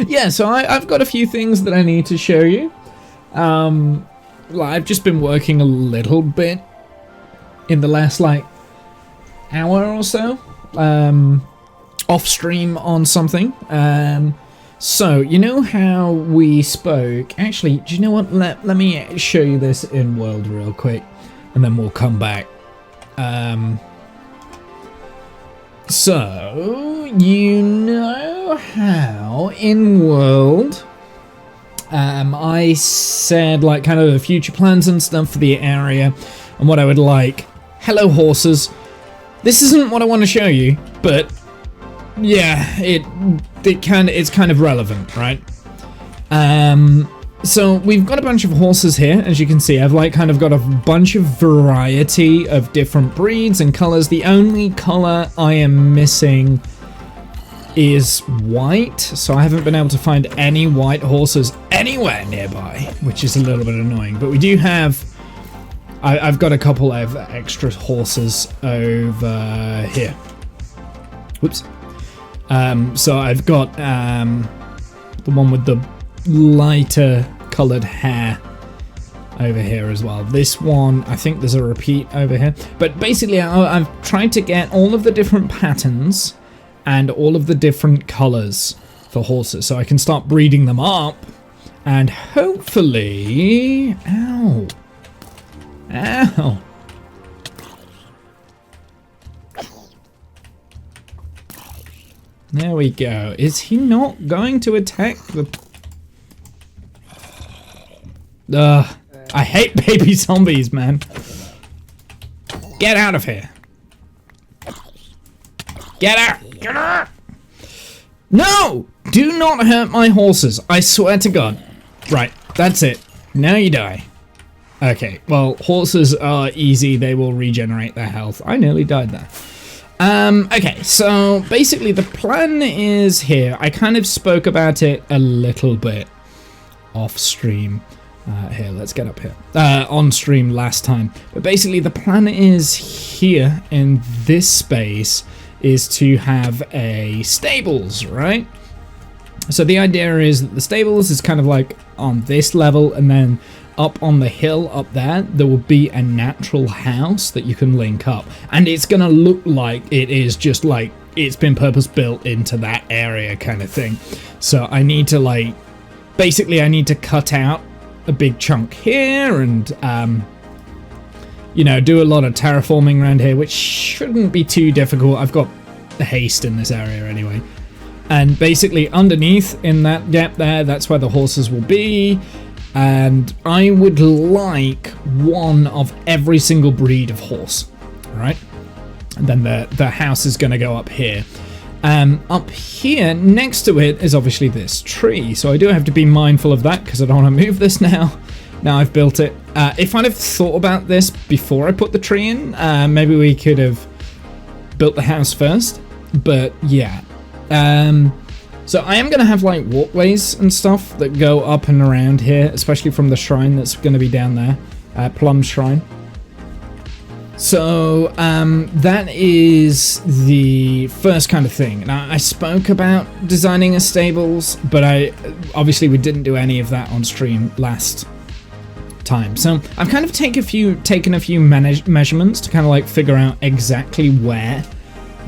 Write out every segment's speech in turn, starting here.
Yeah, so I've got a few things that I need to show you. I've just been working a little bit in the last like hour or so, off stream on something. So you know how we spoke? Actually, do you know what? Let me show you this in world real quick, and then we'll come back. So you know how in world, I said like kind of the future plans and stuff for the area, and what I would like. Hello horses. This isn't what I want to show you, but yeah, it's kind of relevant, right? So we've got a bunch of horses here, as you can see. I've like kind of got a bunch of variety of different breeds and colors. The only color I am missing is white, so I haven't been able to find any white horses anywhere nearby, which is a little bit annoying. But we do have, I've got a couple of extra horses over here. Whoops. So I've got the one with the lighter colored hair over here as well. This one, I think there's a repeat over here. But basically, I've tried to get all of the different patterns and all of the different colors for horses, so I can start breeding them up, and hopefully, ow. There we go. Is he not going to attack the... I hate baby zombies, man. Get out of here. Get out. Get out. No! Do not hurt my horses. I swear to God. Right, that's it. Now you die. Okay, well, horses are easy. They will regenerate their health. I nearly died there. Okay, so basically the plan is here. I kind of spoke about it a little bit off stream. Here, let's get up here. On stream last time. But basically the plan is here in this space is to have a stables, right? So the idea is that the stables is kind of like on this level, and then up on the hill up there will be a natural house that you can link up, and it's gonna look like it is just like it's been purpose built into that area kind of thing. So I need to like, basically I need to cut out a big chunk here and you know, do a lot of terraforming around here, which shouldn't be too difficult. I've got the haste in this area anyway. And basically underneath in that gap there, that's where the horses will be. And I would like one of every single breed of horse, right? And then the house is going to go up here. Up here next to it is obviously this tree, so I do have to be mindful of that because I don't want to move this now. Now I've built it. If I'd have thought about this before I put the tree in, maybe we could have built the house first. But yeah. So I am going to have like walkways and stuff that go up and around here, especially from the shrine that's going to be down there, Plum Shrine. So that is the first kind of thing. Now I spoke about designing a stables, but obviously we didn't do any of that on stream last time. So I've kind of taken a few measurements to kind of like figure out exactly where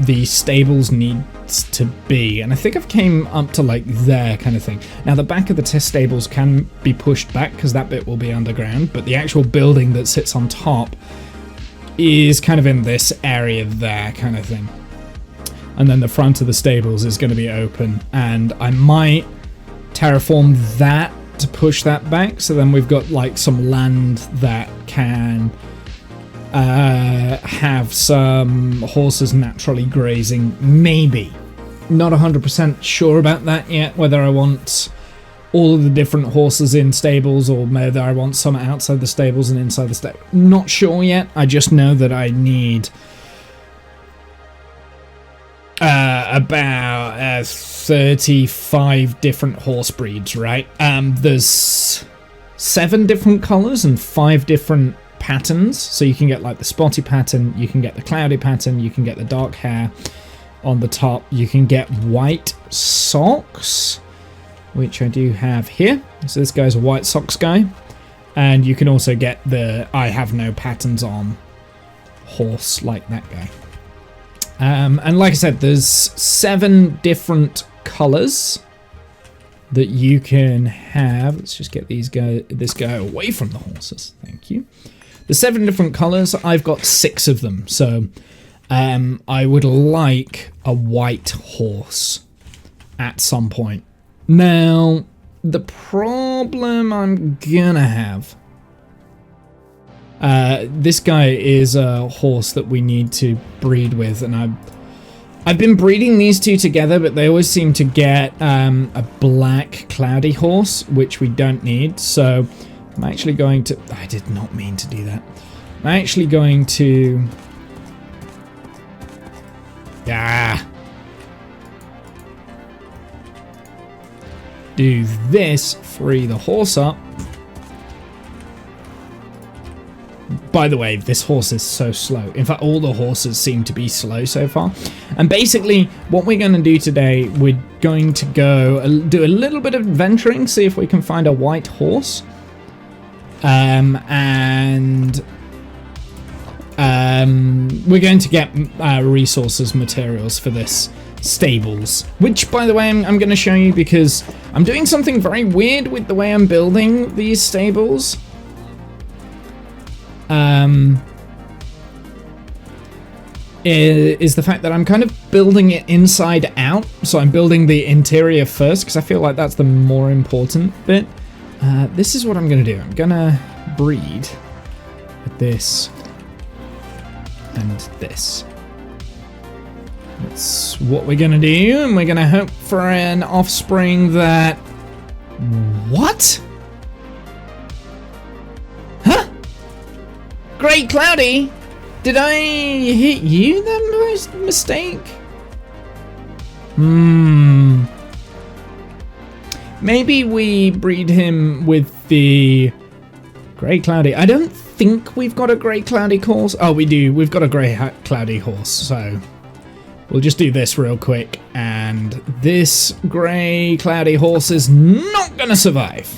the stables needs to be, and I think I've came up to like there kind of thing. Now the back of the test stables can be pushed back because that bit will be underground, but the actual building that sits on top is kind of in this area there kind of thing. And then the front of the stables is going to be open, and I might terraform that to push that back, so then we've got like some land that can have some horses naturally grazing, maybe. Not 100% sure about that yet, whether I want all of the different horses in stables or whether I want some outside the stables and inside the stable. Not sure yet. I just know that I need about 35 different horse breeds, right? There's 7 different colors and 5 different patterns, so you can get like the spotty pattern, you can get the cloudy pattern, you can get the dark hair on the top, you can get white socks, which I do have here. So this guy's a white socks guy. And you can also get the I have no patterns on horse like that guy. And like I said, there's 7 different colors that you can have. Let's just get this guy away from the horses. Thank you. The 7 different colors, I've got 6 of them. So I would like a white horse at some point. Now, the problem I'm gonna have, this guy is a horse that we need to breed with, and I've been breeding these 2 together, but they always seem to get a black cloudy horse, which we don't need. So I'm actually going to, I did not mean to do that. I'm actually going to, do this, free the horse up. By the way, this horse is so slow. In fact, all the horses seem to be slow so far. And basically, what we're going to do today, we're going to go do a little bit of adventuring, see if we can find a white horse. And we're going to get resources, materials for this stables, which by the way I'm going to show you because I'm doing something very weird with the way I'm building these stables. Is the fact that I'm kind of building it inside out. So I'm building the interior first because I feel like that's the more important bit. This is what I'm going to do. I'm going to breed with this and this. That's what we're going to do, and we're going to hope for an offspring that... What? Huh? Great Cloudy? Did I hit you that mistake? Maybe we breed him with the Grey Cloudy. I don't think we've got a Grey Cloudy horse. Oh, we do. We've got a Grey Cloudy horse, so... We'll just do this real quick, and this Grey Cloudy horse is not gonna survive.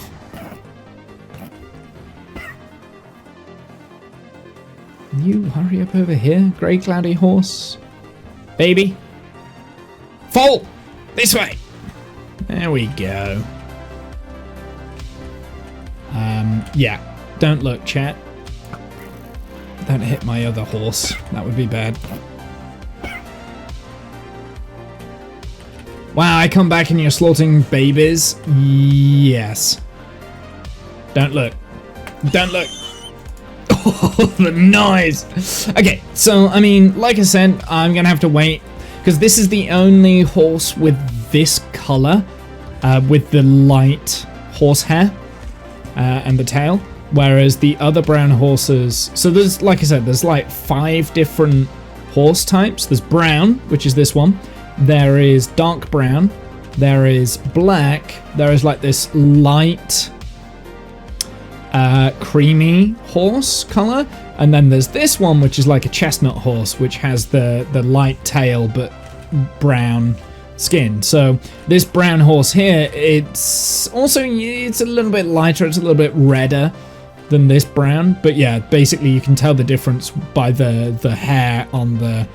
You hurry up over here, Grey Cloudy horse. Baby. Fall! This way! There we go. Yeah. Don't look, chat. Don't hit my other horse. That would be bad. Wow, I come back and you're slaughtering babies? Yes. Don't look. Don't look. Oh, the noise. Okay, so, I mean, like I said, I'm going to have to wait. Because this is the only horse with this color. With the light horsehair. And the tail. Whereas the other brown horses... So there's, like I said, there's like 5 different horse types. There's brown, which is this one. There is dark brown, there is black, there is like this light creamy horse color, and then there's this one which is like a chestnut horse which has the light tail but brown skin. So this brown horse here, it's a little bit lighter, it's a little bit redder than this brown, but yeah, basically you can tell the difference by the hair on the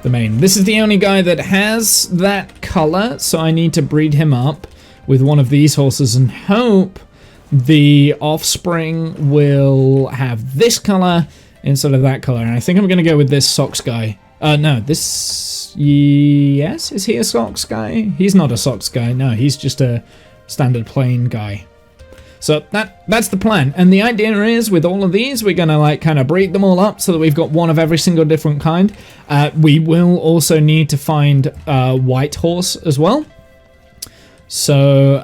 mane. This is the only guy that has that color, so I need to breed him up with one of these horses and hope the offspring will have this color instead of that color. And I think I'm going to go with this socks guy. No, this... Yes? Is he a socks guy? He's not a socks guy. No, he's just a standard plain guy. So that's the plan. And the idea is with all of these, we're going to like kind of breed them all up so that we've got one of every single different kind. We will also need to find a white horse as well. So,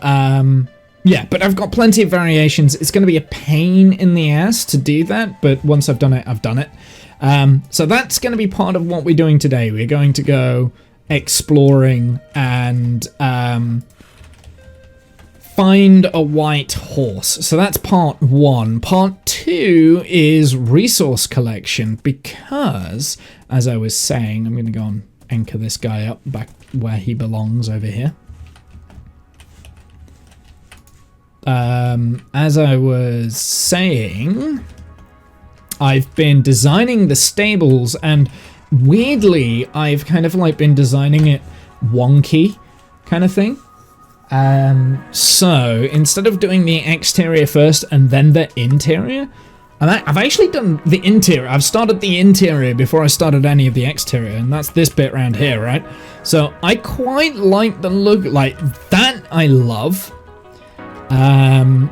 yeah, but I've got plenty of variations. It's going to be a pain in the ass to do that, but once I've done it, I've done it. So that's going to be part of what we're doing today. We're going to go exploring and find a white horse. So that's part 1. Part 2 is resource collection because, as I was saying, I'm going to go and anchor this guy up back where he belongs over here. as I was saying, I've been designing the stables, and weirdly, I've kind of like been designing it wonky kind of thing. So instead of doing the exterior first and then the interior, I've actually done the interior. I've started the interior before I started any of the exterior, and that's this bit around here, right? So I quite like the look, like that I love.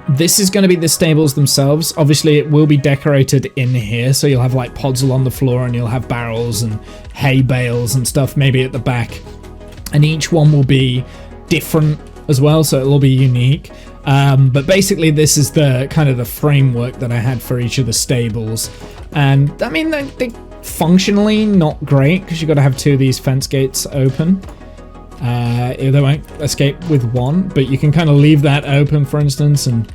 This is going to be the stables themselves. Obviously, it will be decorated in here, so you'll have like pods along the floor, and you'll have barrels and hay bales and stuff maybe at the back. And each one will be different as well, so it'll be unique. But basically, this is the kind of the framework that I had for each of the stables. And I mean, they functionally not great, because you've got to have 2 of these fence gates open. They won't escape with 1, but you can kind of leave that open, for instance, and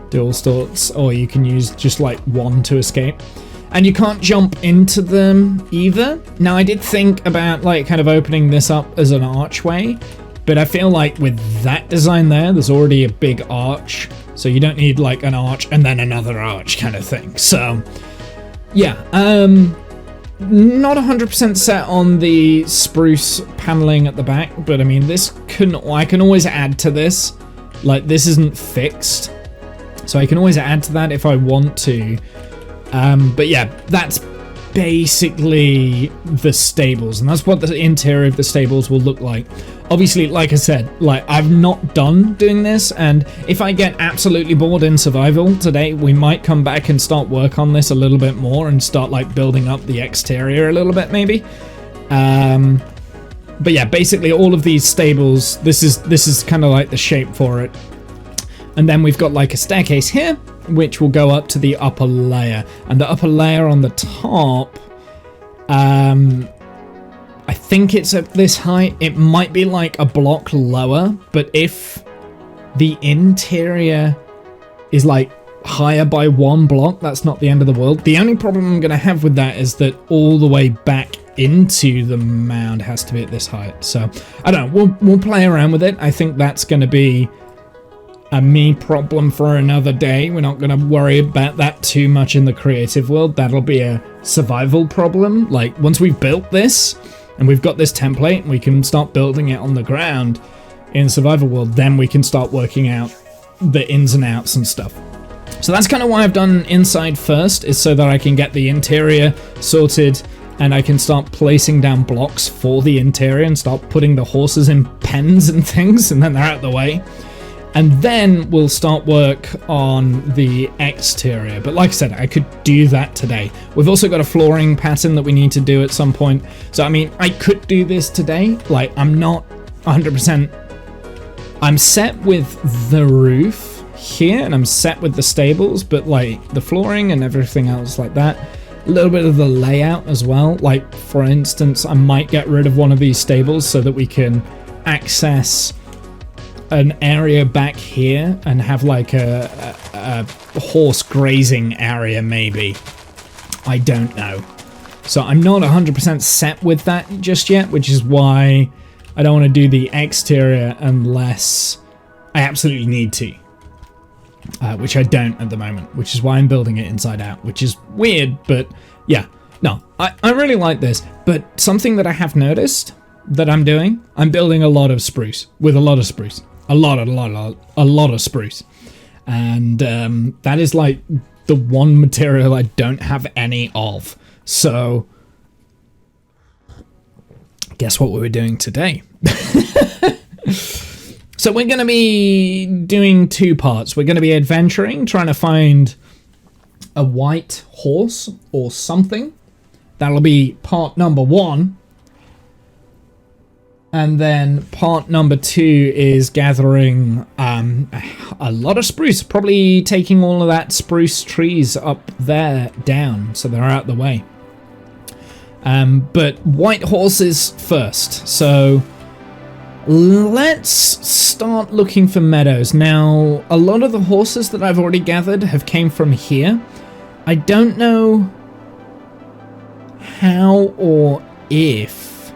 do all sorts, or you can use just like 1 to escape. And you can't jump into them either. Now, I did think about like kind of opening this up as an archway, but I feel like with that design there's already a big arch, so you don't need like an arch and then another arch kind of thing. So yeah, not 100% set on the spruce paneling at the back, but I mean, I can always add to this. Like, this isn't fixed, so I can always add to that if I want to. But yeah, that's basically the stables, and that's what the interior of the stables will look like. Obviously, like I said, like, I've not done doing this, and if I get absolutely bored in survival today, we might come back and start work on this a little bit more and start like building up the exterior a little bit maybe. But yeah, basically all of these stables, this is kind of like the shape for it. And then we've got like a staircase here, which will go up to the upper layer. And the upper layer on the top, I think it's at this height. It might be like a block lower, but if the interior is like higher by 1 block, that's not the end of the world. The only problem I'm going to have with that is that all the way back into the mound has to be at this height. So I don't know, we'll play around with it. I think that's going to be a me problem for another day. We're not going to worry about that too much in the creative world. That'll be a survival problem. Like, once we've built this and we've got this template, we can start building it on the ground in survival world, then we can start working out the ins and outs and stuff. So that's kind of why I've done inside first, is so that I can get the interior sorted and I can start placing down blocks for the interior and start putting the horses in pens and things, and then they're out of the way. And then we'll start work on the exterior. But like I said, I could do that today. We've also got a flooring pattern that we need to do at some point. So, I mean, I could do this today. Like, I'm not 100%. I'm set with the roof here, and I'm set with the stables, but like the flooring and everything else like that. A little bit of the layout as well. Like, for instance, I might get rid of one of these stables so that we can access an area back here and have like a horse grazing area maybe. I don't know. So I'm not 100% set with that just yet, which is why I don't want to do the exterior unless I absolutely need to. Which I don't at the moment, which is why I'm building it inside out, which is weird, but yeah. No, I really like this, but something that I have noticed that I'm doing, I'm building a lot of spruce, with a lot of spruce. A lot of spruce. And that is like the one material I don't have any of. So, guess what we were doing today? So we're going to be doing 2 parts. We're going to be adventuring, trying to find a white horse or something. That'll be part number 1. And then part number 2 is gathering a lot of spruce. Probably taking all of that spruce trees up there down so they're out the way. But white horses first. So let's start looking for meadows. Now, a lot of the horses that I've already gathered have came from here. I don't know how or if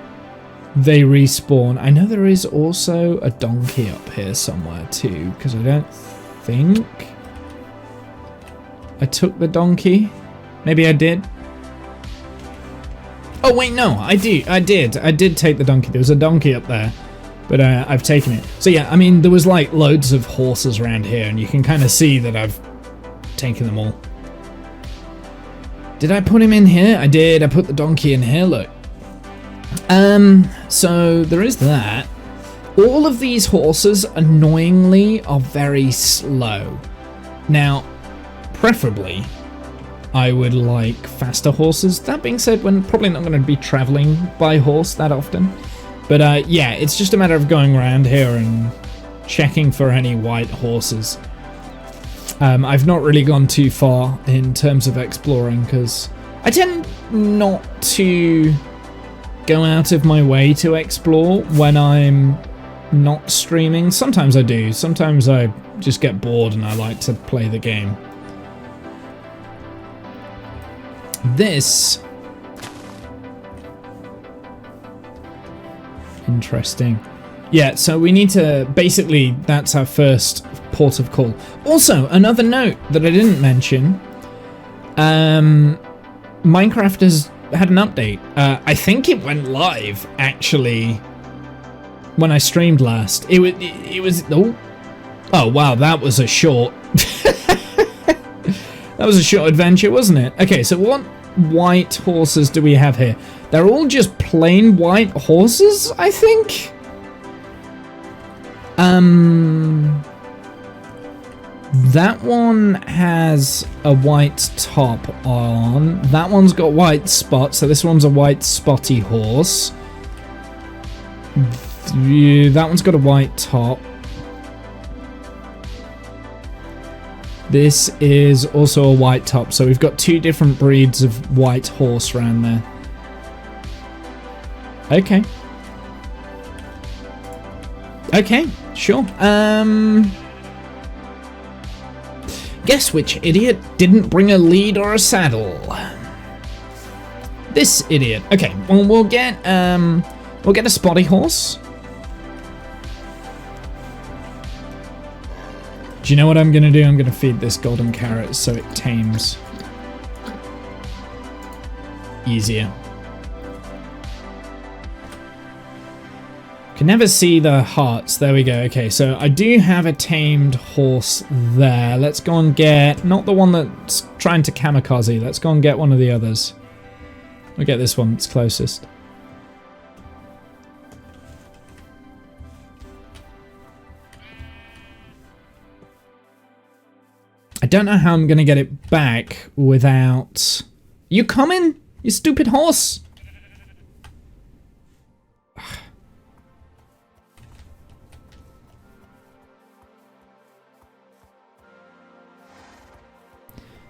they respawn. I know there is also a donkey up here somewhere too, because I don't think I took the donkey. Maybe I did. Oh wait, no, I did take the donkey. There was a donkey up there, but I've taken it. So yeah, I mean, there was like loads of horses around here, and you can kind of see that I've taken them all. Did I put him in here? I did. I put the donkey in here, look. So there is that. All of these horses, annoyingly, are very slow. Now, preferably, I would like faster horses. That being said, we're probably not going to be traveling by horse that often. But yeah, it's just a matter of going around here and checking for any white horses. I've not really gone too far in terms of exploring because I tend not to go out of my way to explore when I'm not streaming. Sometimes I do. Sometimes I just get bored and I like to play the game. This... Interesting. Yeah, so we need to... Basically, that's our first port of call. Also, another note that I didn't mention. Minecraft has had an update. I think it went live, actually, when I streamed last. It was... Oh, wow, that was a short... That was a short adventure, wasn't it? Okay, so what white horses do we have here? They're all just plain white horses, I think? That one has a white top on. That one's got white spots, so this one's a white spotty horse. That one's got a white top. This is also a white top, so we've got two different breeds of white horse around there. Okay. Okay, sure. Guess which idiot didn't bring a lead or a saddle? This idiot. Okay, well we'll get a spotty horse. Do you know what I'm gonna do? I'm gonna feed this golden carrot so it tames easier. Can never see the hearts. There we go. Okay, so I do have a tamed horse there. Let's go and get, not the one that's trying to kamikaze. Let's go and get one of the others. We'll get this one that's closest. I don't know how I'm going to get it back without... You coming? You stupid horse!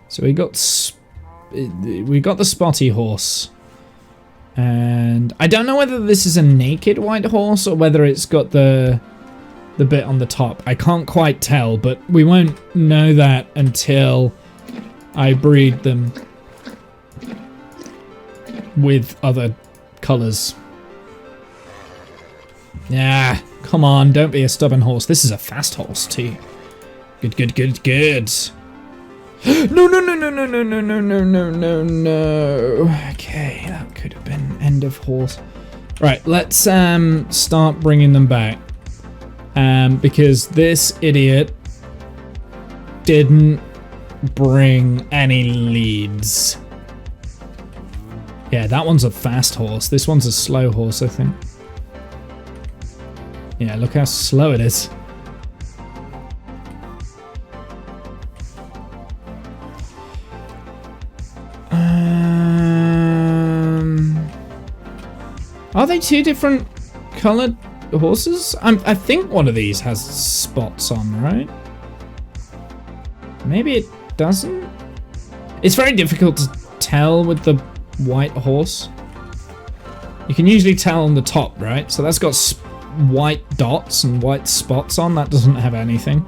So we got the spotty horse. And I don't know whether this is a naked white horse or whether it's got the bit on the top. I can't quite tell, but we won't know that until I breed them with other colours. Yeah, come on, don't be a stubborn horse. This is a fast horse too. Good, good, good, good. No, no, no, no, no, no, no, no, no, no, no, no. Okay, that could have been end of horse. Right, let's start bringing them back. Because this idiot didn't bring any leads. Yeah, that one's a fast horse. This one's a slow horse, I think. Yeah, look how slow it is. Are they two different colored horses? I think one of these has spots on, right? Maybe it doesn't? It's very difficult to tell with the white horse. You can usually tell on the top, right? So that's got white dots and white spots on. That doesn't have anything.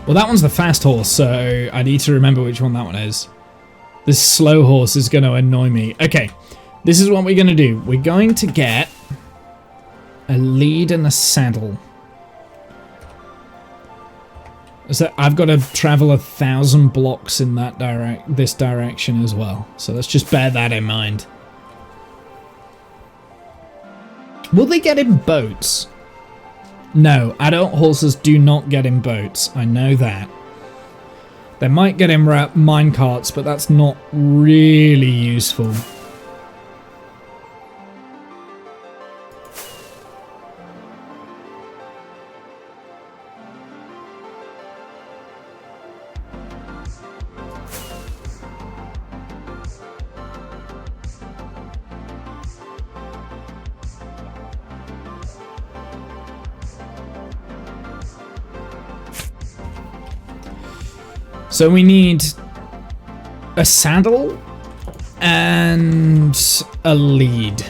Well, that one's the fast horse, so I need to remember which one that one is. This slow horse is going to annoy me. Okay, this is what we're going to do. We're going to get a lead and a saddle. So I've got to travel 1,000 blocks in that this direction as well. So let's just bear that in mind. Will they get in boats? No, adult horses do not get in boats. I know that. They might get in minecarts, but that's not really useful. So we need a saddle and a lead.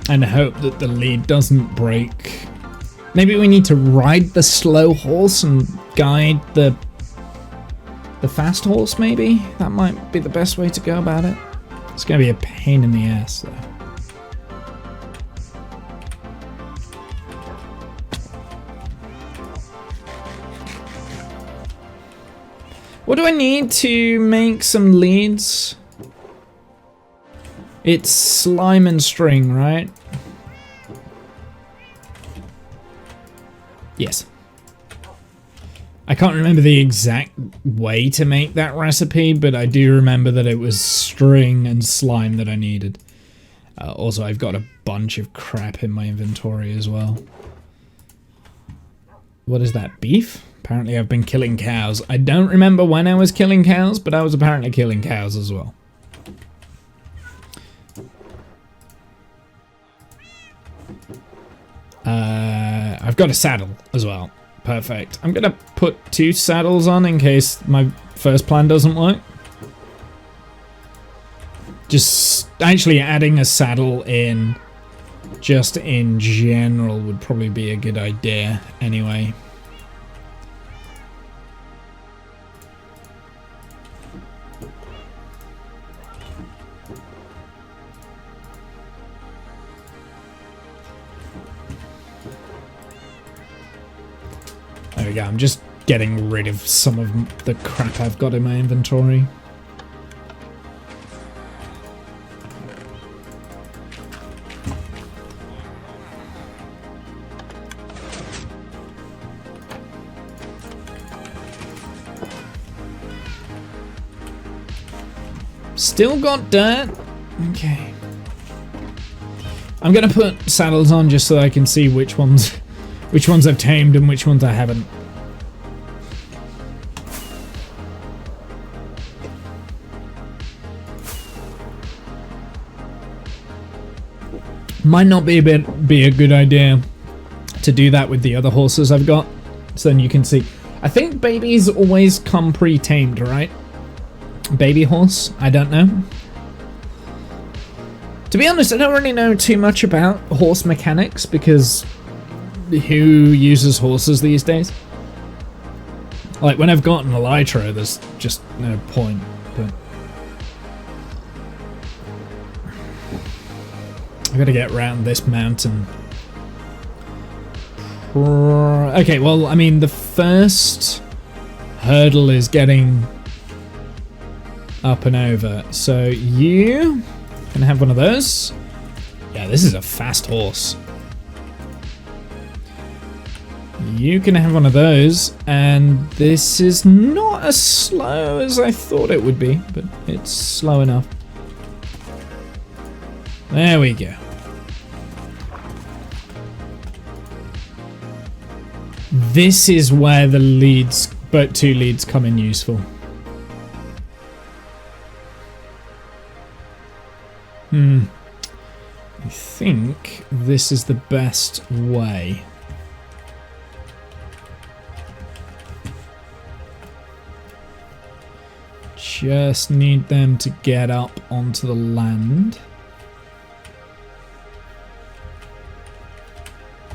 And hope that the lead doesn't break. Maybe we need to ride the slow horse and guide the fast horse, maybe? That might be the best way to go about it. It's going to be a pain in the ass, though. What do I need to make some leads? It's slime and string, right? Yes. I can't remember the exact way to make that recipe, but I do remember that it was string and slime that I needed. Also, I've got a bunch of crap in my inventory as well. What is that, beef? Apparently I've been killing cows. I don't remember when I was killing cows, but I was apparently killing cows as well. I've got a saddle as well. Perfect. I'm gonna put 2 saddles on in case my first plan doesn't work. Just actually adding a saddle in just in general would probably be a good idea anyway. There we go, I'm just getting rid of some of the crap I've got in my inventory. Still got dirt? Okay. I'm gonna put saddles on just so I can see which ones I've tamed and which ones I haven't. Might not be a good idea to do that with the other horses I've got, so then you can see. I think babies always come pre-tamed, right? Baby horse? I don't know. To be honest, I don't really know too much about horse mechanics because who uses horses these days? Like, when I've got an elytra, there's just no point, but I gotta get around this mountain. Okay, well, I mean, the first hurdle is getting up and over. So you can have one of those. Yeah, this is a fast horse. You can have one of those, and this is not as slow as I thought it would be, but it's slow enough. There we go. This is where the leads, but 2 leads come in useful. I think this is the best way. Just need them to get up onto the land.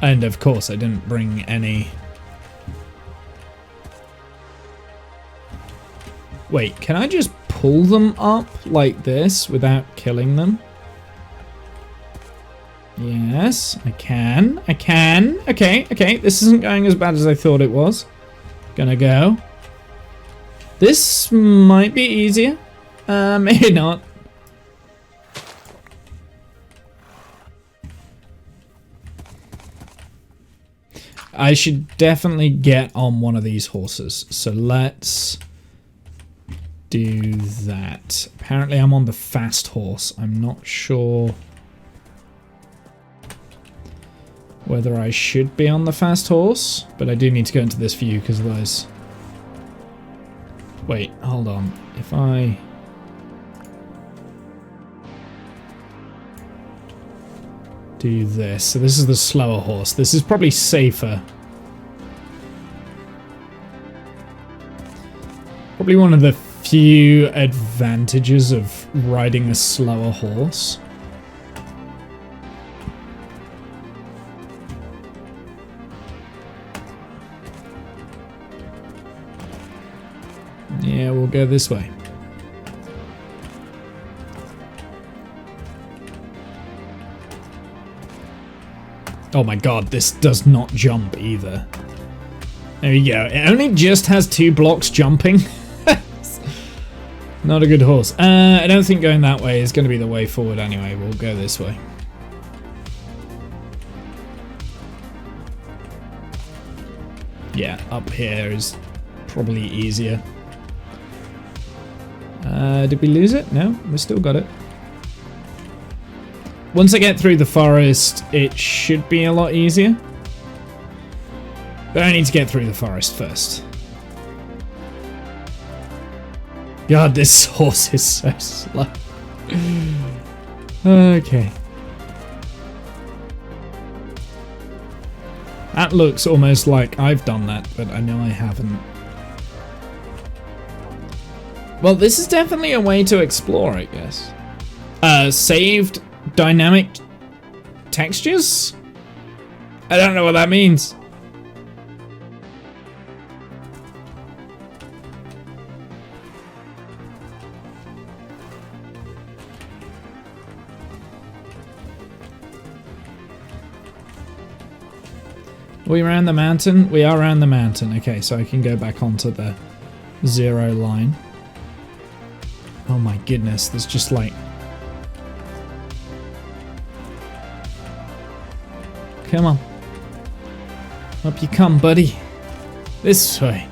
And of course I didn't bring any. Wait, can I just pull them up like this without killing them? Yes, I can. I can. Okay, okay. This isn't going as bad as I thought it was. Gonna go. This might be easier. Maybe not. I should definitely get on one of these horses. So let's do that. Apparently I'm on the fast horse. I'm not sure whether I should be on the fast horse, but I do need to go into this view because otherwise... Wait, hold on. If I... do this. So this is the slower horse. This is probably safer. Probably one of the few advantages of riding a slower horse. Yeah, we'll go this way. Oh my god, this does not jump either. There we go. It only just has 2 blocks jumping. Not a good horse. I don't think going that way is going to be the way forward anyway. We'll go this way. Yeah, up here is probably easier. Did we lose it? No, we still got it. Once I get through the forest, it should be a lot easier. But I need to get through the forest first. God, this horse is so slow. Okay. That looks almost like I've done that, but I know I haven't. Well, this is definitely a way to explore, I guess. Saved dynamic textures? I don't know what that means. Are we around the mountain? We are around the mountain. Okay, so I can go back onto the 0 line. Oh my goodness, there's just like... Come on. Up you come, buddy. This way.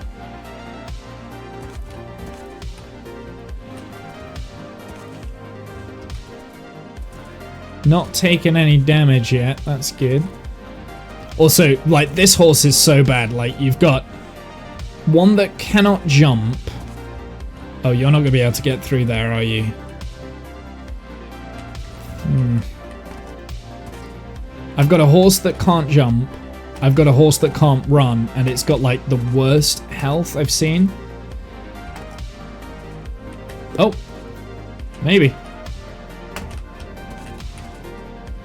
Not taking any damage yet, that's good. Also, like, this horse is so bad. Like, you've got one that cannot jump. Oh, you're not going to be able to get through there, are you? I've got a horse that can't jump. I've got a horse that can't run, and it's got, like, the worst health I've seen. Oh. Maybe.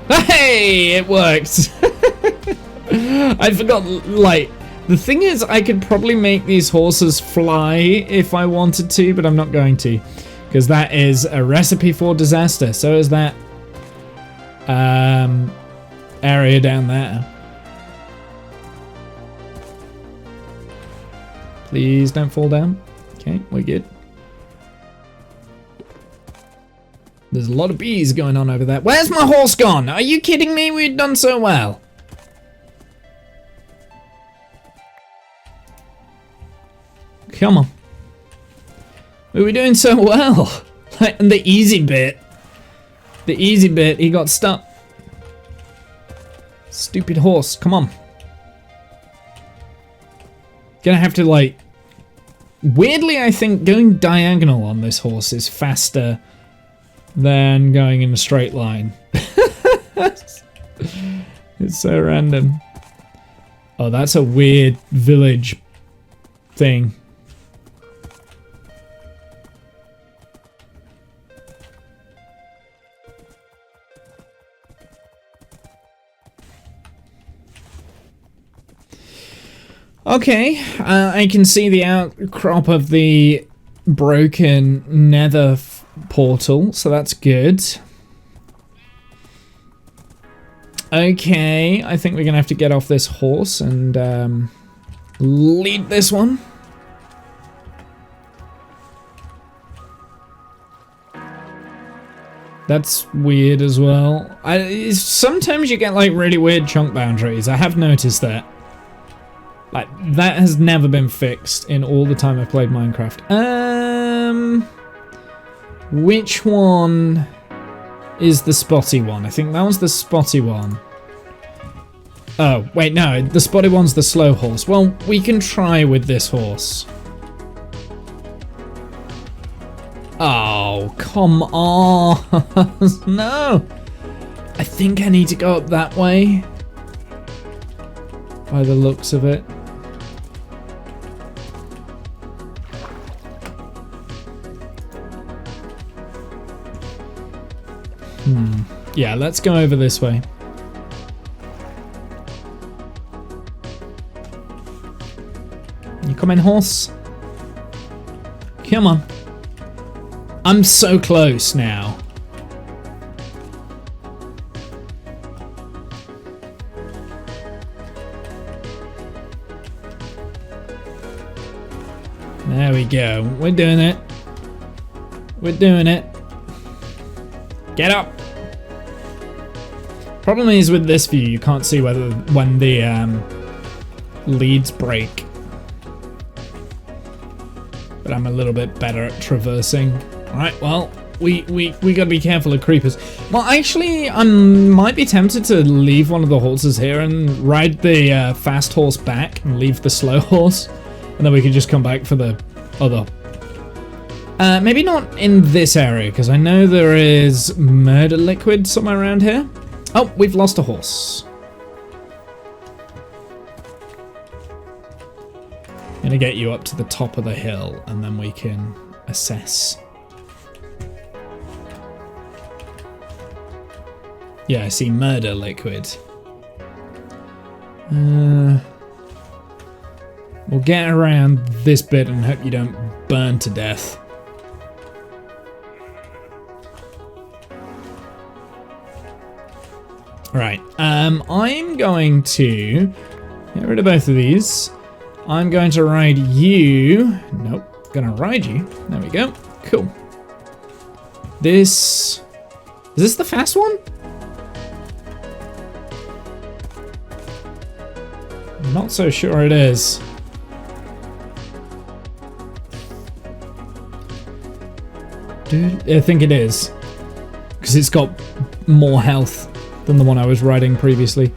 Hey! It worked! I forgot, like, the thing is I could probably make these horses fly if I wanted to, but I'm not going to, because that is a recipe for disaster. So is that area down there. Please don't fall down. Okay, we're good. There's a lot of bees going on over there. Where's my horse gone? Are you kidding me? We've done so well. Come on. We were doing so well. Like, and the easy bit, he got stuck. Stupid horse, come on. Gonna have to, like... Weirdly, I think going diagonal on this horse is faster than going in a straight line. It's so random. Oh, that's a weird village thing. Okay, I can see the outcrop of the broken nether portal, so that's good. Okay, I think we're gonna have to get off this horse and lead this one. That's weird as well. Sometimes you get like really weird chunk boundaries. I have noticed that. Like, that has never been fixed in all the time I've played Minecraft. Which one is the spotty one? I think that was the spotty one. Oh, wait, no, the spotty one's the slow horse. Well, we can try with this horse. Oh, come on. No. I think I need to go up that way. By the looks of it. Yeah, let's go over this way. You coming, horse? Come on. I'm so close now. There we go. We're doing it. We're doing it. Get up. Problem is with this view, you can't see when the leads break. But I'm a little bit better at traversing. Alright, well, we gotta be careful of creepers. Well, actually, I might be tempted to leave one of the horses here and ride the fast horse back and leave the slow horse. And then we can just come back for the other. Maybe not in this area, because I know there is murder liquid somewhere around here. Oh, we've lost a horse. Gonna get you up to the top of the hill, and then we can assess. Yeah, I see murder liquid. We'll get around this bit and hope you don't burn to death. Right, I'm going to get rid of both of these. I'm going to ride you. Nope, gonna ride you. There we go. Cool. Is this the fast one? I'm not so sure it is. I think it is. Because it's got more health than the one I was riding previously.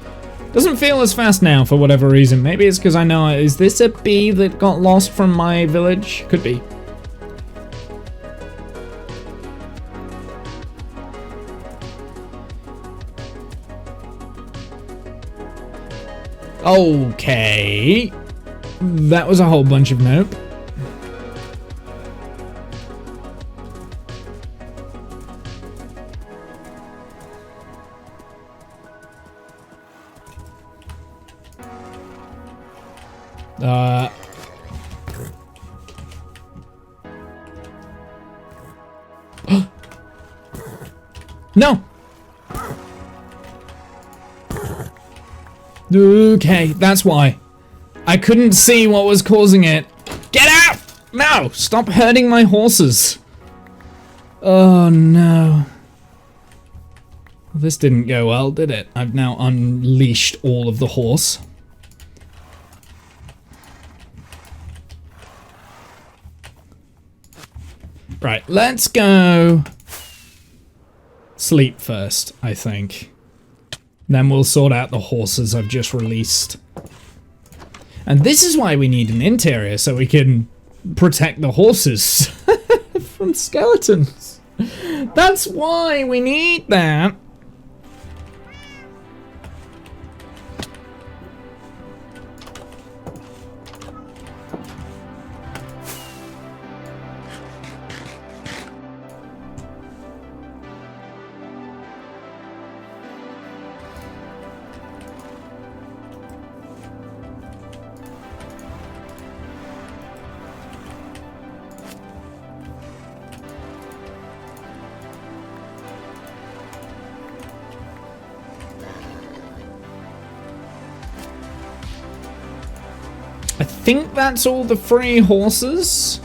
Doesn't feel as fast now for whatever reason. Maybe it's because I know... Is this a bee that got lost from my village? Could be. Okay. That was a whole bunch of nope. No! Okay, that's why. I couldn't see what was causing it. Get out! No! Stop hurting my horses. Oh no. This didn't go well, did it? I've now unleashed all of the horse. Right, let's go sleep first, I think. Then we'll sort out the horses I've just released. And this is why we need an interior, so we can protect the horses from skeletons. That's why we need that. I think that's all the free horses.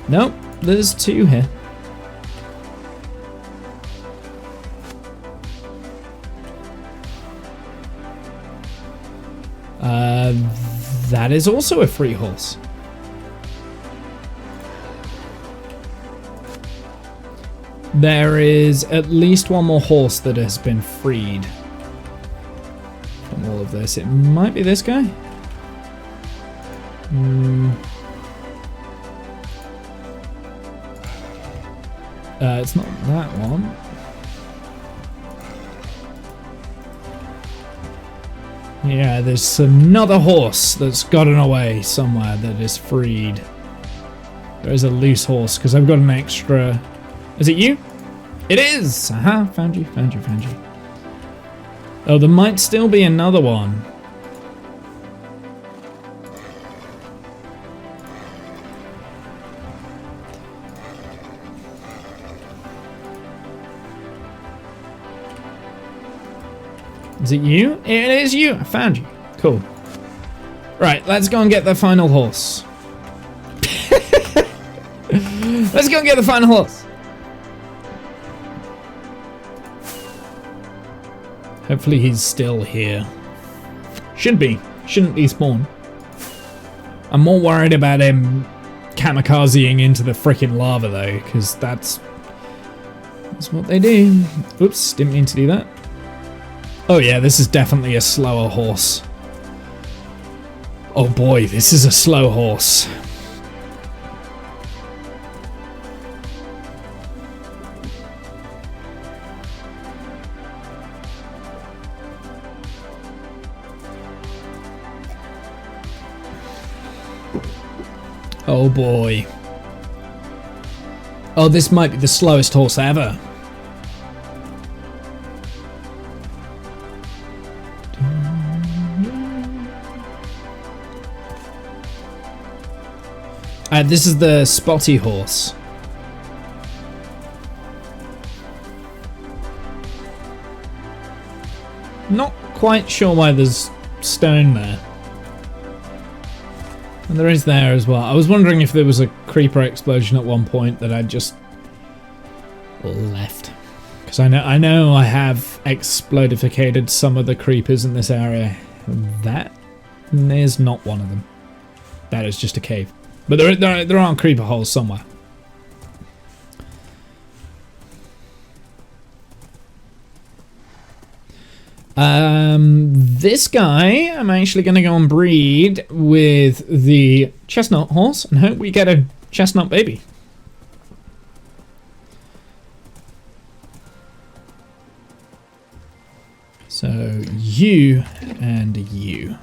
Nope, there's 2 here. That is also a free horse. There is at least 1 more horse that has been freed from all of this. It might be this guy. It's not that one. Yeah, there's another horse that's gotten away somewhere that is freed. There is a loose horse because I've got an extra. Is it you? It is! Aha, found you, found you, found you. Oh, there might still be another one. Is it you? It is you! I found you. Cool. Right, let's go and get the final horse. Let's go and get the final horse. Hopefully he's still here. Should be. Shouldn't be spawned. I'm more worried about him kamikazeing into the frickin' lava though, because that's what they do. Oops, didn't mean to do that. Oh yeah, this is definitely a slower horse. Oh boy, this is a slow horse. Oh boy. Oh, this might be the slowest horse ever. This is the spotty horse. Not quite sure why there's stone there. And there is there as well. I was wondering if there was a creeper explosion at one point that I'd just left. Because I know I have explodificated some of the creepers in this area. That is not one of them. That is just a cave. But there are creeper holes somewhere. This guy, I'm actually going to go and breed with the chestnut horse and hope we get a chestnut baby. So you and you.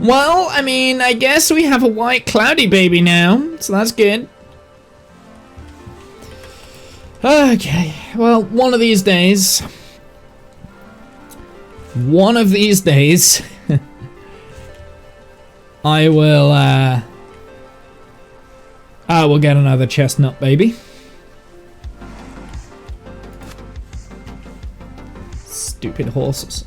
Well, I mean, I guess we have a white cloudy baby now, so that's good. Okay, well, one of these days, I will get another chestnut baby. Stupid horses.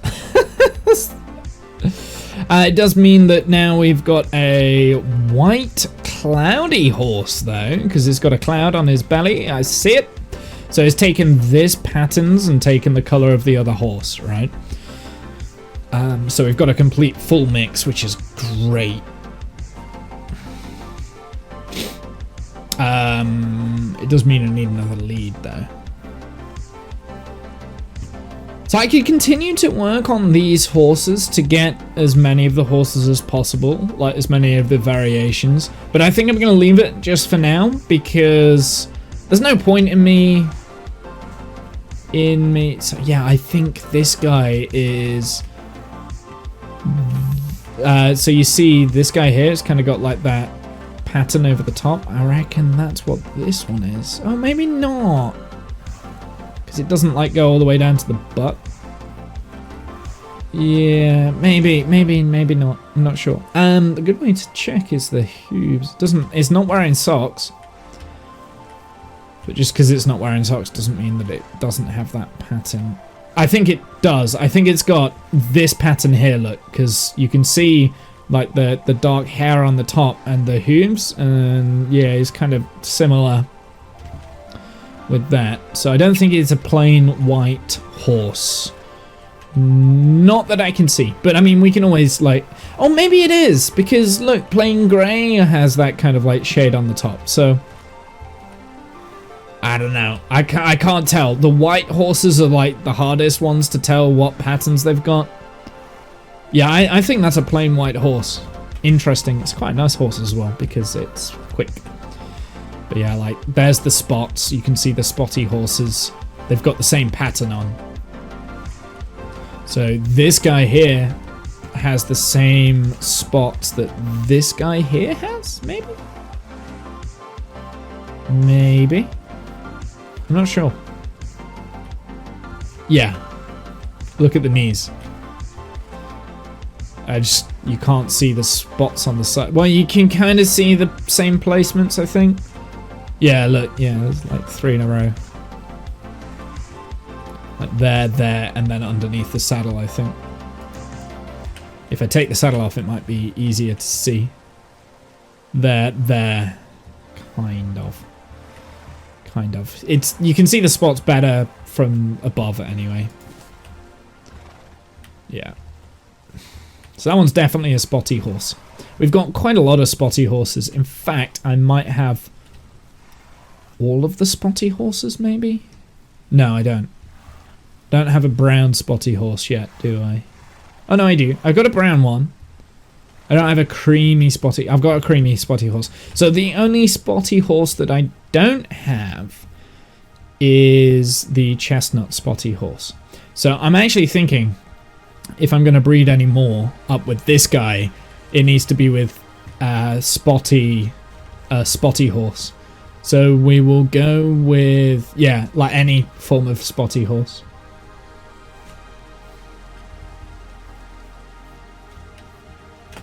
It does mean that now we've got a white cloudy horse though, because it's got a cloud on his belly. I see it. So it's taken this patterns and taken the color of the other horse, right? So we've got a complete full mix, which is great. It does mean I need another lead though. So I could continue to work on these horses to get as many of the horses as possible, like as many of the variations. But I think I'm going to leave it just for now because there's no point in me. So yeah, I think this guy is. So you see this guy here, it's kind of got like that pattern over the top. I reckon that's what this one is. Oh, maybe not. Because it doesn't like go all the way down to the butt. Yeah, maybe not. I'm not sure. The good way to check is the hooves. It's not wearing socks. But just because it's not wearing socks doesn't mean that it doesn't have that pattern I think it does. I think it's got this pattern here, look, because you can see like the dark hair on the top and the hooves, and yeah, it's kind of similar with that. So I don't think it's a plain white horse. Not that I can see, but I mean, we can always like, oh, maybe it is, because look, plain grey has that kind of like shade on the top. So I don't know. I can't tell. The white horses are like the hardest ones to tell what patterns they've got. Yeah, I think that's a plain white horse. Interesting. It's quite a nice horse as well because it's quick. But yeah, like there's the spots. You can see the spotty horses. They've got the same pattern on. So this guy here has the same spots that this guy here has, maybe? Maybe. I'm not sure. Yeah. Look at the knees. You can't see the spots on the side. Well, you can kind of see the same placements, I think. Yeah, look. Yeah, there's like 3 in a row. Like there, and then underneath the saddle, I think. If I take the saddle off, it might be easier to see. There. Kind of. You can see the spots better from above anyway. Yeah. So that one's definitely a spotty horse. We've got quite a lot of spotty horses. In fact, I might have all of the spotty horses, maybe? No, I don't. Don't have a brown spotty horse yet, do I? Oh, no, I do. I've got a brown one. I don't have a creamy spotty... I've got a creamy spotty horse. So the only spotty horse that I don't have is the chestnut spotty horse. So I'm actually thinking, if I'm going to breed any more up with this guy, it needs to be with spotty horse. So we will go with, yeah, like any form of spotty horse.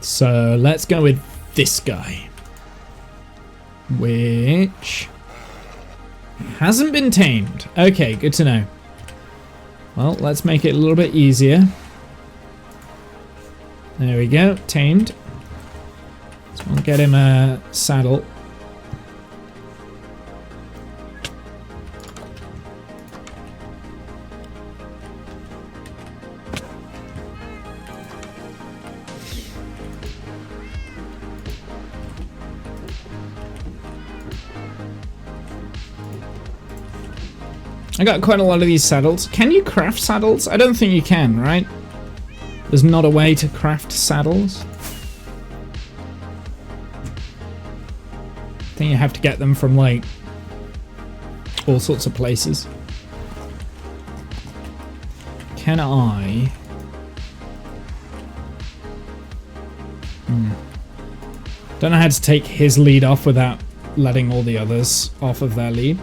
So let's go with this guy, which hasn't been tamed. Okay, good to know. Well, let's make it a little bit easier. There we go, tamed. So we'll get him a saddle. I got quite a lot of these saddles. Can you craft saddles? I don't think you can, right? There's not a way to craft saddles. I think you have to get them from, like, all sorts of places. Can I... Don't know how to take his lead off without letting all the others off of their lead.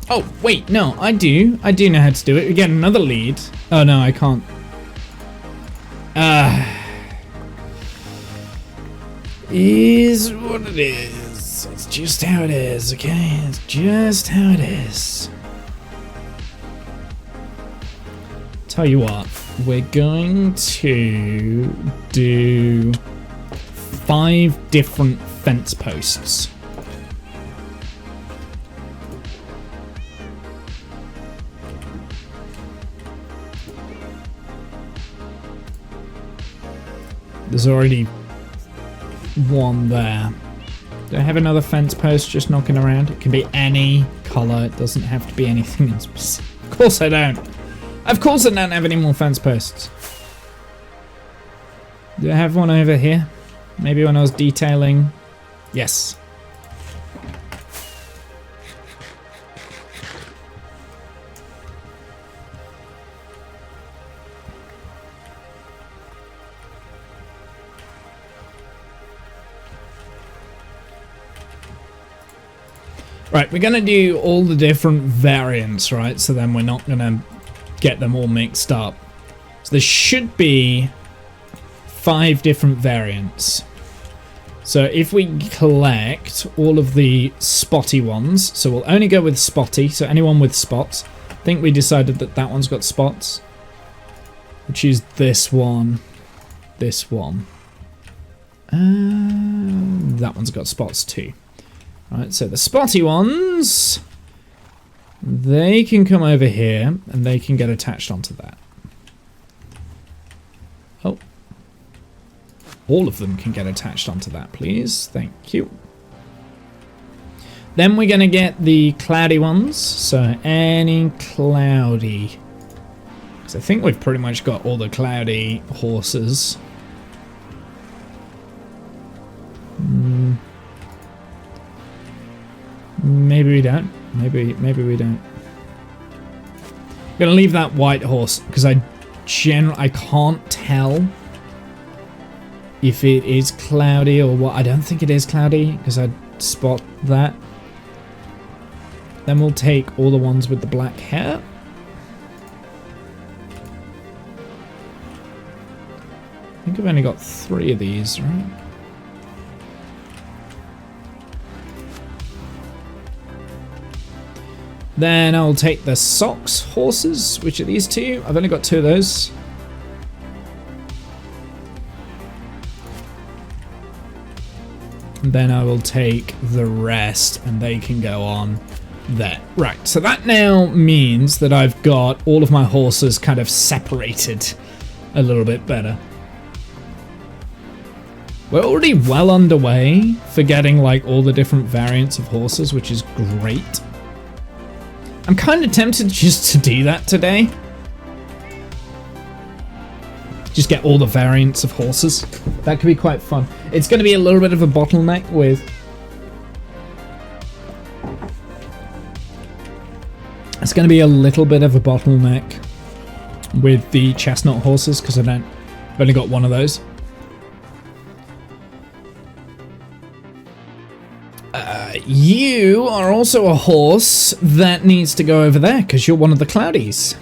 Oh, wait, no, I do. I do know how to do it. We get another lead. Oh, no, I can't. Is what it is. It's just how it is, okay? It's just how it is. Tell you what, we're going to do 5 different fence posts. There's already one there. Do I have another fence post just knocking around? It can be any colour. It doesn't have to be anything in specific. Of course I don't. Of course I don't have any more fence posts. Do I have one over here? Maybe when I was detailing. Yes. Right, we're going to do all the different variants, right? So then we're not going to get them all mixed up. So there should be 5 different variants. So if we collect all of the spotty ones, so we'll only go with spotty, so anyone with spots. I think we decided that that one's got spots. We'll choose this one. This one. That one's got spots too. Alright, so the spotty ones, they can come over here and they can get attached onto that. Oh. All of them can get attached onto that, please. Thank you. Then we're going to get the cloudy ones. So any cloudy. Because I think we've pretty much got all the cloudy horses. Maybe we don't. Maybe we don't. I'm going to leave that white horse because I can't tell if it is cloudy or what. I don't think it is cloudy because I'd spot that. Then we'll take all the ones with the black hair. I think I've only got 3 of these, right? Then I'll take the socks horses, which are these 2. I've only got 2 of those. And then I will take the rest and they can go on there. Right, so that now means that I've got all of my horses kind of separated a little bit better. We're already well underway for getting like all the different variants of horses, which is great. I'm kind of tempted just to do that today. Just get all the variants of horses. That could be quite fun. It's going to be a little bit of a bottleneck with... It's going to be a little bit of a bottleneck with the chestnut horses because I've only got 1 of those. You are also a horse that needs to go over there because you're one of the cloudies.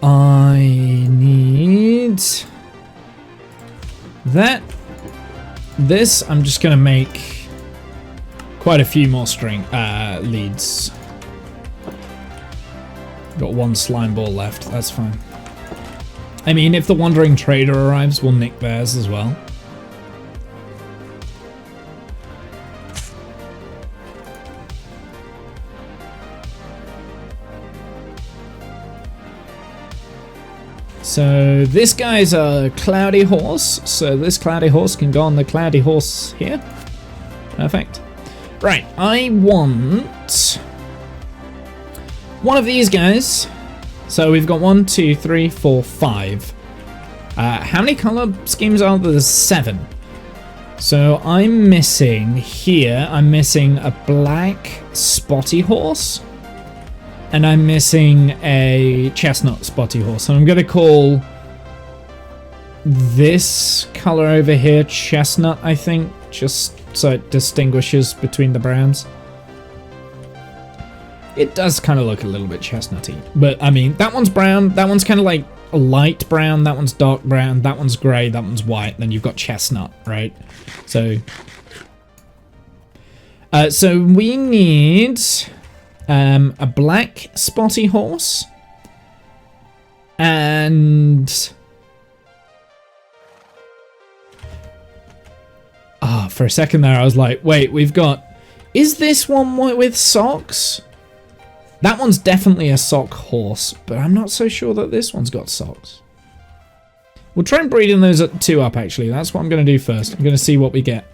I need that. This, I'm just going to make quite a few more leads. Got 1 slime ball left, that's fine. I mean, if the wandering trader arrives, we'll nick theirs as well. So this guy's a cloudy horse, so this cloudy horse can go on the cloudy horse here. Perfect. Right, I want 1 of these guys. So we've got 1, 2, 3, 4, 5. How many color schemes are there? There's 7. So I'm missing here, I'm missing a black spotty horse. And I'm missing a chestnut spotty horse. And I'm going to call this color over here chestnut, I think. Just so it distinguishes between the browns. It does kind of look a little bit chestnutty. But, I mean, that one's brown. That one's kind of like a light brown. That one's dark brown. That one's grey. That one's white. Then you've got chestnut, right? So we need... a black spotty horse and for a second there I was like, wait, we've got, is this one with socks? That one's definitely a sock horse, but I'm not so sure that this one's got socks. We'll try and breeding those 2 up actually. That's what I'm going to do first. I'm going to see what we get.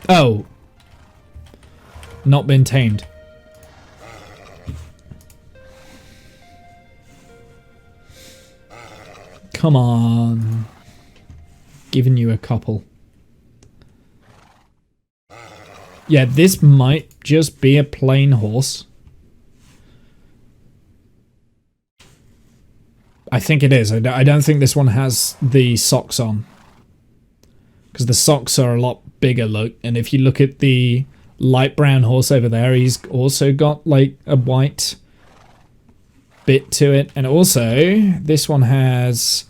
Oh. Not been tamed. Come on. Giving you a couple. Yeah, this might just be a plain horse. I think it is. I don't think this one has the socks on. Because the socks are a lot bigger, look. And if you look at the light brown horse over there, he's also got like a white bit to it. And also, this one has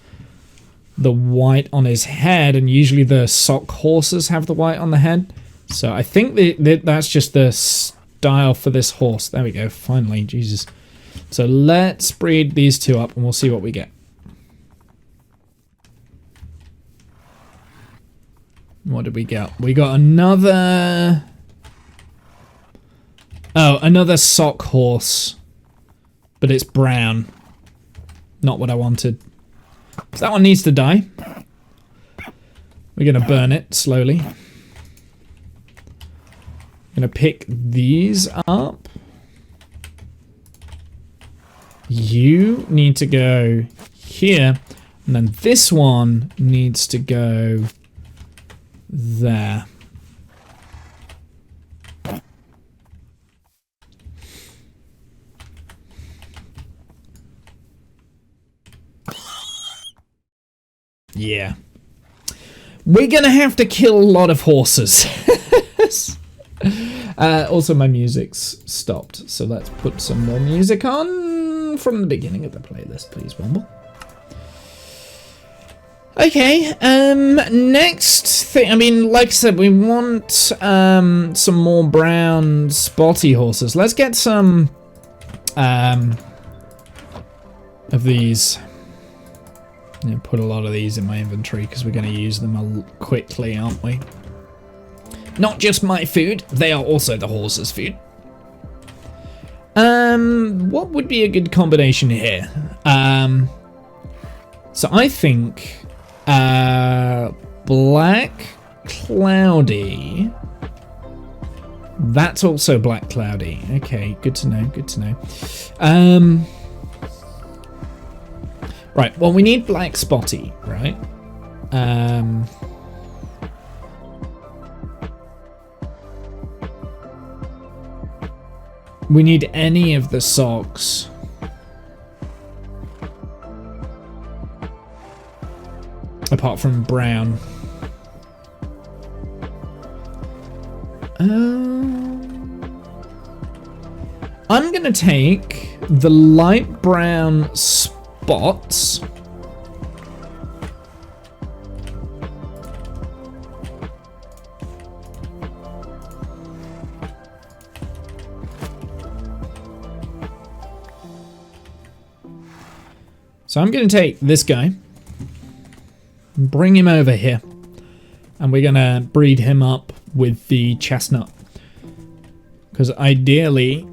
the white on his head. And usually the sock horses have the white on the head. So I think that's just the style for this horse. There we go, finally, Jesus. So let's breed these two up and we'll see what we get. What did we get? We got another... Oh, another sock horse. But it's brown. Not what I wanted. So that one needs to die. We're going to burn it slowly. Going to pick these up. You need to go here. And then this one needs to go there. Yeah. We're gonna have to kill a lot of horses. Also, my music's stopped, so let's put some more music on from the beginning of the playlist, please, Womble. Okay, next thing, I mean, like I said, we want some more brown spotty horses. Let's get some of these. I'm put a lot of these in my inventory because we're going to use them quickly, aren't we? Not just my food, they are also the horses' food. What would be a good combination here? So I think black cloudy. That's also black cloudy. Okay, good to know, good to know. Right, well, we need black spotty, right? We need any of the socks. Apart from brown. I'm gonna take the light brown spots. So I'm going to take this guy and bring him over here, and we're going to breed him up with the chestnut, because ideally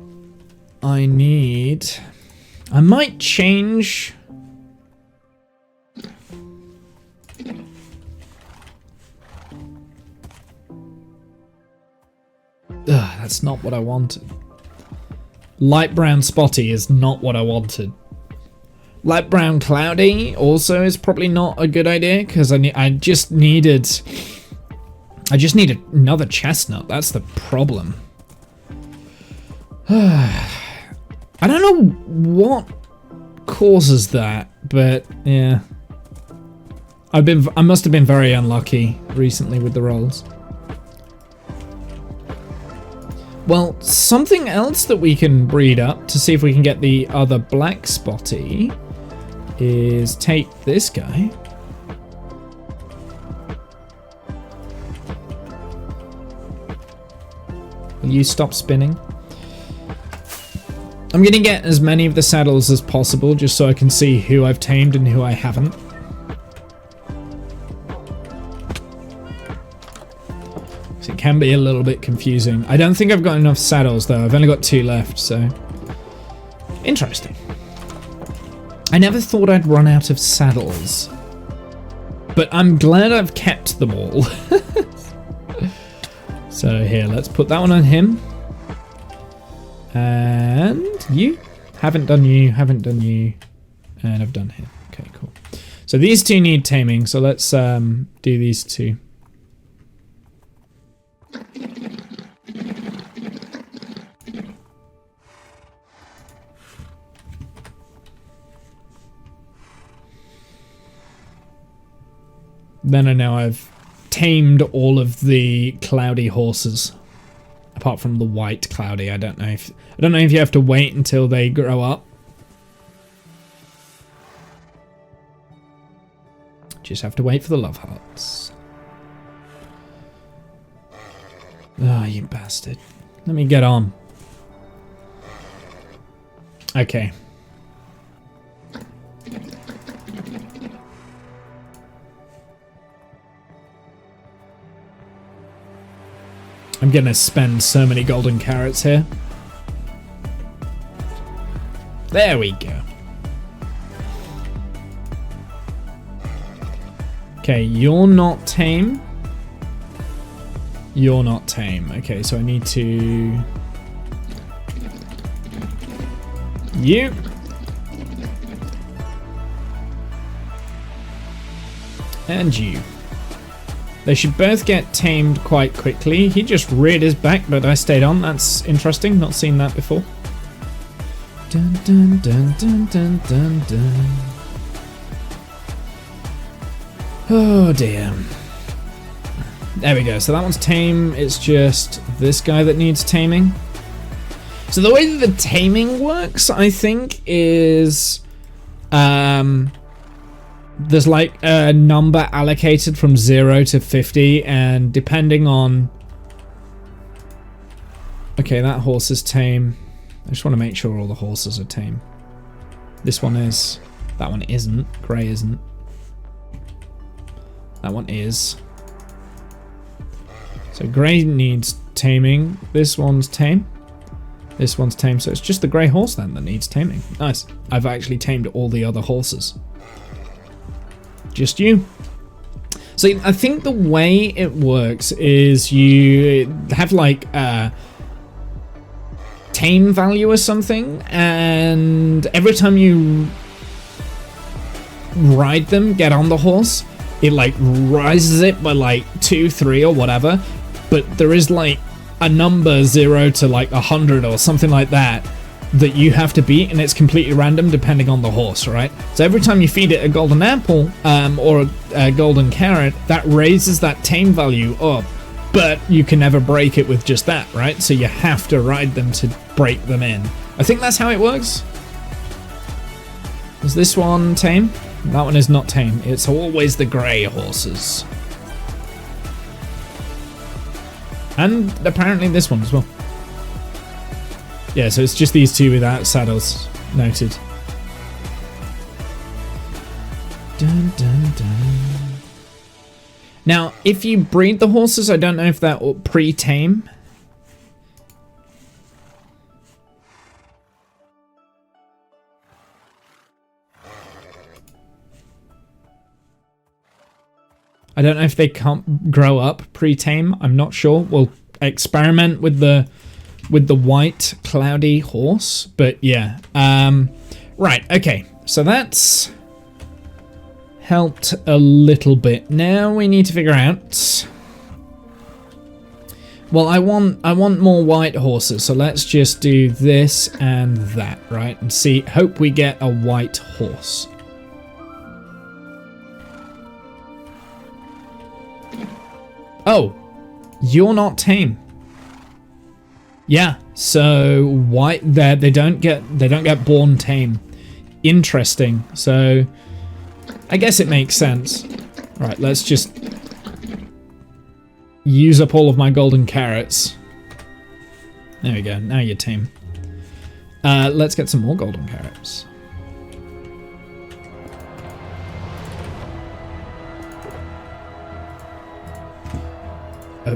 I might change that's not what I wanted. Light brown spotty is not what I wanted. Light brown cloudy also is probably not a good idea, because I just needed another chestnut. That's the problem. I don't know what causes that, but yeah. I must have been very unlucky recently with the rolls. Well, something else that we can breed up to see if we can get the other black spotty is take this guy. Will you stop spinning? I'm gonna get as many of the saddles as possible just so I can see who I've tamed and who I haven't. So it can be a little bit confusing. I don't think I've got enough saddles though. I've only got 2 left, so interesting. I never thought I'd run out of saddles, but I'm glad I've kept them all. So here, let's put that one on him. And you. Haven't done you, haven't done you, and I've done him. Okay, cool. So these two need taming, so let's do these two. then I know I've tamed all of the cloudy horses. Apart from the white cloudy, I don't know if you have to wait until they grow up. Just have to wait for the love hearts. Ah, you bastard. Let me get on. Okay. I'm gonna spend so many golden carrots here. There we go. Okay, you're not tame. You're not tame. Okay, so I need to... You. And you. They should both get tamed quite quickly. He just reared his back, but I stayed on. That's interesting. Not seen that before. Dun dun dun dun dun dun dun. Oh dear. There we go. So that one's tame. It's just this guy that needs taming. So the way that the taming works, I think, is there's like a number allocated from 0 to 50, and depending on... Okay, that horse is tame. I just want to make sure all the horses are tame. This one is. That one isn't. Grey isn't. That one is. So grey needs taming. This one's tame. This one's tame. So it's just the grey horse then that needs taming. Nice. I've actually tamed all the other horses. Just you. So I think the way it works is you have like a tame value or something, and every time you ride them, get on the horse, it like rises it by like 2, 3 or whatever, but there is like a number 0 to like 100 or something like that that you have to beat, and it's completely random depending on the horse, right? So every time you feed it a golden apple or a golden carrot, that raises that tame value up, but you can never break it with just that, right? So you have to ride them to break them in. I think that's how it works. Is this one tame? That one is not tame. It's always the grey horses. And apparently this one as well. Yeah, so it's just these two without saddles. Noted. Dun, dun, dun. Now, if you breed the horses, I don't know if that will pre-tame. I don't know if they can't grow up pre-tame. I'm not sure. We'll experiment with the white cloudy horse, but yeah. Right, okay. So that's helped a little bit. Now we need to figure out... Well, I want more white horses, so let's just do this and that, right? And see, hope we get a white horse. Oh, you're not tame. Yeah, so white they don't get born tame. Interesting. So I guess it makes sense. Right, let's just use up all of my golden carrots. There we go. Now you're tame. Let's get some more golden carrots.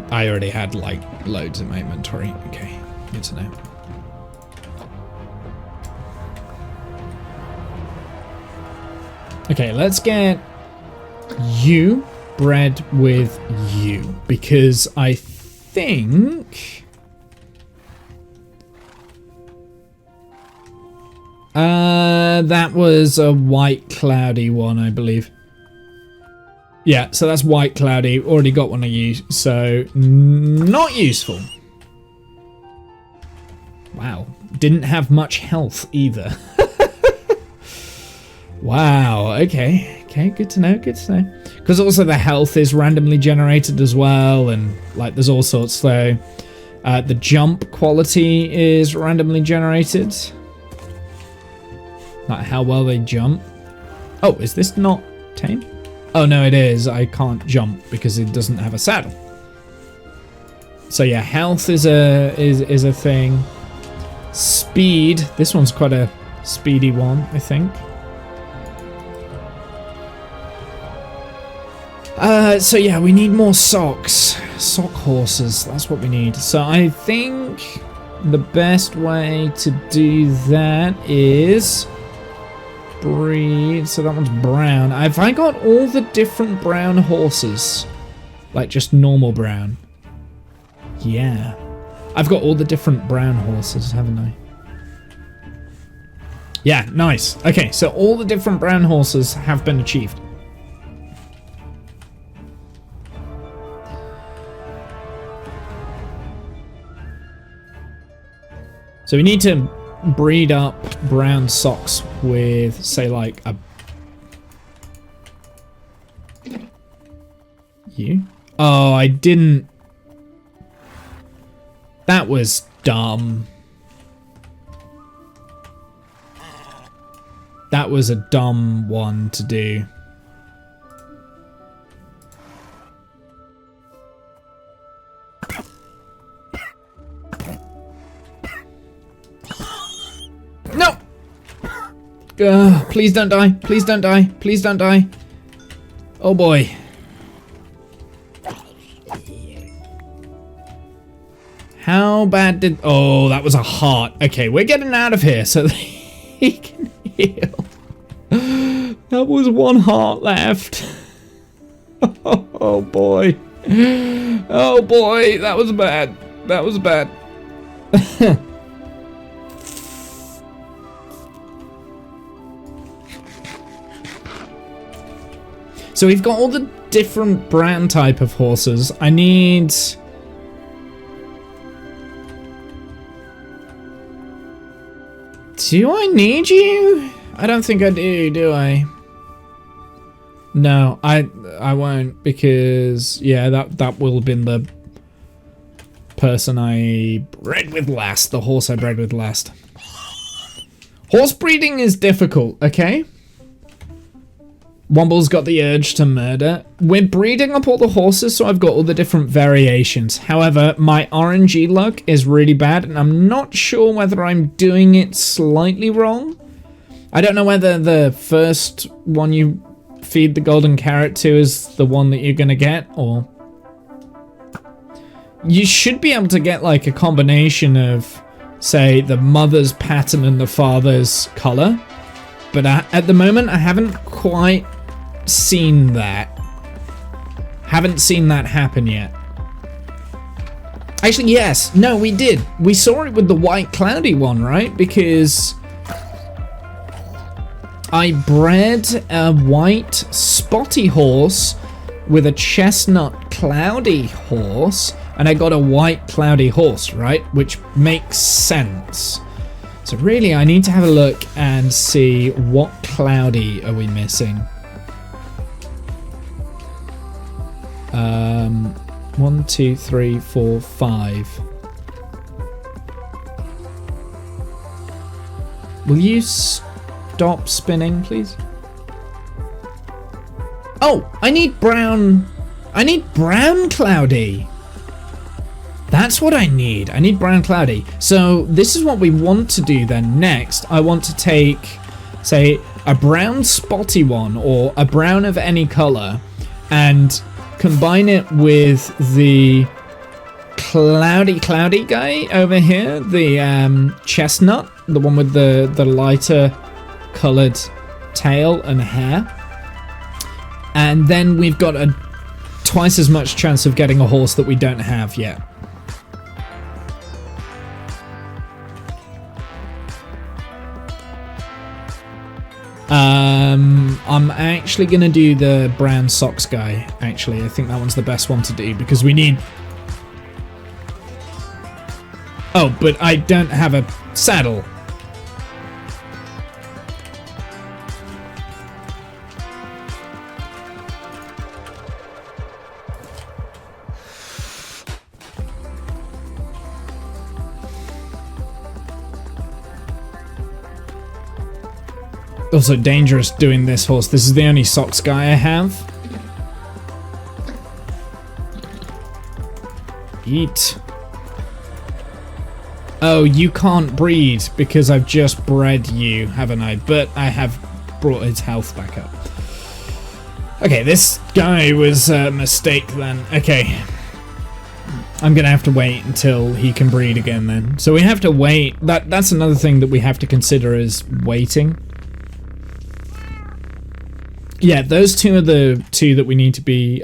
I already had like loads in my inventory. Okay, good to know. Okay, let's get you bred with you, because I think that was a white cloudy one, I believe. Yeah, so that's white cloudy. Already got one of you, so not useful. Wow, didn't have much health either. Wow, okay, good to know, good to know. because also the health is randomly generated as well, and like there's all sorts. So the jump quality is randomly generated, like how well they jump. Oh, is this not tame? Oh no, it is. I can't jump because it doesn't have a saddle. So yeah, health is a thing. Speed. This one's quite a speedy one, I think. So yeah, we need more socks. Sock horses, that's what we need. So I think the best way to do that is breed. So that one's brown. Have I got all the different brown horses? Like just normal brown? Yeah. I've got all the different brown horses, haven't I? Yeah, nice. Okay, so all the different brown horses have been achieved. So we need to breed up brown socks with, say, like a... You? Oh, I didn't... That was dumb. That was a dumb one to do. No! Please don't die. Please don't die. Please don't die. Oh boy. How bad did... Oh, that was a heart. Okay, we're getting out of here so that he can heal. That was one heart left. Oh boy. Oh boy, that was bad. That was bad. So we've got all the different brand type of horses. I need... Do I need you? I don't think I do I? No, I won't, because yeah, that will have been the person I bred with last, the horse I bred with last. Horse breeding is difficult, okay? Womble's got the urge to murder. We're breeding up all the horses, so I've got all the different variations. However, my RNG luck is really bad, and I'm not sure whether I'm doing it slightly wrong. I don't know whether the first one you feed the golden carrot to is the one that you're gonna get, or... You should be able to get, like, a combination of, say, the mother's pattern and the father's color. But at the moment, I haven't quite seen that. Haven't seen that happen yet. Actually, yes. No, we did. We saw it with the white cloudy one, right? Because I bred a white spotty horse with a chestnut cloudy horse, and I got a white cloudy horse, right? Which makes sense. So really, I need to have a look and see what cloudy are we missing. 1, 2, 3, 4, 5. Will you stop spinning, please? Oh, I need brown. I need brown cloudy. That's what I need. I need brown cloudy. So this is what we want to do then next. I want to take, say, a brown spotty one or a brown of any color and combine it with the cloudy guy over here, the chestnut, the one with the lighter colored tail and hair. And then we've got a twice as much chance of getting a horse that we don't have yet. I'm actually gonna do the brown socks guy. Actually, I think that one's the best one to do because we need... Oh, but I don't have a saddle. Also dangerous doing this horse. This is the only socks guy I have. Eat. Oh, you can't breed because I've just bred you, haven't I? But I have brought his health back up. Okay, this guy was a mistake then. Okay. I'm gonna have to wait until he can breed again then. So we have to wait. That's another thing that we have to consider is waiting. Yeah, those two are the two that we need to be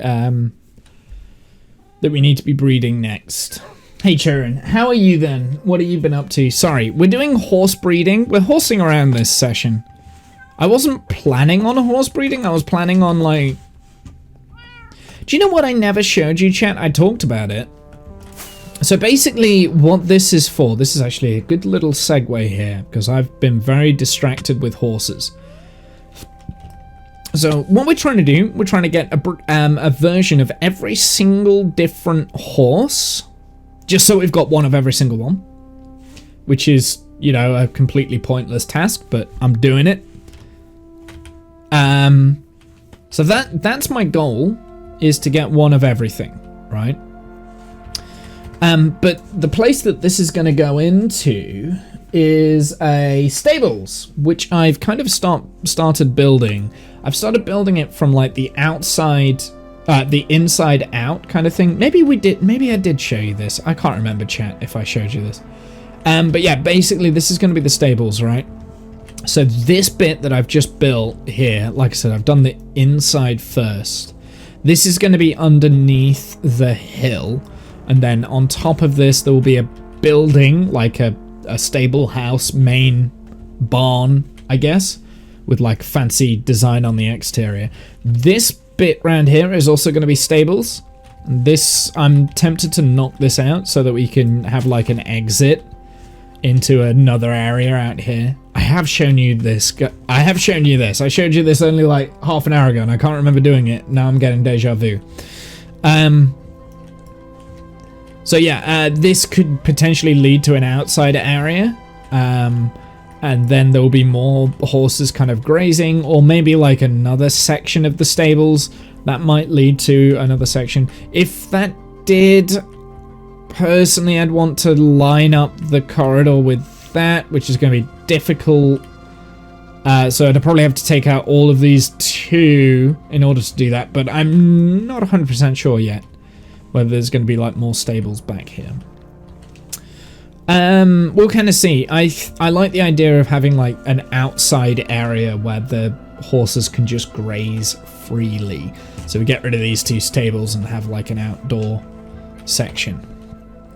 breeding next. Hey Sharon, how are you then? What have you been up to? Sorry, we're doing horse breeding. We're horsing around this session. I wasn't planning on a horse breeding. I was planning on like... Do you know what I never showed you, chat? I talked about it. So basically what this is for, this is actually a good little segue here because I've been very distracted with horses. So what we're trying to do, we're trying to get a version of every single different horse, just so we've got one of every single one, which is, you know, a completely pointless task, but I'm doing it. So that's my goal, is to get one of everything, right? But the place that this is going to go into is a stables, which I've kind of started building. I've started building it from like the outside, the inside out kind of thing. Maybe I did show you this. I can't remember, chat, if I showed you this. But yeah, basically this is going to be the stables, right? So this bit that I've just built here, like I said, I've done the inside first. This is going to be underneath the hill. And then on top of this, there will be a building, like a stable house, main barn, I guess, with like fancy design on the exterior. This bit around here is also going to be stables. This, I'm tempted to knock this out so that we can have like an exit into another area out here. I have shown you this. I have shown you this. I showed you this only like half an hour ago and I can't remember doing it. Now I'm getting deja vu. So yeah, this could potentially lead to an outside area. And then there will be more horses kind of grazing, or maybe like another section of the stables that might lead to another section. If that did, personally, I'd want to line up the corridor with that, which is going to be difficult. So I'd probably have to take out all of these two in order to do that, but I'm not 100% sure yet whether there's going to be like more stables back here. We'll kind of see. I like the idea of having like an outside area where the horses can just graze freely. So we get rid of these two stables and have like an outdoor section.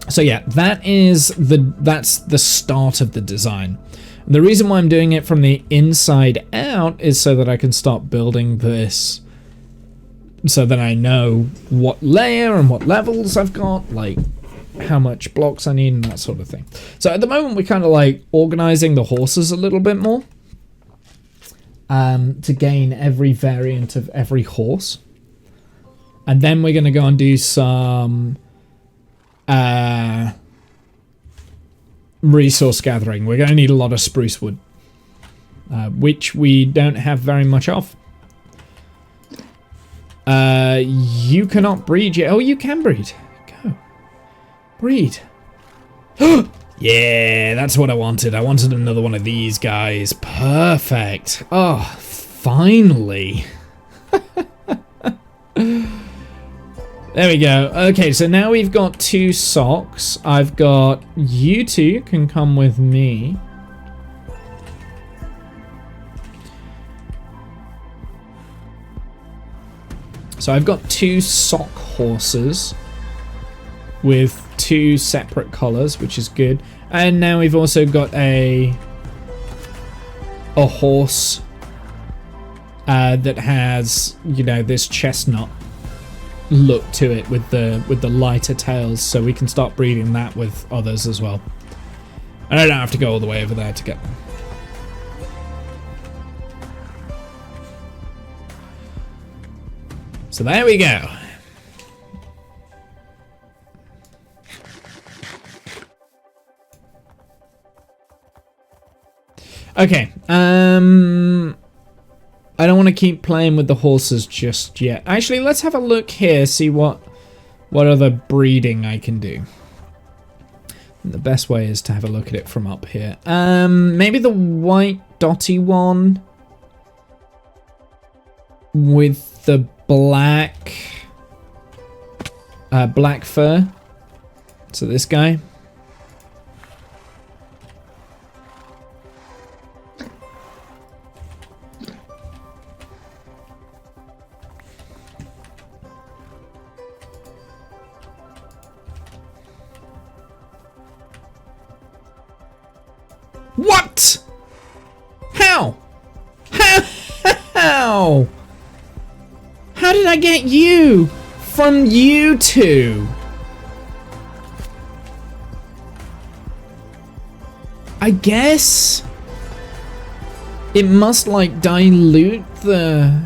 So yeah, that's the start of the design. And the reason why I'm doing it from the inside out is so that I can start building this, so that I know what layer and what levels I've got, like how much blocks I need and that sort of thing. So at the moment we're kind of like organizing the horses a little bit more to gain every variant of every horse. And then we're going to go and do some resource gathering. We're going to need a lot of spruce wood, which we don't have very much of. You cannot breed yet. Oh, you can breed. Go. Breed. Yeah, that's what I wanted. I wanted another one of these guys. Perfect. Oh, finally. There we go. Okay, so now we've got 2 socks. I've got you two can come with me. So I've got 2 sock horses with 2 separate collars, which is good. And now we've also got a horse that has, you know, this chestnut look to it with the lighter tails, so we can start breeding that with others as well. And I don't have to go all the way over there to get them. So there we go. Okay, I don't want to keep playing with the horses just yet. Actually, let's have a look here, see what other breeding I can do. The best way is to have a look at it from up here. Maybe the white dotty one with the black black fur. So this guy. What? How? How? How did I get you from you two? I guess it must like dilute the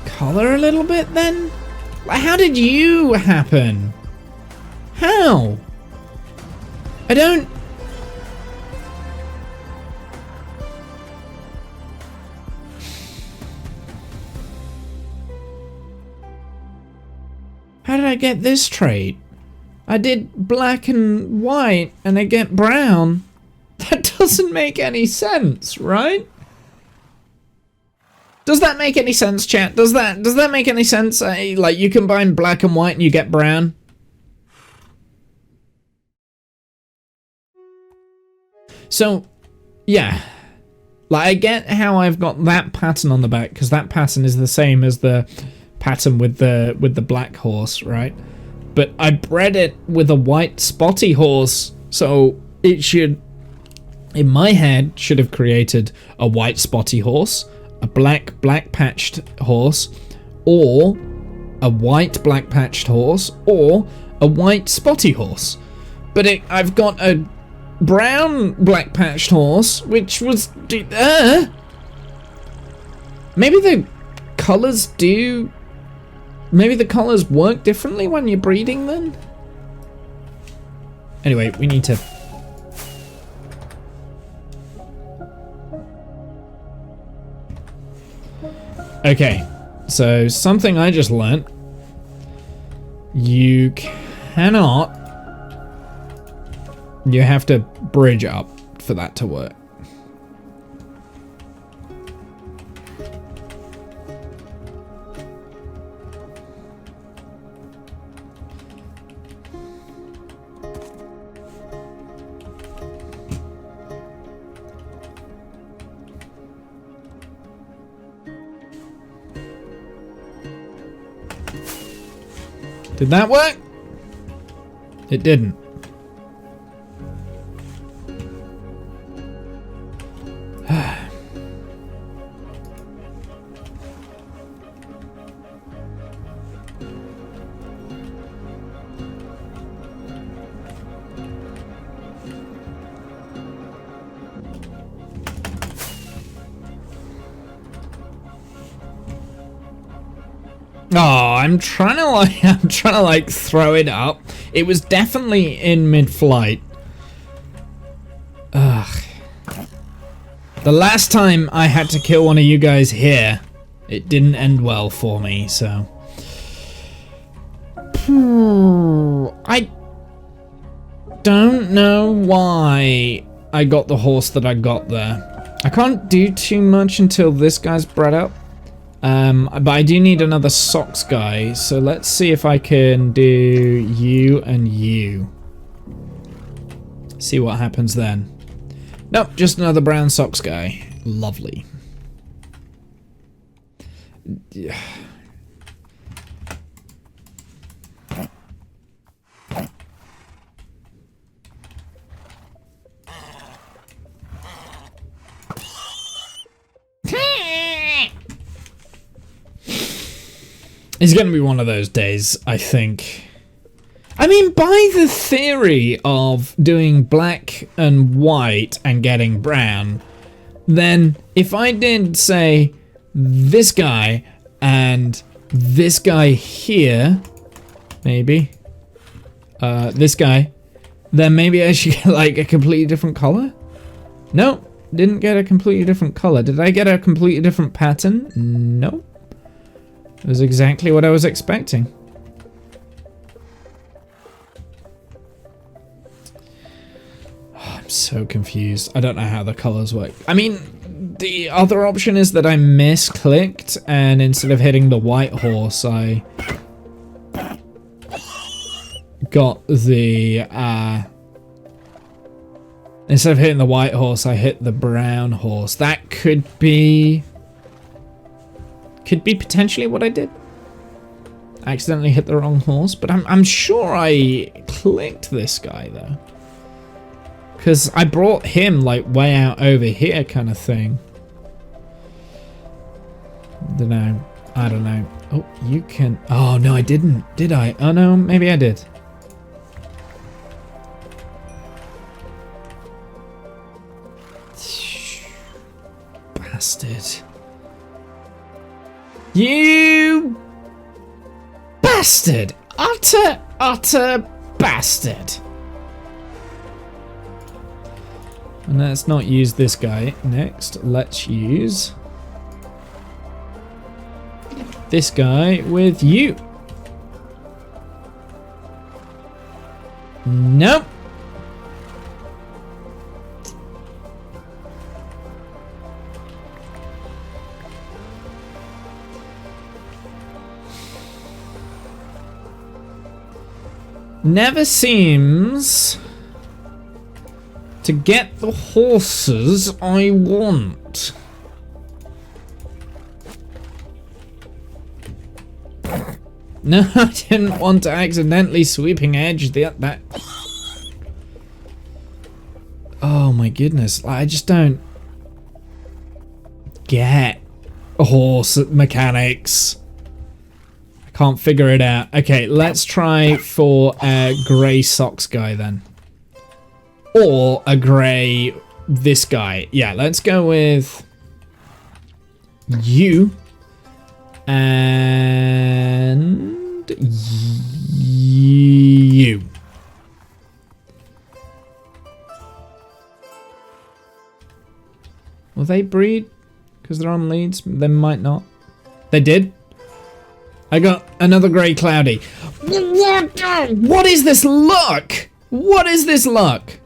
color a little bit then? How did you happen? How? I don't... How did I get this trait? I did black and white and I get brown. That doesn't make any sense, right? Does that make any sense, chat? Does that make any sense? Like you combine black and white and you get brown? So, yeah, like I get how I've got that pattern on the back because that pattern is the same as the pattern with the black horse, right? But I bred it with a white spotty horse, so it should, in my head, should have created a white spotty horse, a black patched horse, or a white black patched horse, or a white spotty horse. But I've got a brown black patched horse, which was maybe the colors do, maybe the colors work differently when you're breeding then. Anyway, we need to okay, so something I just learnt, you cannot, you have to bridge up for that to work. Did that work? It didn't. Oh, I'm trying to like throw it up. It was definitely in mid-flight. Ugh. The last time I had to kill one of you guys here, it didn't end well for me, so. I don't know why I got the horse that I got there. I can't do too much until this guy's bred up. But I do need another socks guy, so let's see if I can do you and you. See what happens then. Nope, just another brown socks guy. Lovely. Yeah. It's gonna be one of those days, I think. I mean, by the theory of doing black and white and getting brown, then if I did, say, this guy and this guy here, maybe, this guy, then maybe I should get like a completely different color? No, didn't get a completely different color. Did I get a completely different pattern? No. It was exactly what I was expecting. Oh, I'm so confused. I don't know how the colors work. I mean, the other option is that I misclicked, and instead of hitting the white horse, I got the, instead of hitting the white horse, I hit the brown horse. That could be potentially what I did. I accidentally hit the wrong horse, but I'm sure I clicked this guy though. Because I brought him like way out over here kind of thing. I don't know. Oh, you can, oh no I didn't, did I? Oh no, maybe I did. Bastard. You bastard! Utter bastard! And let's not use this guy. Next, let's use this guy with you. Nope. Never seems to get the horses I want. No, I didn't want to accidentally sweeping edge that. Oh my goodness, I just don't get horse mechanics. Can't figure it out. Okay, let's try for a grey socks guy then. Or a grey this guy. Yeah, let's go with you and you. Will they breed? Because they're on leads? They might not. They did? I got another grey cloudy. What is this luck? What is this luck?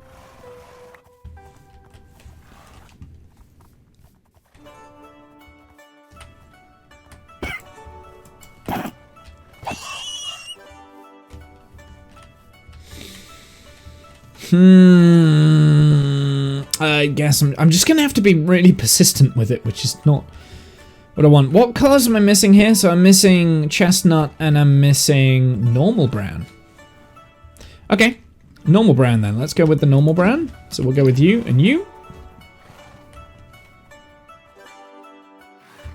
I guess I'm just gonna have to be really persistent with it, which is not what I want. What colors am I missing here? So I'm missing chestnut and I'm missing normal brown. Okay, normal brown then. Let's go with the normal brown. So we'll go with you and you.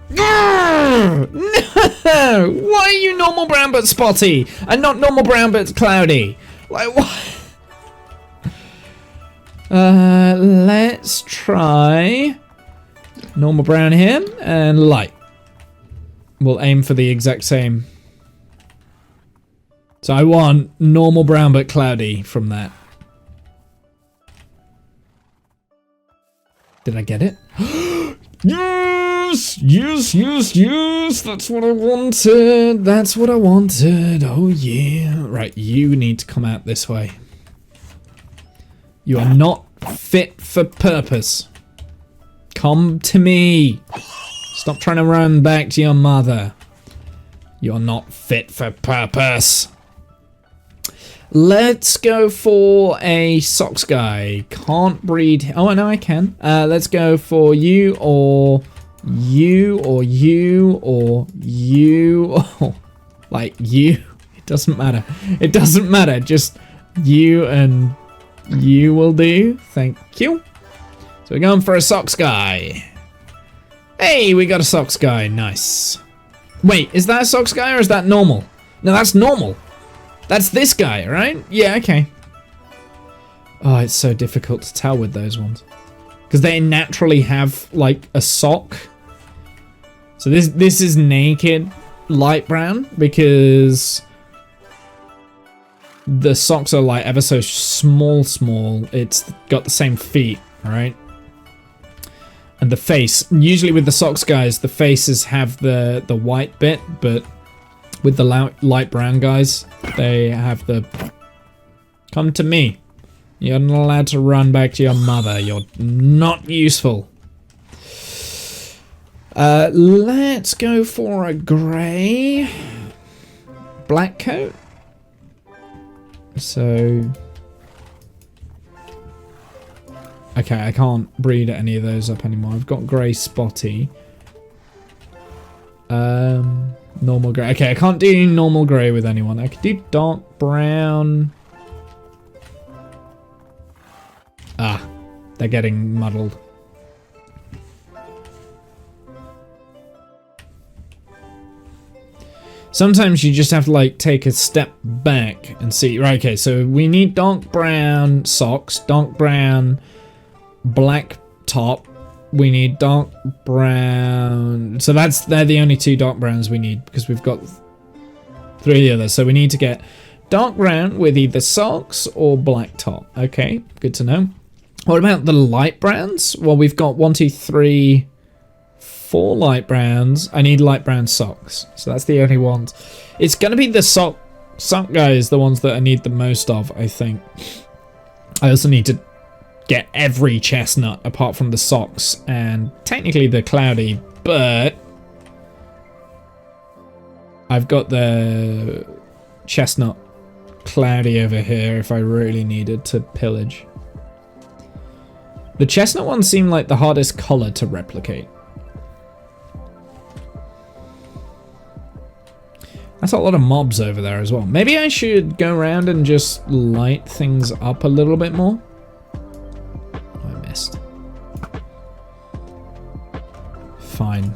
No! Why are you normal brown but spotty and not normal brown but cloudy? Like what? Let's try normal brown here and light. We'll aim for the exact same. So I want normal brown but cloudy from that. Did I get it? Yes! Yes, yes, yes! That's what I wanted! That's what I wanted! Oh yeah! Right, you need to come out this way. You are not fit for purpose. Come to me! Stop trying to run back to your mother. You're not fit for purpose. Let's go for a socks guy. Can't breed. Oh, no, I can. Let's go for you or you or you or you. Oh, like you. It doesn't matter. It doesn't matter. Just you and you will do. Thank you. So we're going for a socks guy. Hey, we got a socks guy. Nice. Wait, is that a socks guy or is that normal? No, that's normal. That's this guy, right? Yeah, okay. Oh, it's so difficult to tell with those ones. Because they naturally have, like, a sock. So this is naked light brown because the socks are, like, ever so small. It's got the same feet, right? And the face. Usually with the socks guys, the faces have the white bit, but with the light brown guys, they have the... Come to me. You're not allowed to run back to your mother. You're not useful. Let's go for a grey. Black coat. So... Okay, I can't breed any of those up anymore. I've got grey spotty. Normal grey. Okay, I can't do normal grey with anyone. I could do dark brown. Ah, they're getting muddled. Sometimes you just have to like take a step back and see. Right, okay, so we need dark brown socks, dark brown black top. We need dark brown. So they're the only two dark browns we need because we've got 3 of the others. So we need to get dark brown with either socks or black top. Okay, good to know. What about the light browns? Well, we've got 1, 2, 3, 4 light browns. I need light brown socks. So that's the only ones. It's going to be the sock guys, the ones that I need the most of, I think. I also need to get every chestnut apart from the socks and technically the cloudy, but I've got the chestnut cloudy over here if I really needed to pillage. The chestnut ones seem like the hardest color to replicate. That's a lot of mobs over there as well. Maybe I should go around and just light things up a little bit more. Fine.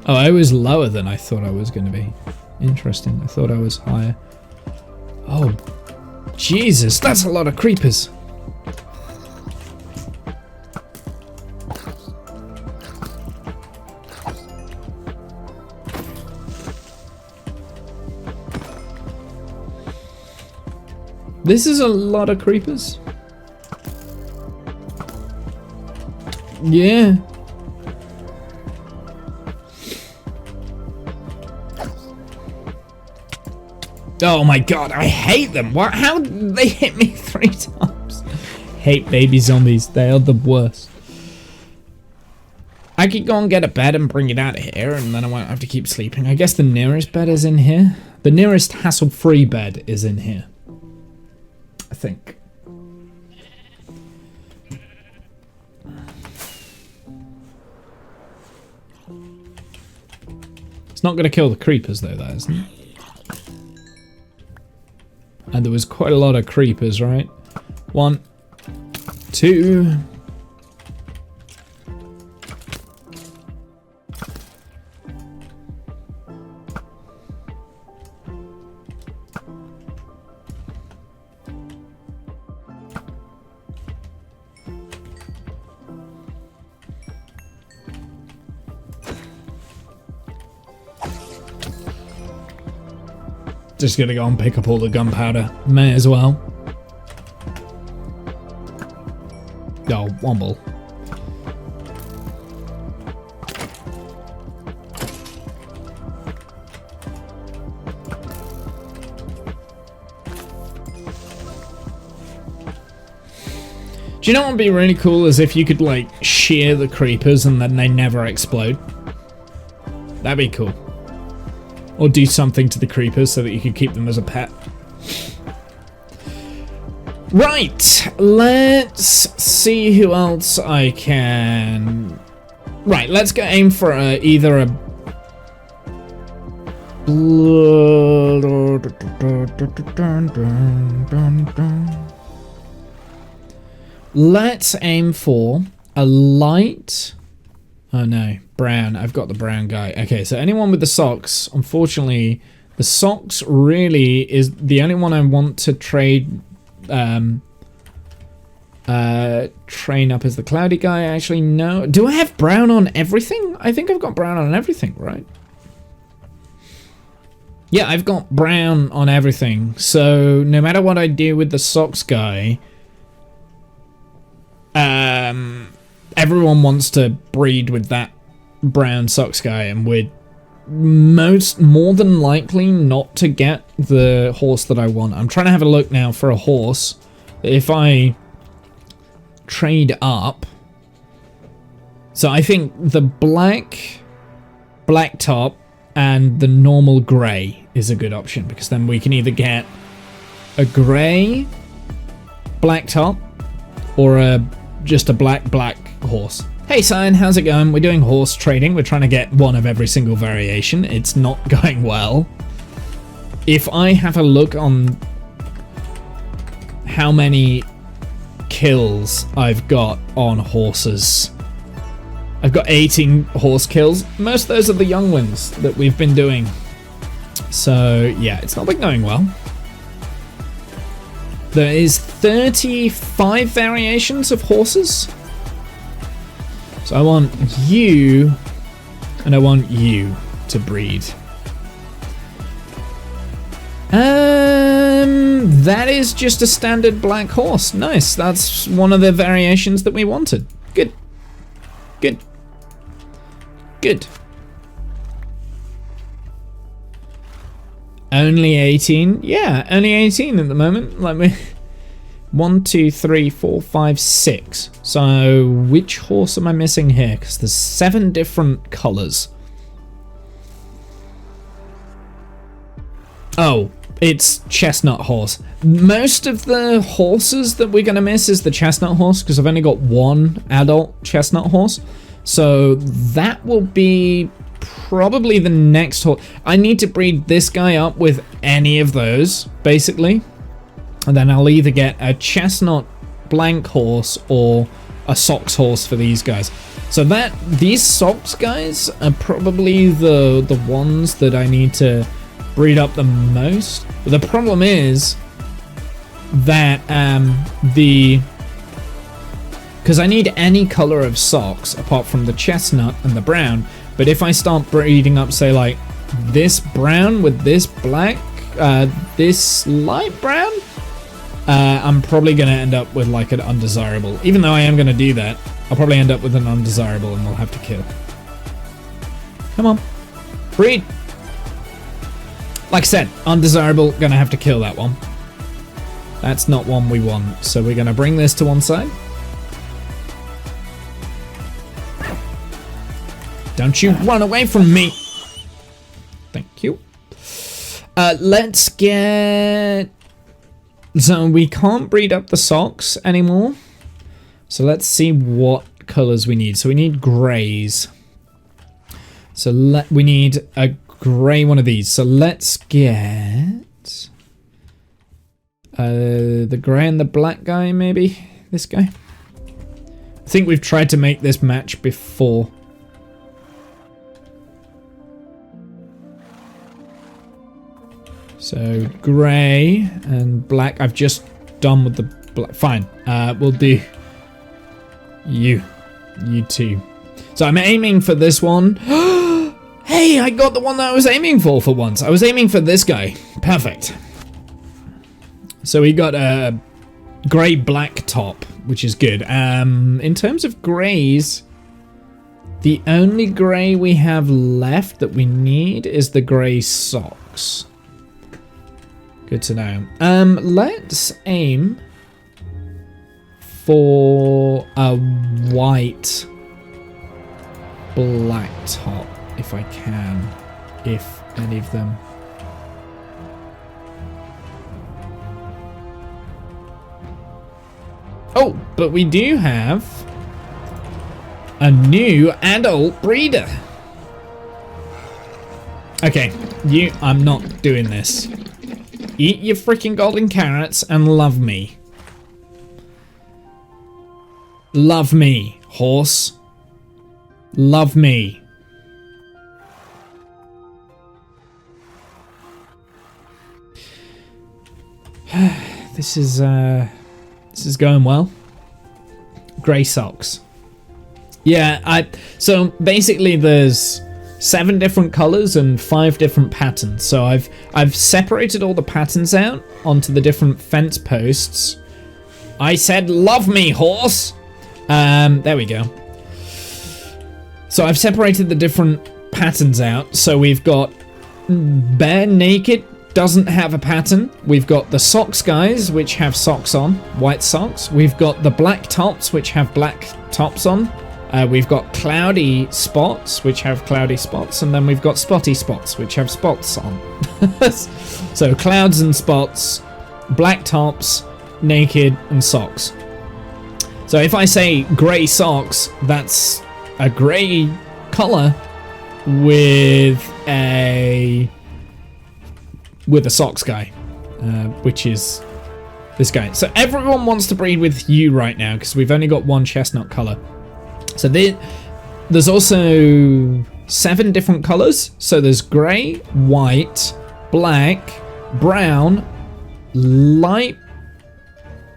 Oh, I was lower than I thought I was going to be. Interesting. I thought I was higher. Oh, Jesus, that's a lot of creepers. This is a lot of creepers. Yeah. Oh my god, I hate them. What? How did they hit me 3 times? Hate baby zombies. They are the worst. I could go and get a bed and bring it out of here, and then I won't have to keep sleeping. I guess the nearest bed is in here. The nearest hassle-free bed is in here. I think. It's not going to kill the creepers though, that isn't it? And there was quite a lot of creepers, right? 1, 2. Just gonna go and pick up all the gunpowder. May as well. Oh, womble. Do you know what would be really cool is if you could like shear the creepers and then they never explode? That'd be cool. Or do something to the creepers so that you can keep them as a pet. Right, let's see who else I can... Right, let's go aim for either a... Let's aim for a light... Oh no, brown. I've got the brown guy. Okay, so anyone with the socks, unfortunately, the socks really is the only one I want to trade, train up as the cloudy guy. Actually, no. Do I have brown on everything? I think I've got brown on everything, right? Yeah, I've got brown on everything. So no matter what I do with the socks guy, I everyone wants to breed with that brown socks guy, and we're more than likely not to get the horse that I want. I'm trying to have a look now for a horse. If I trade up, so I think the black top and the normal grey is a good option, because then we can either get a grey black top or just a black horse. Hey Cyan, how's it going? We're doing horse trading. We're trying to get one of every single variation. It's not going well. If I have a look on how many kills I've got on horses, I've got 18 horse kills. Most of those are the young ones that we've been doing. So yeah, it's not been going well. There is 35 variations of horses. So I want you, and I want you to breed. That is just a standard black horse. Nice, that's one of the variations that we wanted. Good. Good. Good. Only 18? Yeah, only 18 at the moment. Let me... 1, 2, 3, 4, 5, 6. So which horse am I missing here? Because there's 7 different colours. Oh, it's chestnut horse. Most of the horses that we're going to miss is the chestnut horse, because I've only got one adult chestnut horse. So that will be probably the next horse. I need to breed this guy up with any of those, basically. And then I'll either get a chestnut blank horse or a socks horse for these guys. So these socks guys are probably the ones that I need to breed up the most. But the problem is that because I need any color of socks apart from the chestnut and the brown. But if I start breeding up, say like this brown with this black, this light brown, I'm probably going to end up with like an undesirable. Even though I am going to do that, I'll probably end up with an undesirable and we'll have to kill. Come on. Breed. Like I said, undesirable, going to have to kill that one. That's not one we want. So we're going to bring this to one side. Don't you run away from me. Thank you. Let's get... So we can't breed up the socks anymore. So let's see what colors we need. So we need grays. So we need a gray one of these. So let's get the gray and the black guy, maybe this guy. I think we've tried to make this match before. So grey and black. I've just done with the black. Fine. We'll do you two. So I'm aiming for this one. Hey, I got the one that I was aiming for once. I was aiming for this guy. Perfect. So we got a grey black top, which is good. In terms of greys, the only grey we have left that we need is the grey socks. Good to know. Let's aim for a white black top, if I can, if any of them. Oh, but we do have a new adult breeder. Okay, I'm not doing this. Eat your freaking golden carrots and love me. Love me, horse. Love me. This is going well. Grey socks. Yeah, so basically there's 7 different colors and 5 different patterns. So I've separated all the patterns out onto the different fence posts. I said, love me, horse. There we go. So I've separated the different patterns out. So we've got bare naked, doesn't have a pattern. We've got the socks guys, which have socks on, white socks. We've got the black tops, which have black tops on. We've got cloudy spots, which have cloudy spots. And then we've got spotty spots, which have spots on. So clouds and spots, black tops, naked, and socks. So if I say grey socks, that's a grey colour with a socks guy, which is this guy. So everyone wants to breed with you right now because we've only got one chestnut colour. So there's also 7 different colours. So there's grey, white, black, brown, light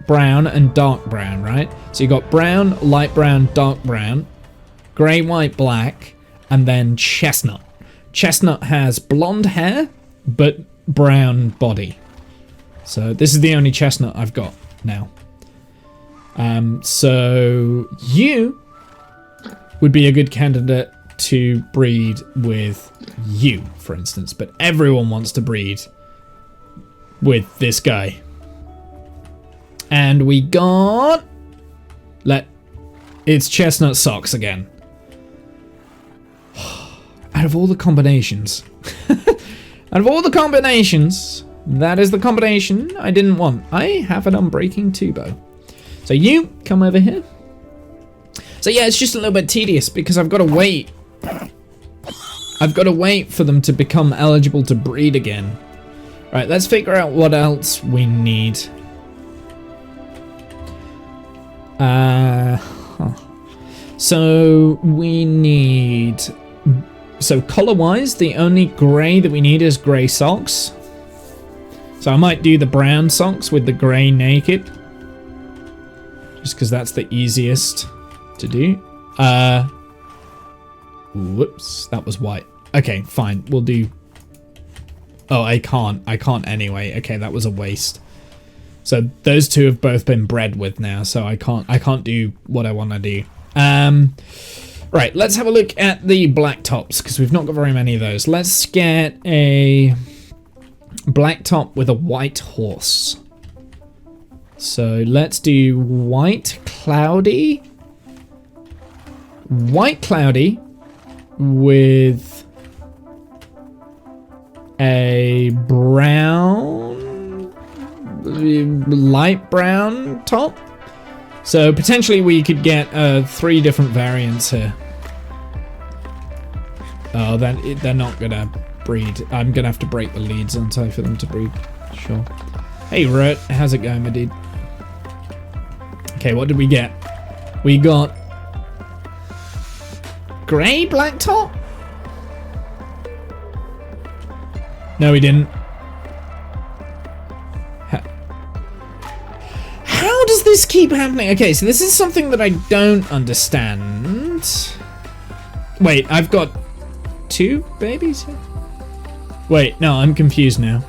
brown, and dark brown, right? So you got brown, light brown, dark brown, grey, white, black, and then chestnut. Chestnut has blonde hair, but brown body. So this is the only chestnut I've got now. So you would be a good candidate to breed with you, for instance, but everyone wants to breed with this guy. And we got... It's chestnut socks again. Out of all the combinations... Out of all the combinations, that is the combination I didn't want. I have an unbreaking tubo. So you, come over here. So yeah, it's just a little bit tedious because I've got to wait. I've got to wait for them to become eligible to breed again. Right, let's figure out what else we need. So we need... So color-wise, the only grey that we need is grey socks. So I might do the brown socks with the grey naked. Just because that's the easiest to do. Whoops, that was white. Okay, fine, we'll do... Oh, I can't anyway. Okay, that was a waste. So those two have both been bred with now, so I can't do what I want to do. Right, let's have a look at the black tops, because we've not got very many of those. Let's get a black top with a white horse. So let's do white cloudy. White cloudy with a brown, light brown top. So potentially we could get 3 different variants here. Oh, they're not gonna breed. I'm gonna have to break the leads, aren't I, for them to breed? Sure. Hey, Rurt, how's it going, my dude? Okay, what did we get? We got grey black top? No, we didn't. How does this keep happening? Okay, so this is something that I don't understand. Wait, I've got 2 babies here? Wait, no, I'm confused now.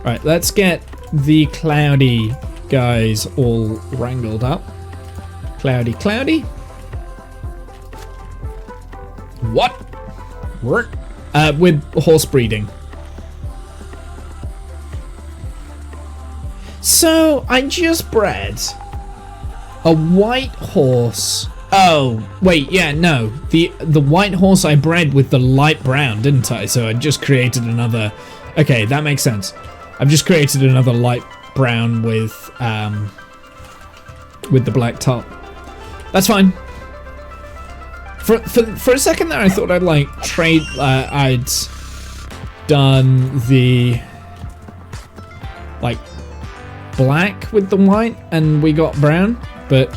Right, let's get the cloudy guys all wrangled up. Cloudy, cloudy. What? What? With horse breeding. So, I just bred a white horse. Oh, wait, yeah, no. The white horse I bred with the light brown, didn't I? So I just created another... Okay, that makes sense. I've just created another light brown with the black top. That's fine. For a second there, I thought I'd like trade... I'd done the... like... black with the white and we got brown, but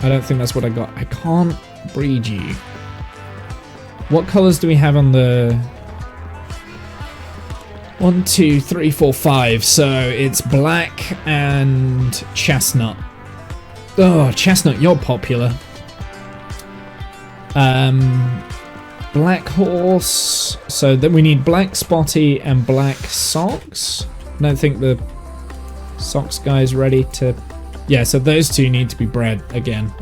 I don't think that's what I got. I can't breed you. What colors do we have on the 1, 2, 3, 4, 5? So it's black and chestnut. Oh, chestnut, you're popular. Black horse. So then we need black spotty and black socks. I don't think the socks guy's ready to... Yeah, so those 2 need to be bred again.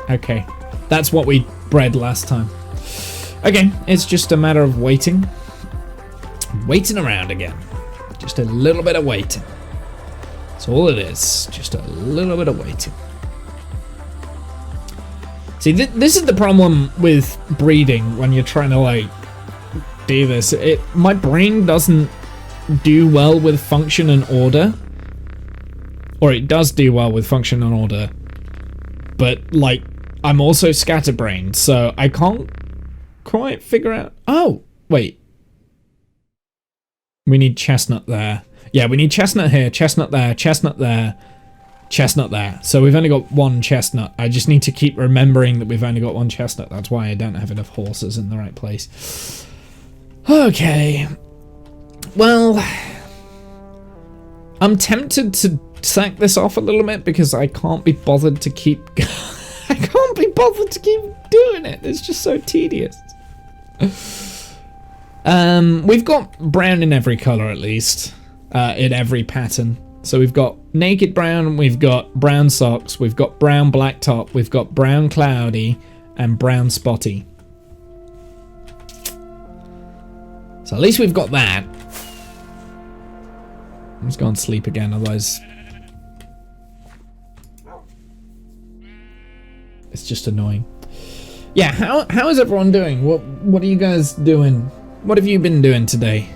Okay. That's what we bread last time. Okay, it's just a matter of waiting. Waiting around again. Just a little bit of waiting. That's all it is. Just a little bit of waiting. See, this is the problem with breeding when you're trying to, like, do this. My brain doesn't do well with function and order. Or it does do well with function and order. But, like, I'm also scatterbrained, so I can't quite figure out... Oh, wait. We need chestnut there. Yeah, we need chestnut here, chestnut there, chestnut there, chestnut there. So we've only got one chestnut. I just need to keep remembering that we've only got one chestnut. That's why I don't have enough horses in the right place. Okay. Well, I'm tempted to sack this off a little bit because I can't be bothered to keep... I can't be bothered to keep doing it. It's just so tedious. We've got brown in every color at least. In every pattern. So we've got naked brown, we've got brown socks, we've got brown black top, we've got brown cloudy, and brown spotty. So at least we've got that. I'm just going to sleep again, otherwise it's just annoying. Yeah, how is everyone doing? What are you guys doing? What have you been doing today?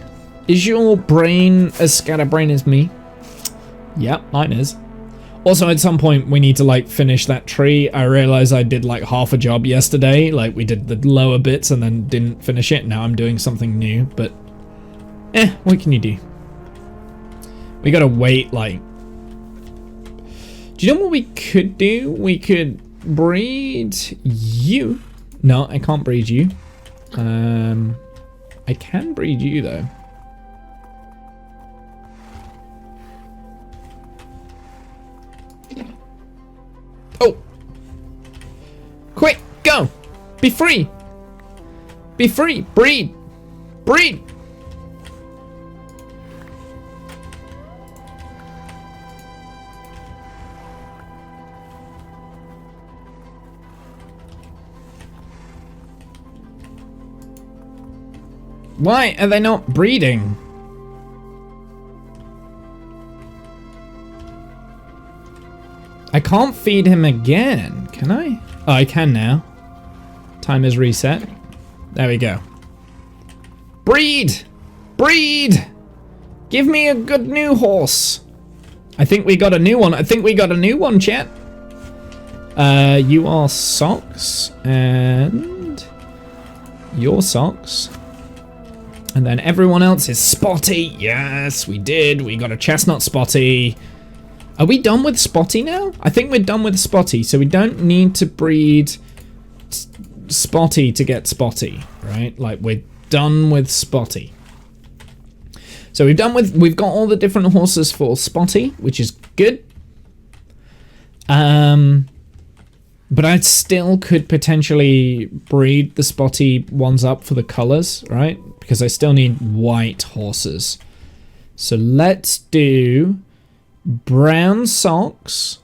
Is your brain as scatterbrained as me? Yep, mine is. Also, at some point, we need to, like, finish that tree. I realized I did, like, half a job yesterday. Like, we did the lower bits and then didn't finish it. Now I'm doing something new, but... what can you do? We gotta wait, like... Do you know what we could do? We could breed you. No, I can't breed you. I can breed you, though. Oh! Quick, go! Be free! Be free! Breed! Breed! Why are they not breeding? I can't feed him again, can I? Oh, I can now. Time is reset. There we go. Breed! Breed! Give me a good new horse. I think we got a new one. I think we got a new one, chat. You are socks and your socks. And then everyone else is spotty. Yes, we did. We got a chestnut spotty. Are we done with spotty now? I think we're done with spotty, so we don't need to breed spotty to get spotty, right? Like, we're done with spotty. So we've got all the different horses for spotty, which is good. But I still could potentially breed the spotty ones up for the colors, right? Because I still need white horses. So let's do brown socks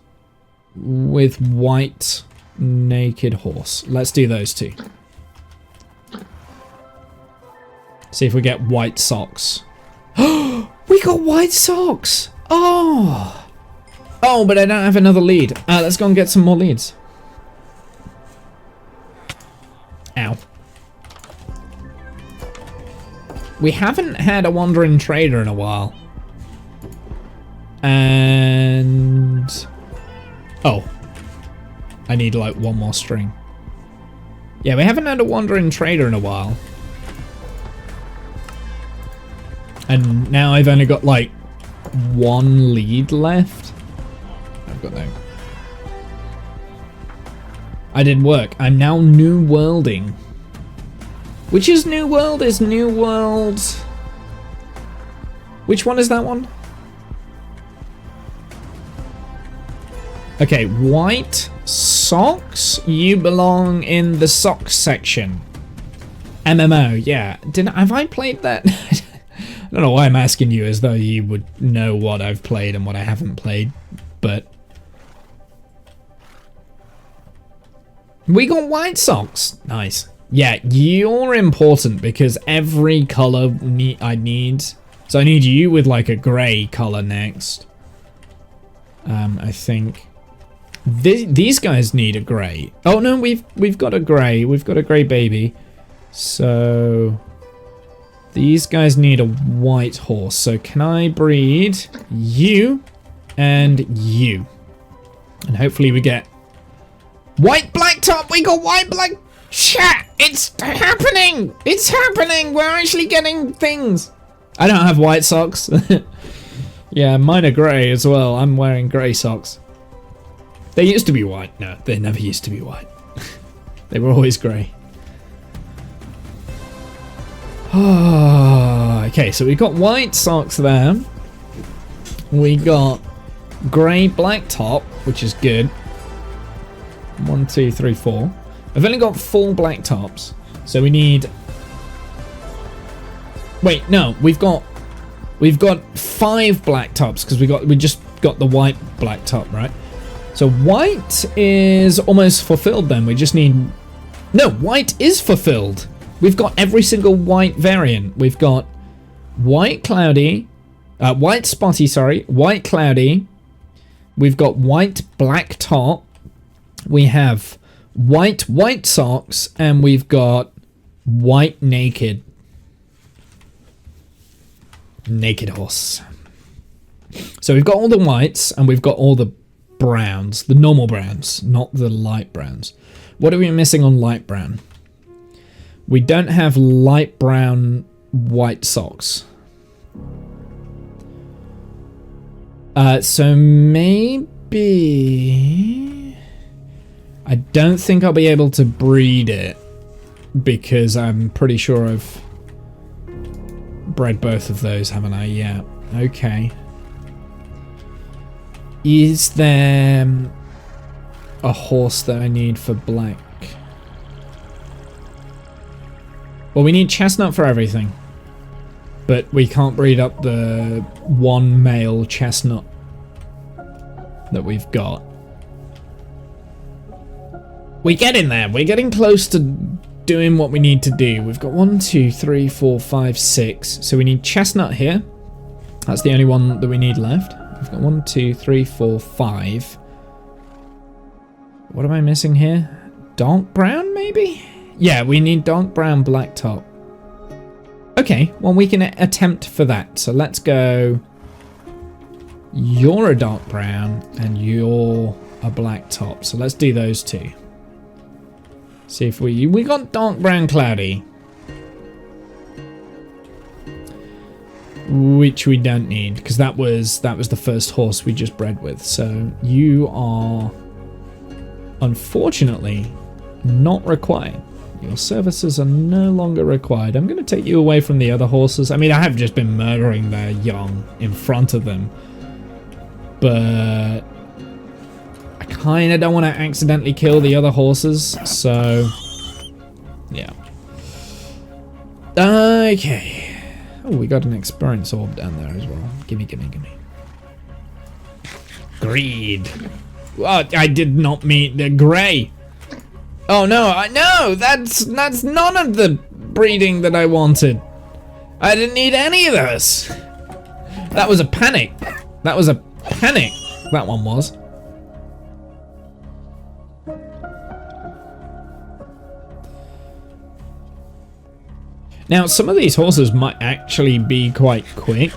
with white naked horse. Let's do those two. See if we get white socks. We got white socks! Oh! Oh, but I don't have another lead. Let's go and get some more leads. Ow. We haven't had a wandering trader in a while. And... oh. I need like one more string. Yeah, we haven't had a wandering trader in a while. And now I've only got like one lead left. I've got no... I did work. I'm now new worlding. Which is new world? Is new world... which one is that one? Okay, white socks. You belong in the socks section. MMO, yeah. Have I played that? I don't know why I'm asking you, as though you would know what I've played and what I haven't played, but... We got white socks. Nice. Yeah, you're important because every color I need. So I need you with like a gray color next. I think these guys need a gray. Oh no, we've got a gray. We've got a gray baby. So these guys need a white horse. So can I breed you and you? And hopefully we get white blacktop. We got white black. Chat, it's happening. It's happening. We're actually getting things. I don't have white socks. Yeah, mine are grey as well. I'm wearing grey socks. They used to be white. No, they never used to be white. They were always grey. Okay, so we got white socks there. We got grey black top, which is good. 1, 2, 3, 4. I've only got 4 black tops, so we need. Wait, no, we've got 5 black tops because we just got the white black top, right? So white is almost fulfilled. Then we just need. No, white is fulfilled. We've got every single white variant. We've got white cloudy, white spotty, sorry, white cloudy. We've got white black top. We have white socks, and we've got white naked horse. So we've got all the whites and we've got all the browns, the normal browns, not the light browns. What are we missing on light brown? We don't have light brown white socks. So maybe I don't think I'll be able to breed it because I'm pretty sure I've bred both of those, haven't I? Yeah. Okay. Is there a horse that I need for black? Well, we need chestnut for everything, but we can't breed up the one male chestnut that we've got. We're getting there. We're getting close to doing what we need to do. We've got 1, 2, 3, 4, 5, 6. So we need chestnut here. That's the only one that we need left. We've got 1, 2, 3, 4, 5. What am I missing here? Dark brown, maybe? Yeah, we need dark brown black top. Okay, well we can attempt for that. So let's go. You're a dark brown and you're a black top. So let's do those two. See if we got dark brown cloudy, which we don't need because that was the first horse we just bred with. So you are unfortunately not required. Your services are no longer required. I'm going to take you away from the other horses. I mean, I have just been murdering their young in front of them, but I kind of don't want to accidentally kill the other horses, so yeah. Okay. Oh, we got an experience orb down there as well. Gimme. Greed. Oh, I did not mean the grey. Oh no, that's none of the breeding that I wanted. I didn't need any of this. That was a panic. That one was. Now, some of these horses might actually be quite quick,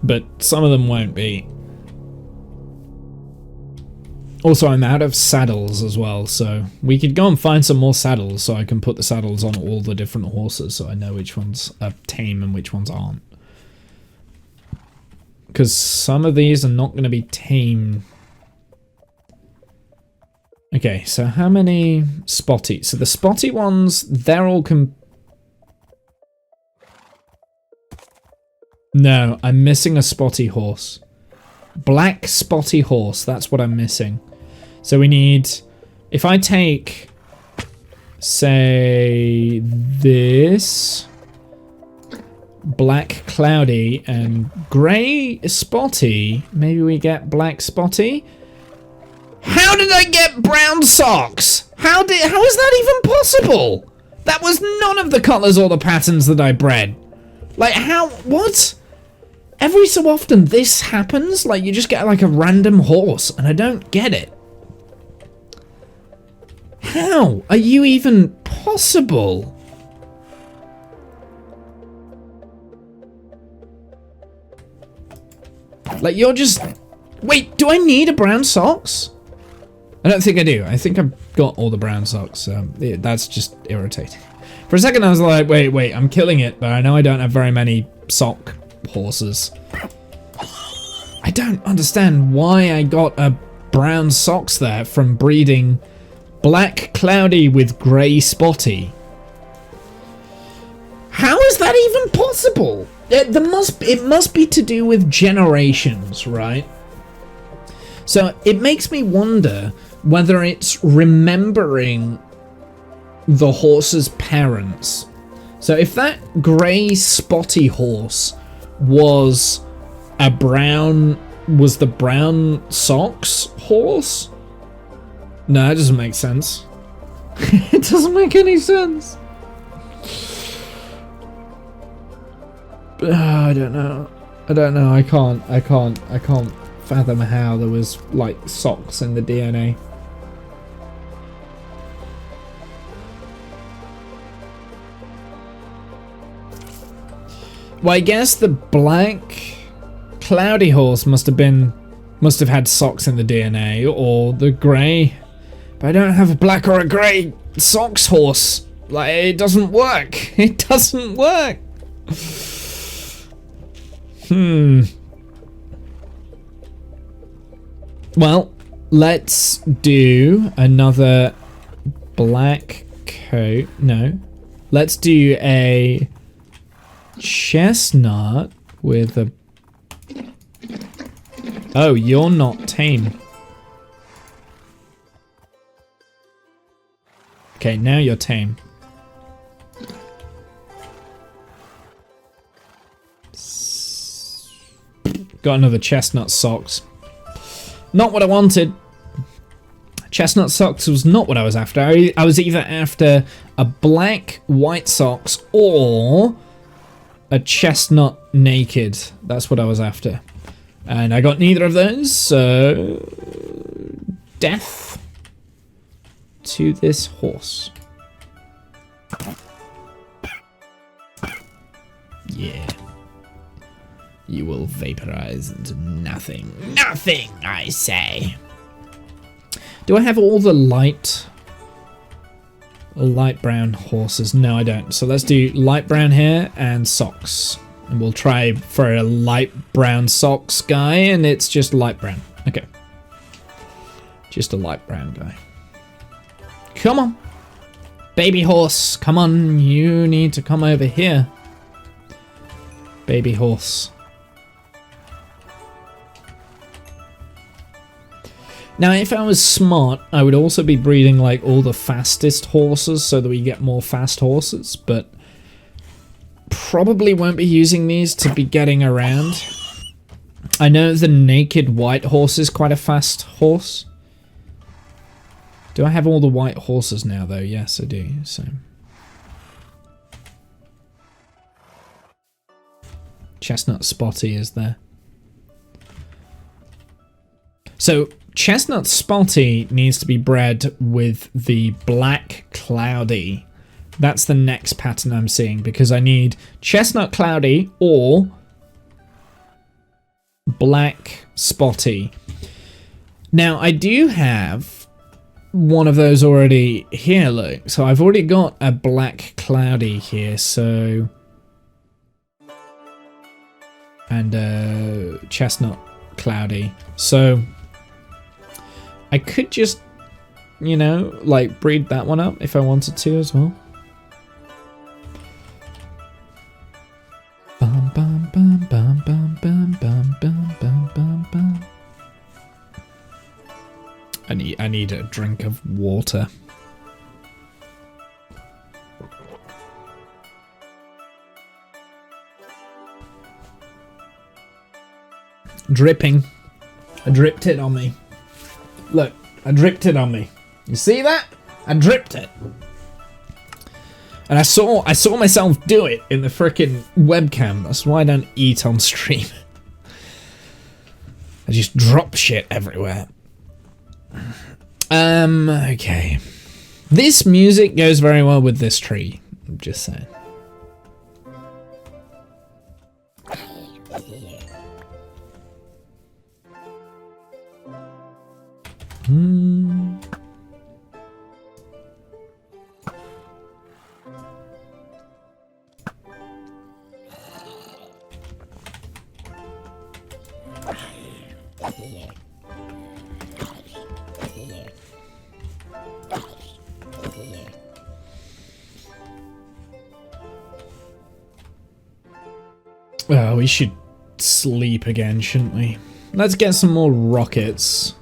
but some of them won't be. Also, I'm out of saddles as well, so we could go and find some more saddles so I can put the saddles on all the different horses so I know which ones are tame and which ones aren't. Because some of these are not going to be tame. Okay, so how many spotty? So the spotty ones, they're all No, I'm missing a spotty horse. Black spotty horse, that's what I'm missing. So we need, if I take, say, this, black cloudy and grey spotty, maybe we get black spotty. How did I get brown socks? How is that even possible? That was none of the colors or the patterns that I bred. Like, how, what? Every so often this happens, like you just get like a random horse, and I don't get it. How are you even possible? Like, you're just... Wait, do I need a brown socks? I don't think I do. I think I've got all the brown socks. Yeah, that's just irritating. For a second I was like, wait, I'm killing it, but I know I don't have very many sock horses. I don't understand why I got a brown socks there from breeding black cloudy with grey spotty. How is that even possible? It must be to do with generations, right? So it makes me wonder whether it's remembering the horse's parents. So if that grey spotty horse was the brown socks horse? No, that doesn't make sense. It doesn't make any sense. I don't know. I can't fathom how there was like socks in the DNA. Well, I guess the black cloudy horse must have had socks in the DNA, or the grey. But I don't have a black or a grey socks horse. Like, it doesn't work. It doesn't work. Well, let's do another black coat. No. Let's do a chestnut with a... Oh, you're not tame. Okay, now you're tame. Got another chestnut socks. Not what I wanted. Chestnut socks was not what I was after. I was either after a black white socks or a chestnut naked. That's what I was after. And I got neither of those, so... Death to this horse. Yeah. You will vaporize into nothing. Nothing, I say. Do I have all the light brown horses? No, I don't. So let's do light brown hair and socks. And we'll try for a light brown socks guy, and it's just light brown. Okay. Just a light brown guy. Come on. Baby horse, come on. You need to come over here. Baby horse. Now, if I was smart, I would also be breeding like all the fastest horses so that we get more fast horses, but probably won't be using these to be getting around. I know the naked white horse is quite a fast horse. Do I have all the white horses now, though? Yes, I do. So Chestnut Spotty is there. So Chestnut Spotty needs to be bred with the black cloudy. That's the next pattern I'm seeing, because I need Chestnut Cloudy or black Spotty. Now, I do have one of those already here, look. So I've already got a black Cloudy here, so... And Chestnut Cloudy. So I could just, you know, like breed that one up if I wanted to as well. Bum bum bum bum bum bum bum bum bum bum bum. I need a drink of water. Dripping. I dripped it on me. Look, I dripped it on me. You see that? I dripped it. And I saw myself do it in the frickin' webcam. That's why I don't eat on stream. I just drop shit everywhere. Okay. This music goes very well with this tree. I'm just saying. Well, we should sleep again, shouldn't we? Let's get some more rockets.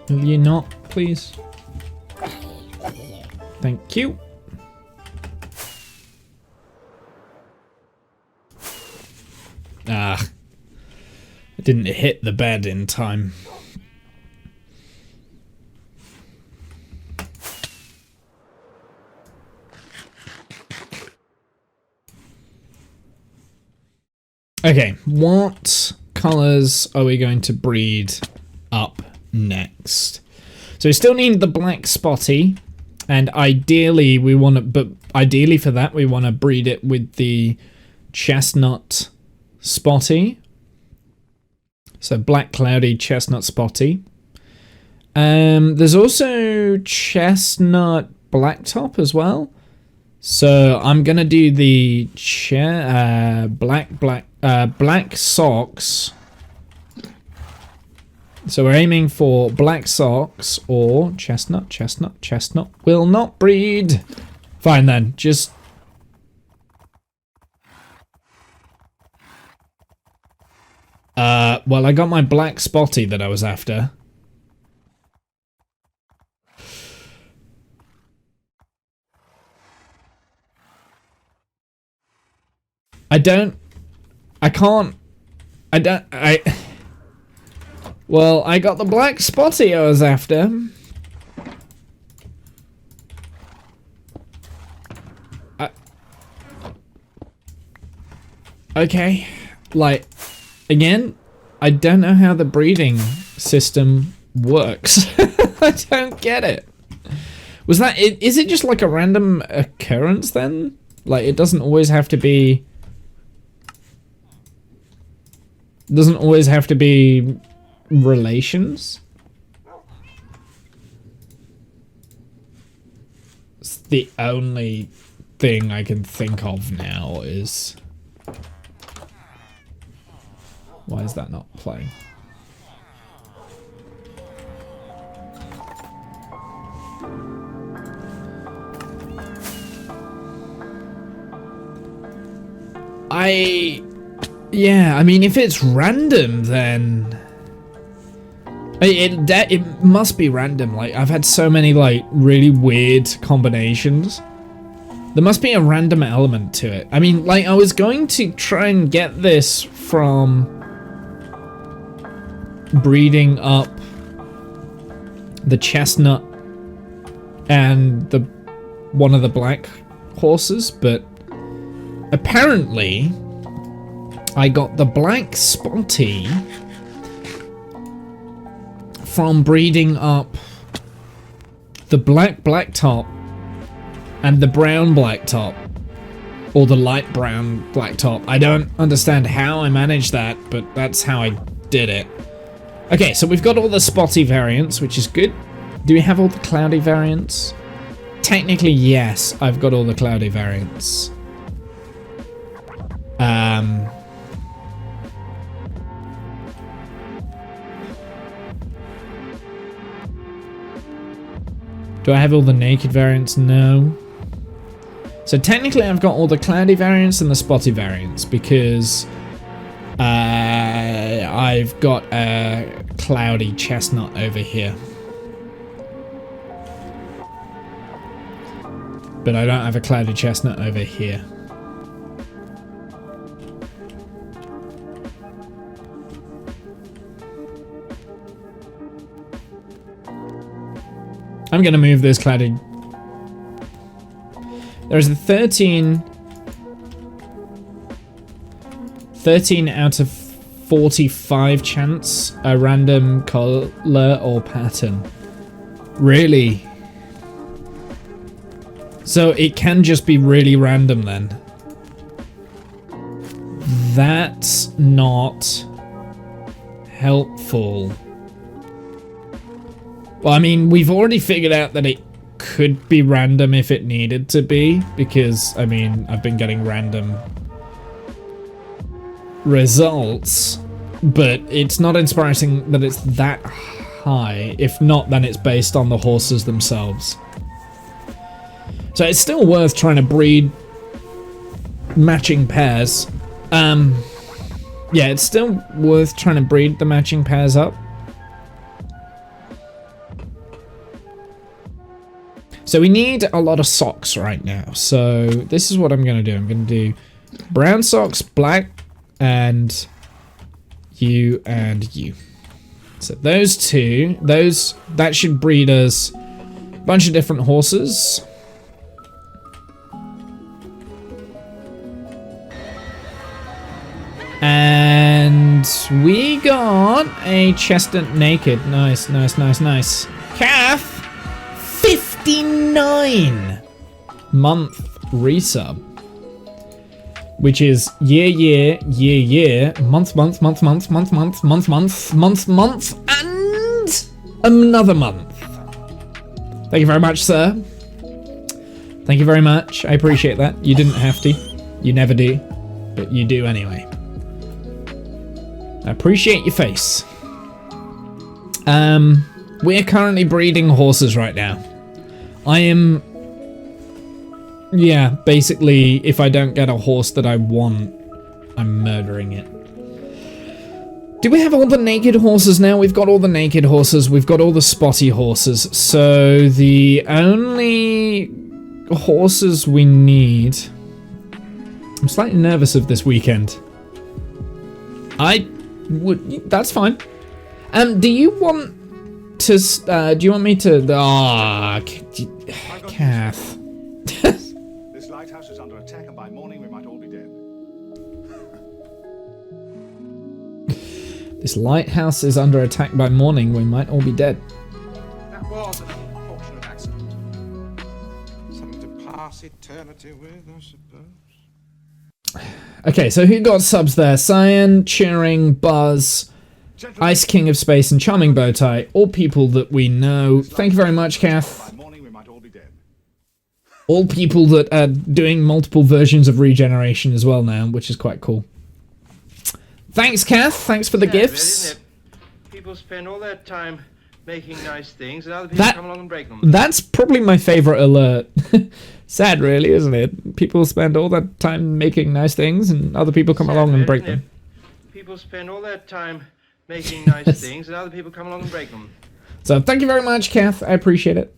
Will you not, please? Thank you. Ah. I didn't hit the bed in time. Okay, what colors are we going to breed up next? So we still need the black spotty, and ideally we want to, but ideally for that we want to breed it with the chestnut spotty. So black cloudy chestnut spotty. There's also chestnut blacktop as well. So I'm gonna do the black socks. So we're aiming for black socks or chestnut. Chestnut will not breed. Fine then, just... well, I got my black spotty that I was after. Well, I got the black spotty I was after. Okay, like, again, I don't know how the breeding system works. I don't get it. Was that it? Is it just like a random occurrence then? Like, it doesn't always have to be... Doesn't always have to be relations? It's the only thing I can think of now is... Why is that not playing? Yeah, I mean, if it's random, then... It must be random. Like, I've had so many, like, really weird combinations. There must be a random element to it. I mean, like, I was going to try and get this from breeding up the chestnut and the one of the black horses, but apparently I got the black spotty from breeding up the black blacktop and the brown blacktop, or the light brown blacktop. I don't understand how I managed that, but that's how I did it. Okay, so we've got all the spotty variants, which is good. Do we have all the cloudy variants? Technically, yes, I've got all the cloudy variants. Do I have all the naked variants? No. So technically I've got all the cloudy variants and the spotty variants, because I've got a cloudy chestnut over here. But I don't have a cloudy chestnut over here. I'm gonna move this cladding. There's a 13 out of 45 chance a random color or pattern. Really? So it can just be really random then. That's not helpful. Well, I mean, we've already figured out that it could be random if it needed to be, because, I mean, I've been getting random results, but it's not inspiring that it's that high. If not, then it's based on the horses themselves. So it's still worth trying to breed matching pairs. Yeah, it's still worth trying to breed the matching pairs up. So we need a lot of socks right now. So this is what I'm going to do. I'm going to do brown socks, black, and you and you. So those two, that should breed us a bunch of different horses. And we got a chestnut naked. Nice, nice, nice, nice. Calf, 59 month resub. Which is year, month, and another month. Thank you very much, sir. Thank you very much. I appreciate that. You didn't have to. You never do. But you do anyway. I appreciate your face. We're currently breeding horses right now. I am... Yeah, basically, if I don't get a horse that I want, I'm murdering it. Do we have all the naked horses now? We've got all the naked horses. We've got all the spotty horses. So the only horses we need... I'm slightly nervous of this weekend. That's fine. Do you want to... do you want me to... Ah, Kath. This lighthouse is under attack, and by morning we might all be dead. This lighthouse is under attack by morning. We might all be dead. That was an unfortunate accident. Something to pass eternity with, I suppose. Okay, so who got subs there? Cyan, Cheering, Buzz, Gentlemen, Ice King of Space, and Charming Bowtie. All people that we know. Thank you very much, Kath. by morning we might all be dead. All people that are doing multiple versions of regeneration as well now, which is quite cool. Thanks, Kath. Thanks for the gifts. Isn't it? People spend all their time making nice things, and other people come along and break them. That's probably my favorite alert. Sad, really, isn't it? People spend all that time making nice things, and other people come along and break them. People spend all their time making nice things, and other people come along and break them. So thank you very much, Kath. I appreciate it.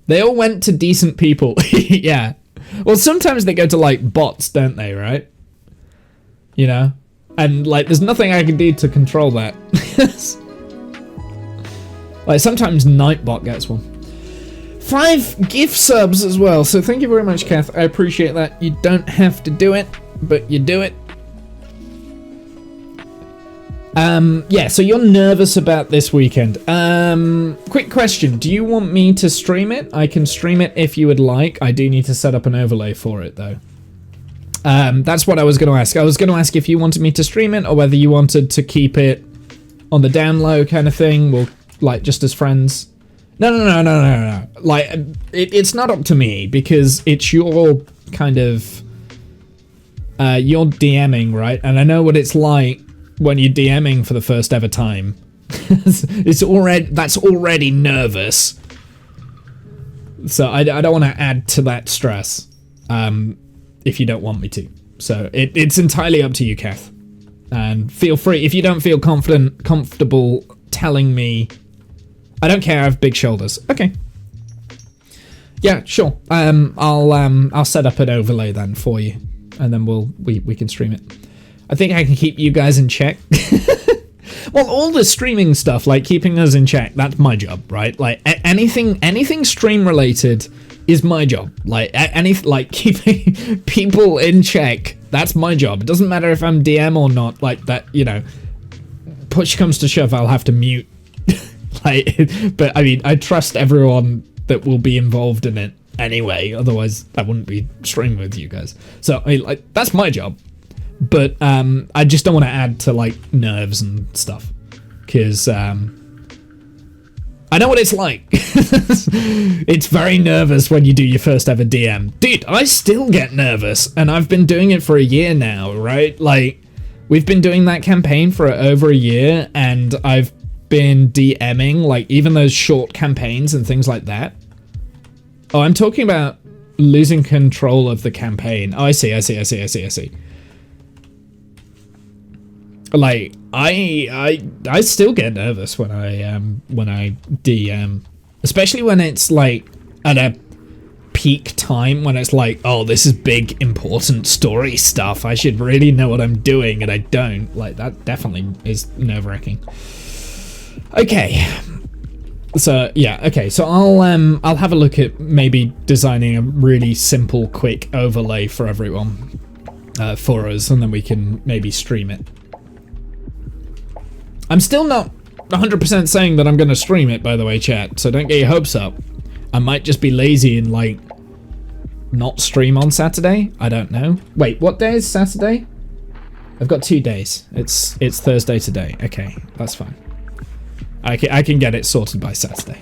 They all went to decent people. Yeah. Well, sometimes they go to, like, bots, don't they, right? You know? And, like, there's nothing I can do to control that. Like, sometimes Nightbot gets one. 5 gift subs as well, so thank you very much, Kath. I appreciate that. You don't have to do it, but you do it. Yeah, so you're nervous about this weekend. Quick question. Do you want me to stream it? I can stream it if you would like. I do need to set up an overlay for it, though. That's what I was going to ask. I was going to ask if you wanted me to stream it or whether you wanted to keep it on the down low kind of thing. Well, like, just as friends. No. Like, it's not up to me because it's your kind of... you're DMing, right? And I know what it's like when you're DMing for the first ever time. That's already nervous. So I don't want to add to that stress. If you don't want me to. So it's entirely up to you, Kath. And feel free, if you don't feel comfortable telling me, I don't care, I have big shoulders. Okay. Yeah, sure. I'll set up an overlay then for you, and then we can stream it. I think I can keep you guys in check. Well, all the streaming stuff, like keeping us in check, that's my job, right? Like anything stream related is my job. Like keeping people in check, that's my job. It doesn't matter if I'm DM or not. Like that, you know. Push comes to shove, I'll have to mute. But I mean, I trust everyone that will be involved in it anyway. Otherwise, I wouldn't be streaming with you guys. So I mean, like, that's my job. But I just don't want to add to like nerves and stuff, because I know what it's like. It's very nervous when you do your first ever DM. Dude, I still get nervous, and I've been doing it for a year now, right? Like, we've been doing that campaign for over a year, and I've been DMing, like, even those short campaigns and things like that. Oh, I'm talking about losing control of the campaign. Oh, I see. Like, I still get nervous when I DM, especially when it's like at a peak time, when it's like, oh, this is big important story stuff, I should really know what I'm doing, and I don't. Like, that definitely is nerve-wracking. Okay, so yeah, okay, so I'll have a look at maybe designing a really simple, quick overlay for everyone, for us, and then we can maybe stream it. I'm still not 100% saying that I'm going to stream it, by the way, chat, so don't get your hopes up. I might just be lazy and, like, not stream on Saturday. I don't know. Wait, what day is Saturday? I've got 2 days. It's Thursday today. Okay, that's fine. I can get it sorted by Saturday.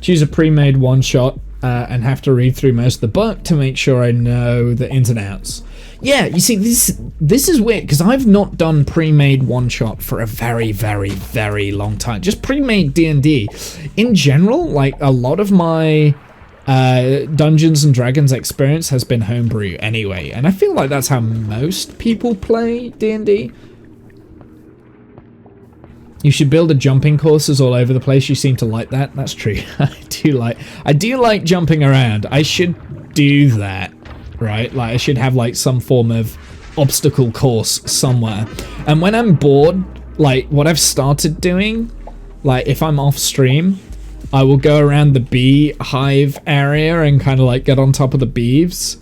Choose a pre-made one-shot and have to read through most of the book to make sure I know the ins and outs. Yeah, you see, this is weird, because I've not done pre-made one-shot for a very, very, very long time. Just pre-made D&D. In general, like, a lot of my Dungeons and Dragons experience has been homebrew anyway, and I feel like that's how most people play D&D. You should build a jumping courses all over the place. You seem to like that. That's true. I do like jumping around. I should do that, right? Like, I should have like some form of obstacle course somewhere. And when I'm bored, like what I've started doing, like if I'm off stream, I will go around the bee hive area and kind of like get on top of the beeves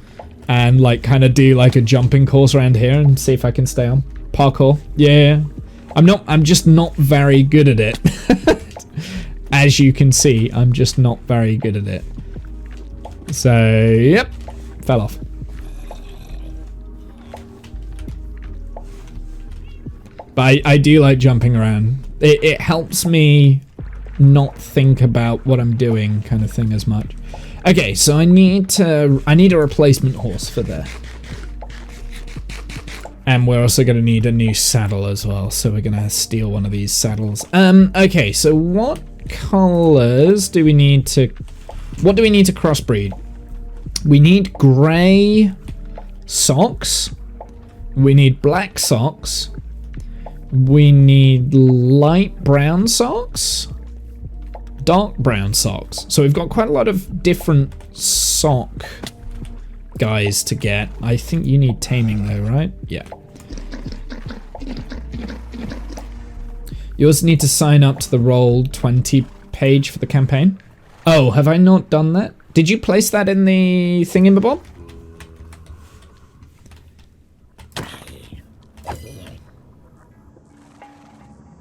and like kind of do like a jumping course around here and see if I can stay on. Parkour. Yeah. I'm just not very good at it. As you can see, I'm just not very good at it. So, yep, fell off. But I do like jumping around. It helps me not think about what I'm doing, kind of thing, as much. Okay, so I need a replacement horse for there. And we're also going to need a new saddle as well, so we're going to steal one of these saddles. Okay, so what colors do we need to... What do we need to crossbreed? We need grey socks. We need black socks. We need light brown socks. Dark brown socks. So we've got quite a lot of different sock guys to get. I think you need taming though, right? Yeah. You also need to sign up to the Roll20 page for the campaign. Oh, have I not done that? Did you place that in the thingamabob?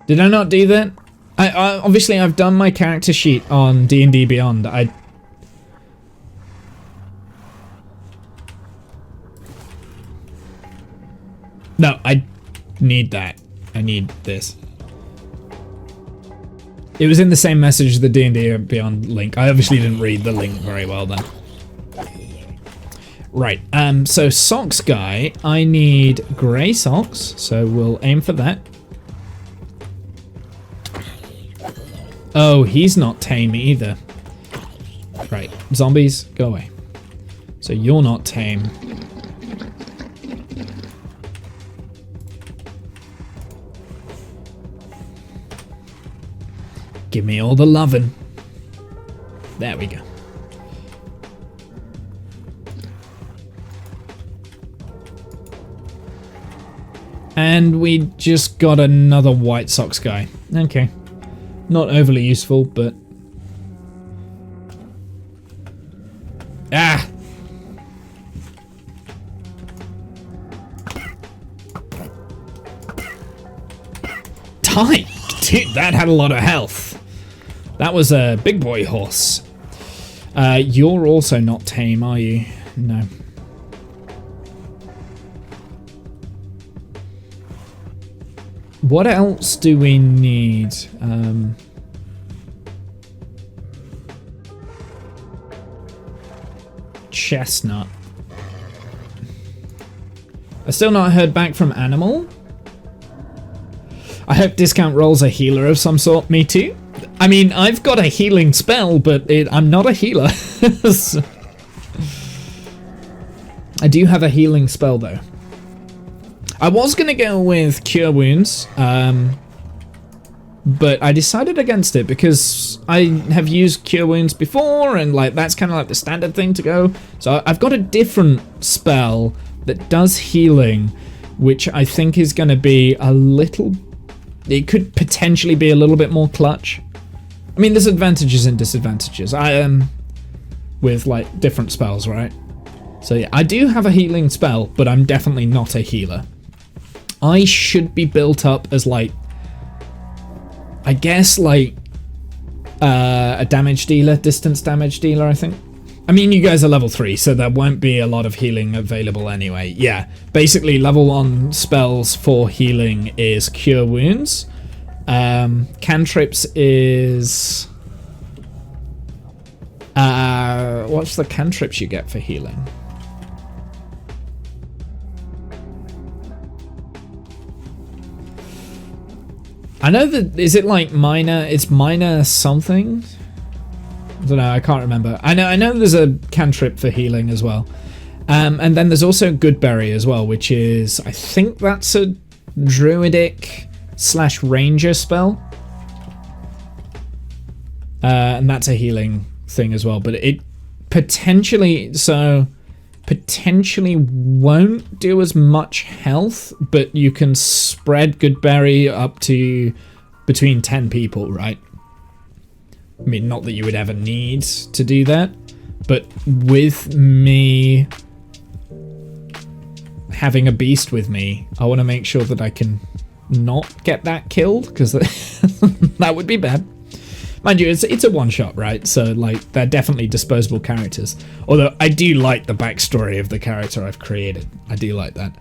Did I not do that? I obviously I've done my character sheet on D&D Beyond. No, I need that. I need this. It was in the same message, the D&D Beyond link. I obviously didn't read the link very well then. Right, so socks guy, I need grey socks, so we'll aim for that. Oh, he's not tame either. Right, zombies, go away. So you're not tame. Give me all the lovin'. There we go. And we just got another White Sox guy. Okay. Not overly useful, but... Ah! Tight! Dude, that had a lot of health. That was a big boy horse. You're also not tame, are you? No. What else do we need? Chestnut. I still not heard back from Animal. I hope Discount rolls a healer of some sort. Me too. I mean, I've got a healing spell, but I'm not a healer. So I do have a healing spell, though. I was going to go with Cure Wounds, but I decided against it because I have used Cure Wounds before, and like that's kind of like the standard thing to go. So I've got a different spell that does healing, which I think is going to be a little... It could potentially be a little bit more clutch. I mean, there's advantages and disadvantages. I am with like different spells, right? So yeah, I do have a healing spell, but I'm definitely not a healer. I should be built up as like, I guess like a damage dealer, distance damage dealer, I think. I mean, you guys are level 3, so there won't be a lot of healing available anyway. Yeah, basically level 1 spells for healing is Cure Wounds. Cantrips is... what's the cantrips you get for healing? I know that, is it like minor, it's minor something? I don't know, I can't remember. I know there's a cantrip for healing as well. And then there's also Goodberry as well, which is, I think that's a druidic / ranger spell. And that's a healing thing as well, but it potentially won't do as much health, but you can spread Goodberry up to between 10 people, right? I mean, not that you would ever need to do that, but with me having a beast with me, I want to make sure that I can not get that killed, because that would be bad. Mind you, it's a one-shot, right? So, like, they're definitely disposable characters. Although, I do like the backstory of the character I've created. I do like that.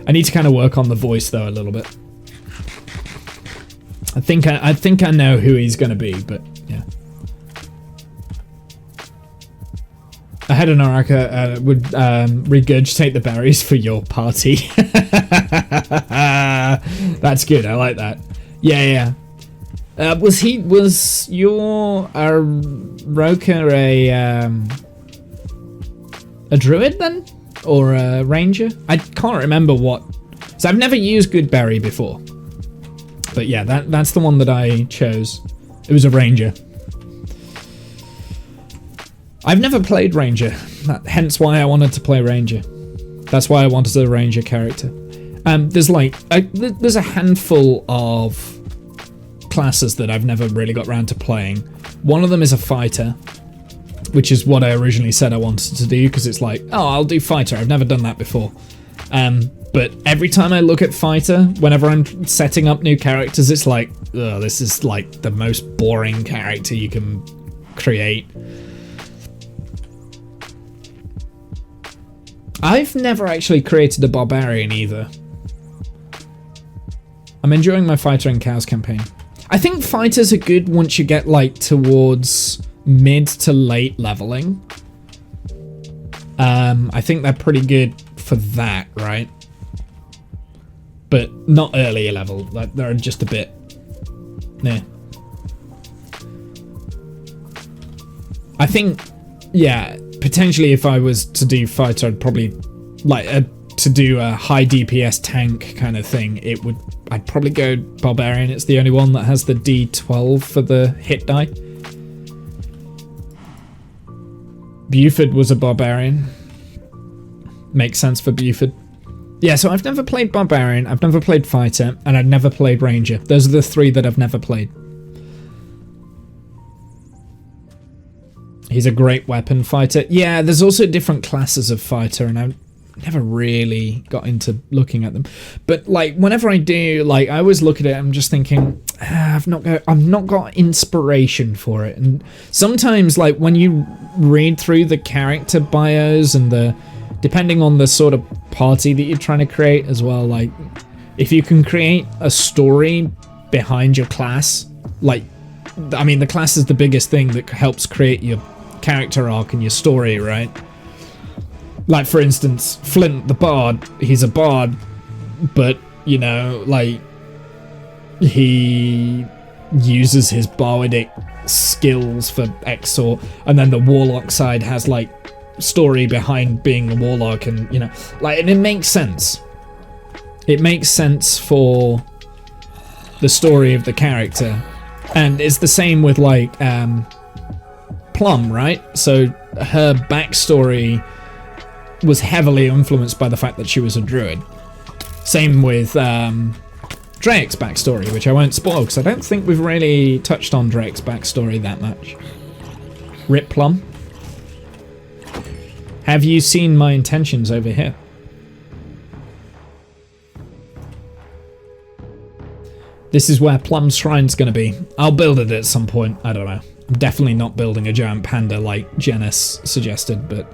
I need to kind of work on the voice, though, a little bit. I think I know who he's going to be, but, yeah. I had an Oraka would regurgitate the berries for your party. That's good, I like that. Yeah. Was your Roka a druid then? Or a ranger? I can't remember what. So I've never used Goodberry before. But yeah, that's the one that I chose. It was a ranger. I've never played ranger, hence why I wanted to play ranger. That's why I wanted a ranger character. There's like, there's a handful of classes that I've never really got around to playing. One of them is a fighter, which is what I originally said I wanted to do, because it's like, oh, I'll do fighter. I've never done that before. But every time I look at fighter, whenever I'm setting up new characters, it's like, ugh, this is like the most boring character you can create. I've never actually created a barbarian either. I'm enjoying my fighter and cows campaign. I think fighters are good once you get like towards mid to late leveling. I think they're pretty good for that, right? But not earlier level. Like they're just a bit. Nah. I think, yeah. Potentially, if I was to do fighter, I'd probably like to do a high DPS tank kind of thing. I'd probably go barbarian. It's the only one that has the D12 for the hit die. Buford was a barbarian. Makes sense for Buford. Yeah, so I've never played Barbarian, I've never played Fighter, and I've never played Ranger. Those are the 3 that I've never played. He's a great weapon fighter. Yeah, there's also different classes of fighter, and I've never really got into looking at them. But like, whenever I do, like, I always look at it, I'm just thinking, I've not got inspiration for it. And sometimes, like, when you read through the character bios and depending on the sort of party that you're trying to create as well, like, if you can create a story behind your class, like, I mean, the class is the biggest thing that helps create your character arc and your story, right? Like, for instance, Flint the Bard, he's a bard, but, you know, like, he uses his bardic skills for Exor, and then the Warlock side has, like, story behind being a Warlock, and, you know, like, and it makes sense. It makes sense for the story of the character. And it's the same with, like, Plum, right? So her backstory was heavily influenced by the fact that she was a druid. Same with Drake's backstory, which I won't spoil because I don't think we've really touched on Drake's backstory that much. Rip Plum. Have you seen my intentions over here? This is where Plum's Shrine's gonna be. I'll build it at some point, I don't know. I'm definitely not building a giant panda like Janice suggested, but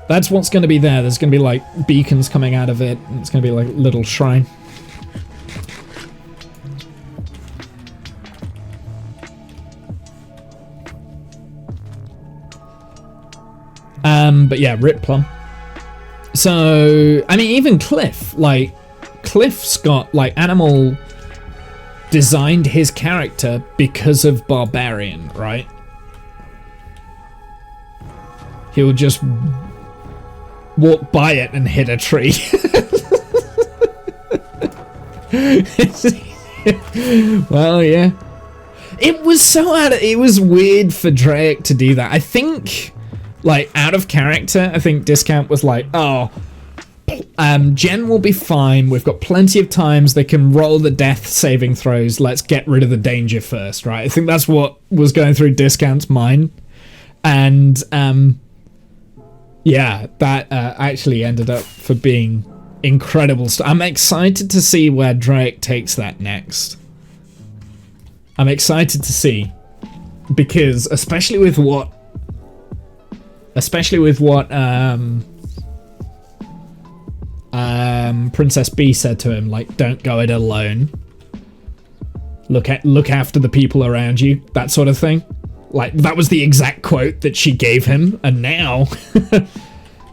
that's what's gonna be there. There's gonna be like beacons coming out of it, and it's gonna be like a little shrine. But yeah, Rip Plum. So, I mean, even Cliff, like, Cliff's got, like, Animal designed his character because of Barbarian, right? He'll just walk by it and hit a tree. Well, yeah. It was weird for Drake to do that. I think, like, out of character, I think Discount was like, oh, Jen will be fine. We've got plenty of times. They can roll the death saving throws. Let's get rid of the danger first, right? I think that's what was going through Discount's mind. And, yeah, that actually ended up for being incredible. I'm excited to see where Drake takes that next. I'm excited to see. Because, especially with what Princess B said to him, like, don't go it alone. Look after the people around you, that sort of thing. Like, that was the exact quote that she gave him, and now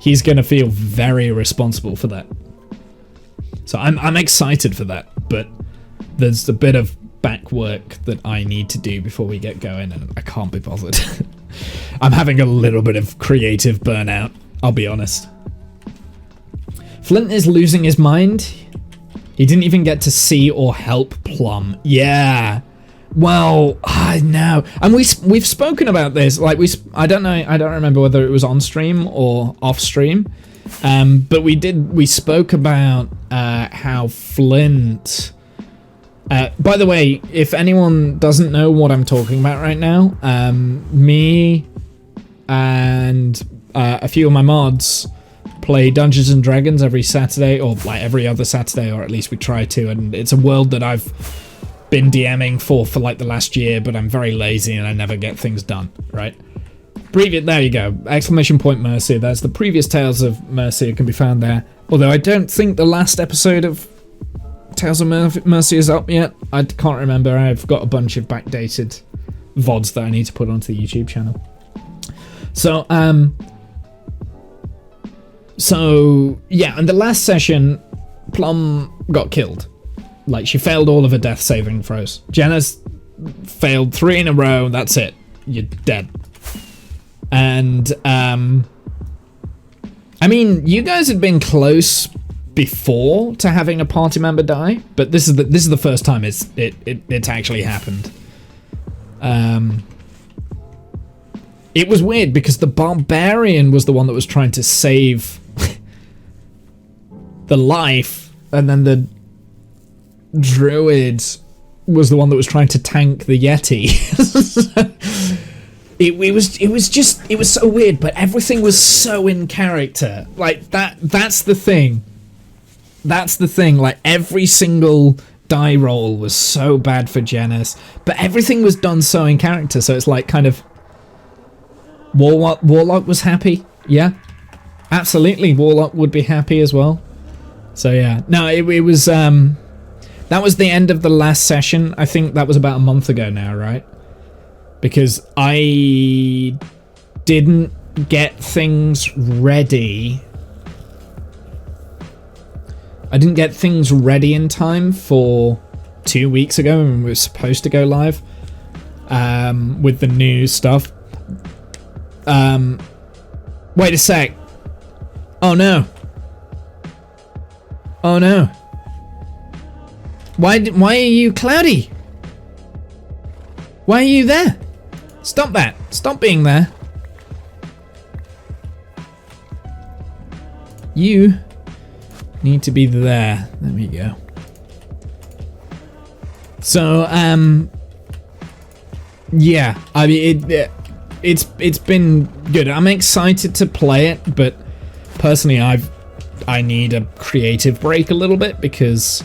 he's gonna feel very responsible for that. So I'm excited for that, but there's a bit of back work that I need to do before we get going, and I can't be bothered. I'm having a little bit of creative burnout, I'll be honest. Flint is losing his mind. He didn't even get to see or help Plum. Yeah. Well, I know. And we've spoken about this. Like, I don't remember whether it was on stream or off stream. But we spoke about how Flint. By the way, if anyone doesn't know what I'm talking about right now, me and a few of my mods play Dungeons and Dragons every Saturday, or like every other Saturday, or at least we try to, and it's a world that I've been DMing for like the last year, but I'm very lazy and I never get things done, right? There you go, exclamation point Mercy. That's the previous Tales of Mercy. It can be found there, although I don't think the last episode of Tales of Mercy is up yet. I can't remember. I've got a bunch of backdated VODs that I need to put onto the YouTube channel. So yeah, in the last session, Plum got killed. Like, she failed all of her death saving throws. Jenna's failed 3 in a row. That's it. You're dead. And I mean, you guys had been close before to having a party member die, but this is the first time it's actually happened. It was weird because the Barbarian was the one that was trying to save the life, and then the druid was the one that was trying to tank the Yeti. It was so weird, but everything was so in character. Like that's the thing. That's the thing. Like every single die roll was so bad for Janice, but everything was done so in character. So it's like kind of Warlock was happy. Yeah, absolutely. Warlock would be happy as well. So yeah, no, it was that was the end of the last session. I think that was about a month ago now, right? Because I didn't get things ready. I didn't get things ready in time for 2 weeks ago when we were supposed to go live with the new stuff. Wait a sec. Oh no. Oh no. Why are you cloudy? Why are you there? Stop that. Stop being there. You need to be there. There we go. So, yeah. I mean, it's been good. I'm excited to play it, but personally, I need a creative break a little bit because,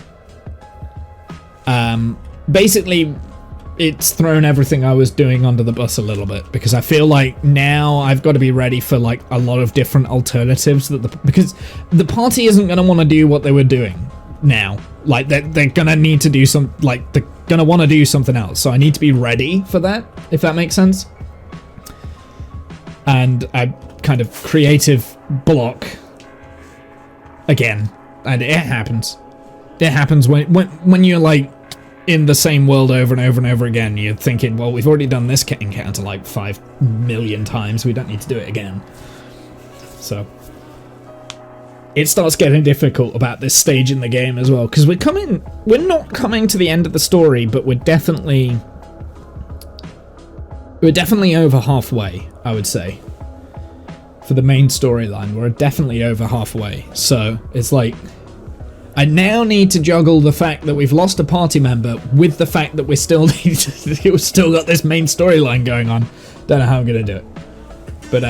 basically, it's thrown everything I was doing under the bus a little bit because I feel like now I've got to be ready for like a lot of different alternatives because the party isn't going to want to do what they were doing now. Like they're going to need to do they're going to want to do something else. So I need to be ready for that, if that makes sense. And a kind of creative block again, and it happens. It happens when you're like in the same world over and over and over again. You're thinking, well, we've already done this encounter like 5 million times. We don't need to do it again. So it starts getting difficult about this stage in the game as well, because we're not coming to the end of the story, but we're definitely over halfway, I would say. For the main storyline, we're definitely over halfway. So it's like, I now need to juggle the fact that we've lost a party member with the fact that we've still got this main storyline going on. Don't know how I'm gonna do it, but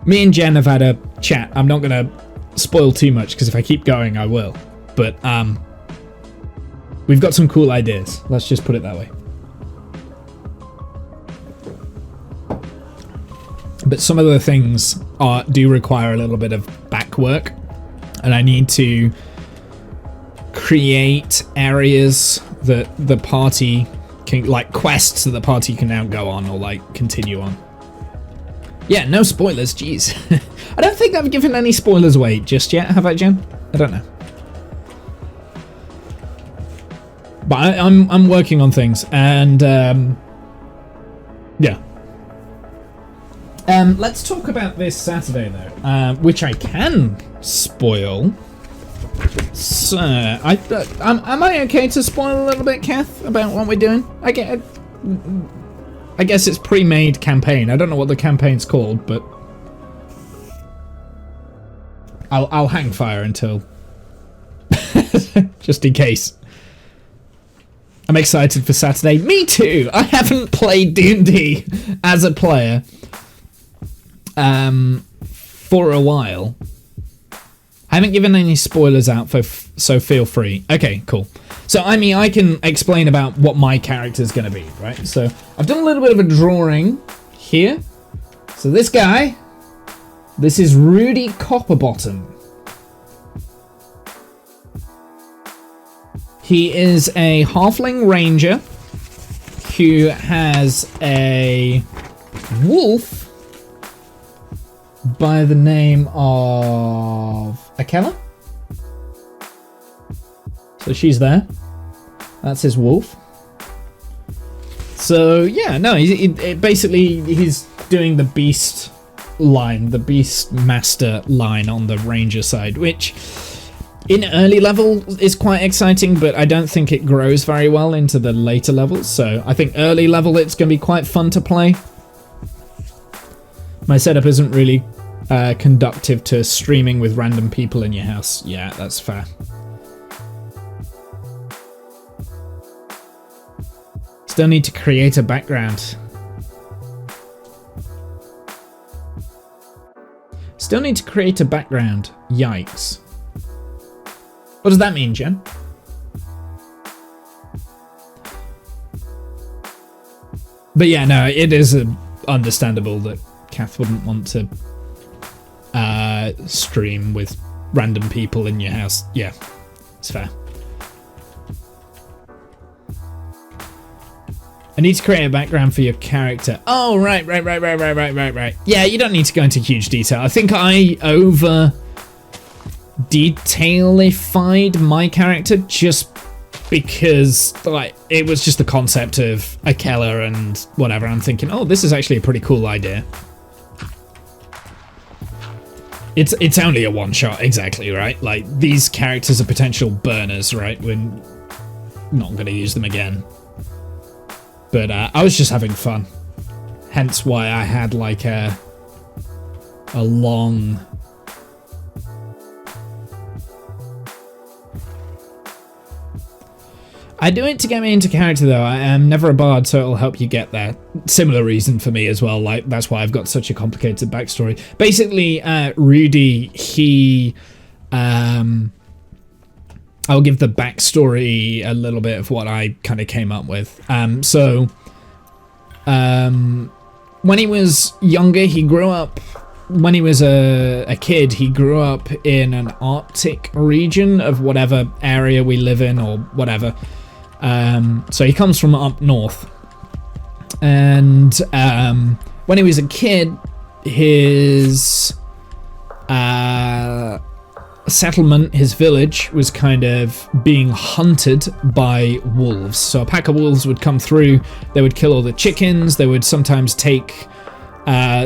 me and Jen have had a chat. I'm not gonna spoil too much because if I keep going, I will. But we've got some cool ideas. Let's just put it that way. But some of the things do require a little bit of back work. And I need to create areas that the party can, like quests that the party can now go on or like continue on. Yeah, no spoilers, jeez. I don't think I've given any spoilers away just yet, have I, Jen? I don't know. But I'm working on things, and yeah. Let's talk about this Saturday though, which I can spoil. So, am I okay to spoil a little bit, Kath, about what we're doing? I guess it's pre-made campaign. I don't know what the campaign's called, but I'll hang fire until just in case. I'm excited for Saturday. Me too. I haven't played D&D as a player for a while. I haven't given any spoilers out, so feel free. Okay, cool. So, I mean, I can explain about what my character's going to be, right? So, I've done a little bit of a drawing here. So, this guy, this is Rudy Copperbottom. He is a halfling ranger who has a wolf by the name of Akela. So she's there. That's his wolf. So yeah, no, basically he's doing the beast line, the beast master line on the ranger side, which in early level is quite exciting, but I don't think it grows very well into the later levels. So I think early level it's going to be quite fun to play. My setup isn't really conductive to streaming with random people in your house. Yeah, that's fair. Still need to create a background. Still need to create a background. Yikes. What does that mean, Jen? But yeah, no, it is understandable that Kath wouldn't want to stream with random people in your house. Yeah, it's fair. I need to create a background for your character. Oh, right. Yeah, you don't need to go into huge detail. I think I over detailified my character just because, like, it was just the concept of a killer and whatever. I'm thinking, oh, this is actually a pretty cool idea. It's only a one-shot, exactly, right? Like, these characters are potential burners, right? We're not going to use them again. But I was just having fun. Hence why I had like a long... I do it to get me into character though. I am never a bard, so it'll help you get there. Similar reason for me as well. Like, that's why I've got such a complicated backstory. Basically, Rudy, he... I'll give the backstory a little bit of what I kind of came up with. When he was younger, he grew up... When he was a kid, he grew up in an Arctic region of whatever area we live in or whatever. So he comes from up north. And when he was a kid, his... settlement, his village, was kind of being hunted by wolves. So a pack of wolves would come through, they would kill all the chickens, they would sometimes take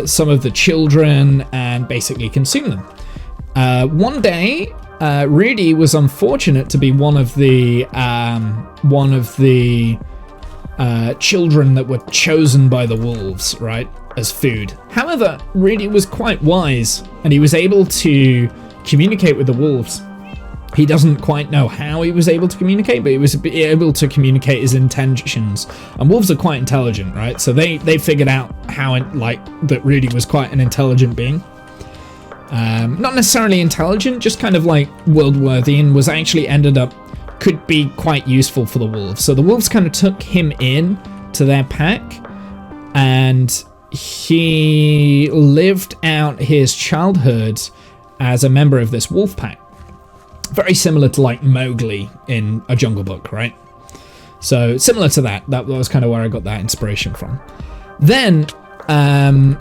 some of the children and basically consume them. One day, Rudy was unfortunate to be one of the children that were chosen by the wolves, right, as food. However, Rudy was quite wise, and he was able to communicate with the wolves. He doesn't quite know how he was able to communicate, but he was able to communicate his intentions. And wolves are quite intelligent, right? So they figured out how, like, that Rudy was quite an intelligent being. Not necessarily intelligent, just kind of like world-worthy, and was actually could be quite useful for the wolves. So the wolves kind of took him in to their pack, and he lived out his childhood as a member of this wolf pack. Very similar to like Mowgli in A Jungle Book, right? So similar to that. That was kind of where I got that inspiration from. Then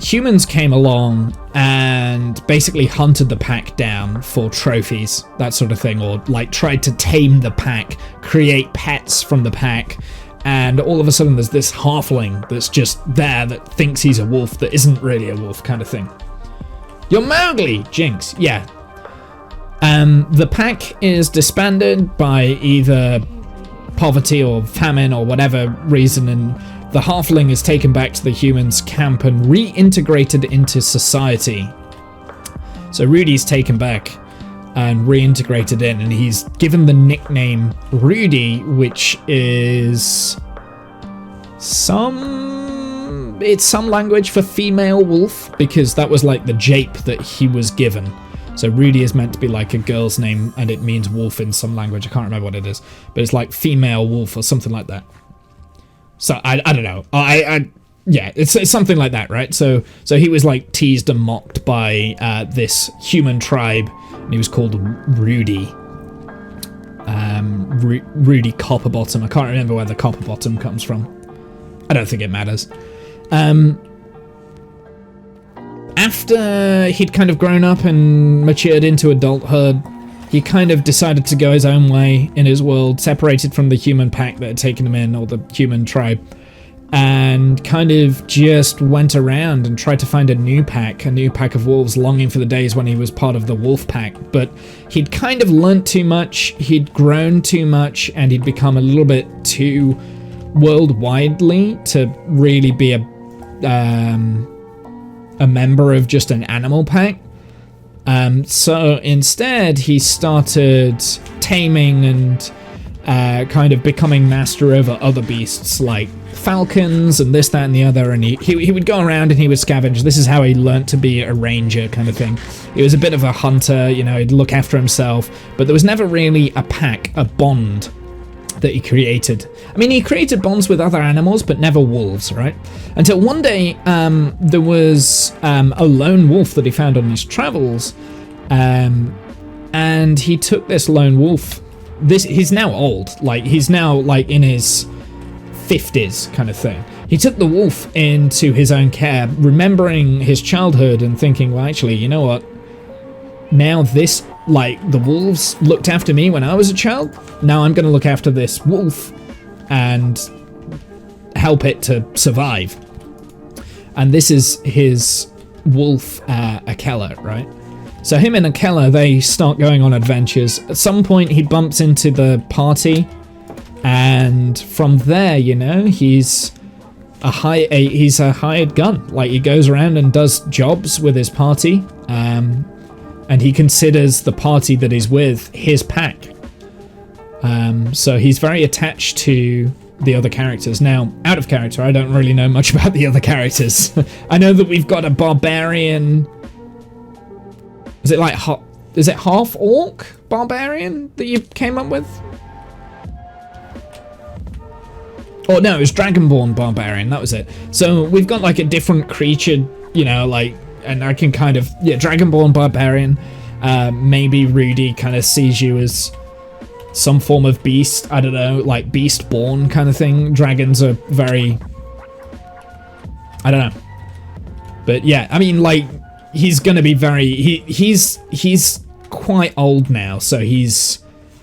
humans came along and basically hunted the pack down for trophies, that sort of thing, or like tried to tame the pack, create pets from the pack, and all of a sudden there's this halfling that's just there that thinks he's a wolf that isn't really a wolf, kind of thing. You're Mowgli! Jinx, yeah. The pack is disbanded by either poverty or famine or whatever reason, and the halfling is taken back to the humans' camp and reintegrated into society. So Rudy's taken back and reintegrated in, and he's given the nickname Rudy, which is it's some language for female wolf, because that was like the jape that he was given. So Rudy is meant to be like a girl's name, and it means wolf in some language. I can't remember what it is, but it's like female wolf or something like that. So I don't know. Yeah, it's something like that, right? So he was like teased and mocked by this human tribe, and he was called Rudy. Rudy Copperbottom. I can't remember where the Copperbottom comes from. I don't think it matters. After he'd kind of grown up and matured into adulthood, he kind of decided to go his own way in his world, separated from the human pack that had taken him in, or the human tribe, and kind of just went around and tried to find a new pack of wolves, longing for the days when he was part of the wolf pack. But he'd kind of learnt too much, he'd grown too much, and he'd become a little bit too worldwidely to really be a member of just an animal pack. So instead, he started taming and kind of becoming master over other beasts like falcons and this, that, and the other. And he would go around and he would scavenge. This is how he learnt to be a ranger kind of thing. He was a bit of a hunter, you know, he'd look after himself. But there was never really a pack, a bond that he created. I mean, he created bonds with other animals, but never wolves, right? Until one day, there was a lone wolf that he found on his travels, and he took this lone wolf. He's now old, like he's now like in his 50s kind of thing. He took the wolf into his own care, remembering his childhood and thinking, well, actually, you know what? Now this, like, the wolves looked after me when I was a child. Now I'm going to look after this wolf and help it to survive. And this is his wolf, Akela, right? So him and Akela, they start going on adventures. At some point, he bumps into the party. And from there, you know, he's a hired gun. Like, he goes around and does jobs with his party. And he considers the party that he's with his pack. So he's very attached to the other characters. Now, out of character, I don't really know much about the other characters. I know that we've got a barbarian. Is it like is it half orc barbarian that you came up with? Oh no, it was Dragonborn barbarian. That was it. So we've got like a different creature, you know, like. And I can kind of, yeah, Dragonborn Barbarian. Maybe Rudy kind of sees you as some form of beast. I don't know, like Beastborn kind of thing. Dragons are very, I don't know. But yeah, I mean, like, he's gonna be very, he's quite old now. So he's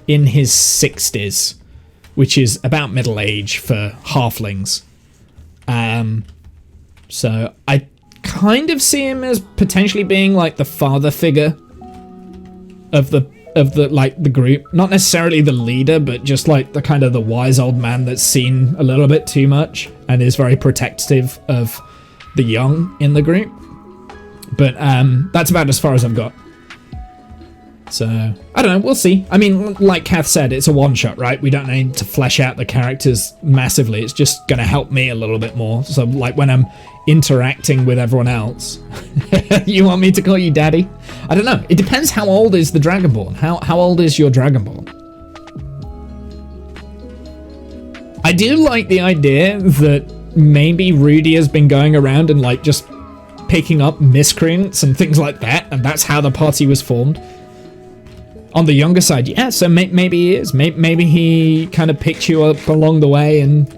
in his 60s, which is about middle age for halflings. So I kind of see him as potentially being like the father figure of the like the group, not necessarily the leader, but just like the kind of the wise old man that's seen a little bit too much and is very protective of the young in the group. But that's about as far as I've got. So I don't know, we'll see. I mean, like Kath said, it's a one-shot, right? We don't need to flesh out the characters massively. It's just going to help me a little bit more. So like when I'm interacting with everyone else. You want me to call you daddy? I don't know. It depends how old is the Dragonborn. How old is your Dragonborn? I do like the idea that maybe Rudy has been going around and like just picking up miscreants and things like that, and that's how the party was formed. On the younger side, yeah, so maybe he is. Maybe he kind of picked you up along the way and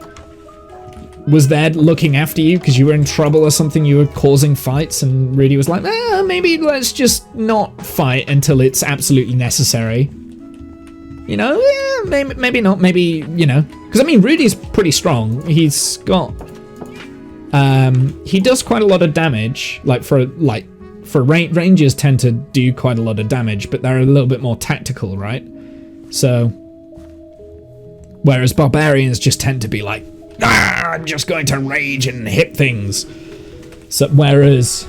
was there looking after you because you were in trouble or something, you were causing fights, and Rudy was like, maybe let's just not fight until it's absolutely necessary. You know, yeah, maybe not, maybe, you know. Because, I mean, Rudy's pretty strong. He's got... he does quite a lot of damage, rangers tend to do quite a lot of damage, but they're a little bit more tactical, right? So, whereas barbarians just tend to be like, I'm just going to rage and hit things. So, whereas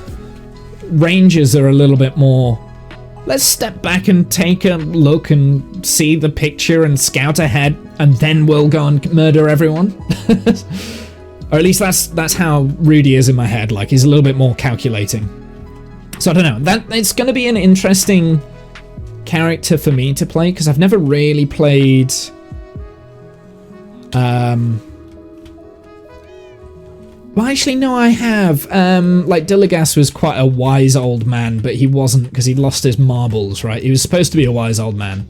rangers are a little bit more, let's step back and take a look and see the picture and scout ahead, and then we'll go and murder everyone. Or at least that's how Rudy is in my head. Like, he's a little bit more calculating. So I don't know, that it's going to be an interesting character for me to play, because I've never really played well, actually no, I have. Like, Diligas was quite a wise old man, but he wasn't, because he'd lost his marbles, right? He was supposed to be a wise old man,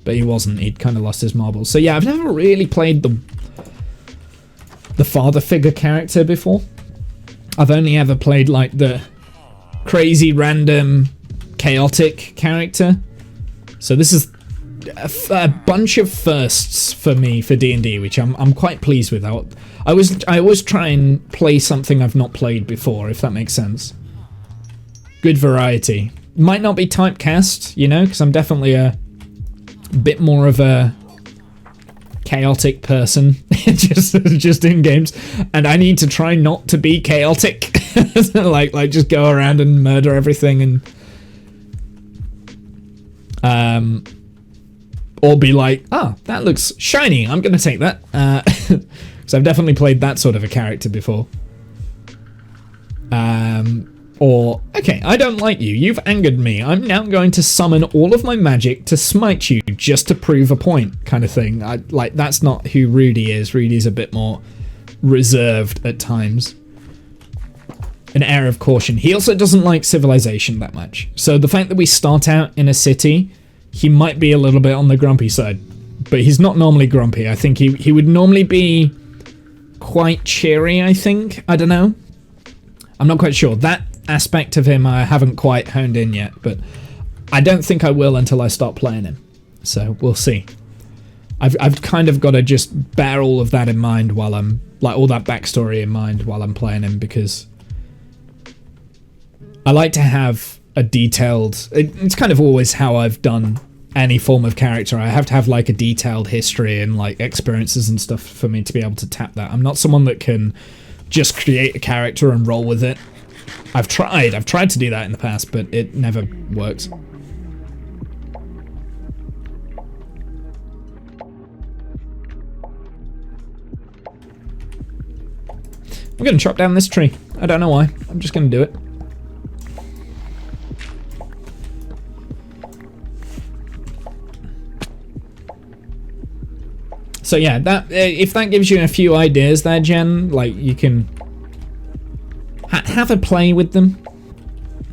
but he wasn't. He'd kind of lost his marbles. So yeah, I've never really played the father figure character before. I've only ever played like the crazy, random, chaotic character. So this is a bunch of firsts for me for D&D, which I'm quite pleased with. I always try and play something I've not played before, if that makes sense. Good variety. Might not be typecast, you know, because I'm definitely a bit more of a chaotic person just in games, and I need to try not to be chaotic. like just go around and murder everything and Or be like, oh, that looks shiny, I'm gonna take that. So I've definitely played that sort of a character before. Or, okay, I don't like you, you've angered me, I'm now going to summon all of my magic to smite you just to prove a point, kind of thing. That's not who Rudy is. Rudy's a bit more reserved at times. An air of caution. He also doesn't like civilization that much. So the fact that we start out in a city, he might be a little bit on the grumpy side. But he's not normally grumpy. I think he would normally be quite cheery, I think. I don't know. I'm not quite sure. That aspect of him I haven't quite honed in yet, but I don't think I will until I start playing him. So we'll see. I've kind of got to just bear all of that in mind while I'm, like, all that backstory in mind while I'm playing him, because I like to have a detailed, it's kind of always how I've done any form of character. I have to have like a detailed history and like experiences and stuff for me to be able to tap that. I'm not someone that can just create a character and roll with it. I've tried to do that in the past, but it never works. I'm gonna chop down this tree. I don't know why. I'm just gonna do it. So yeah, that if that gives you a few ideas there, Jen, like you can have a play with them.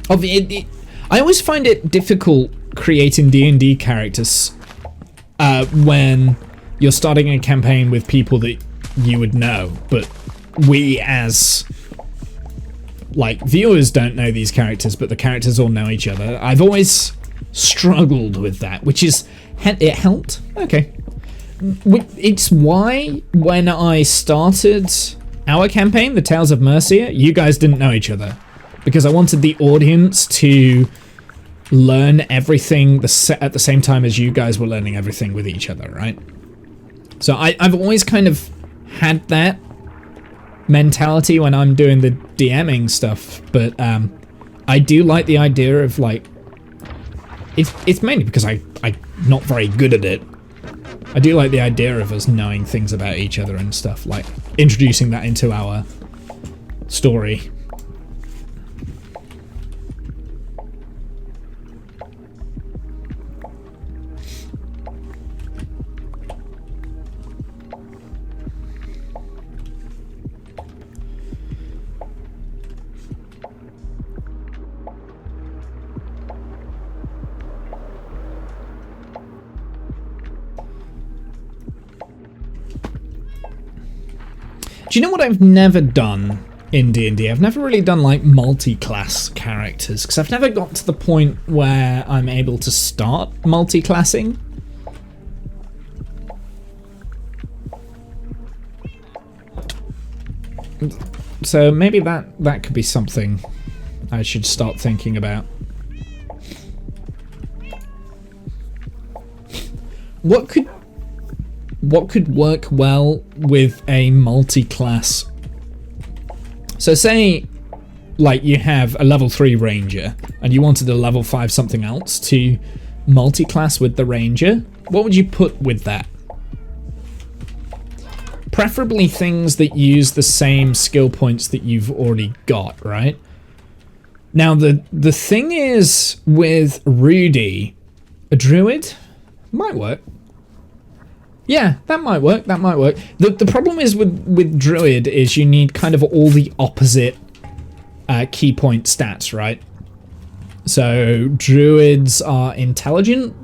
I always find it difficult creating D&D characters when you're starting a campaign with people that you would know, but we as like viewers don't know these characters, but the characters all know each other. I've always struggled with that, which is it helped. Okay. It's why when I started our campaign, the Tales of Mercia, you guys didn't know each other, because I wanted the audience to learn everything at the same time as you guys were learning everything with each other, right? So I've always kind of had that mentality when I'm doing the DMing stuff, but I do like the idea of like, it's mainly because I'm not very good at it. I do like the idea of us knowing things about each other and stuff, like introducing that into our story. Do you know what I've never done in D&D? I've never really done like multi-class characters, because I've never got to the point where I'm able to start multi-classing. So maybe that could be something I should start thinking about. What could work well with a multi-class? So say like you have a level 3 ranger and you wanted a level 5 something else to multi-class with the ranger. What would you put with that? Preferably things that use the same skill points that you've already got, right? Now the thing is with Rudy, a druid might work. Yeah, that might work, that might work. The problem is with Druid is you need kind of all the opposite key point stats, right? So Druids are intelligent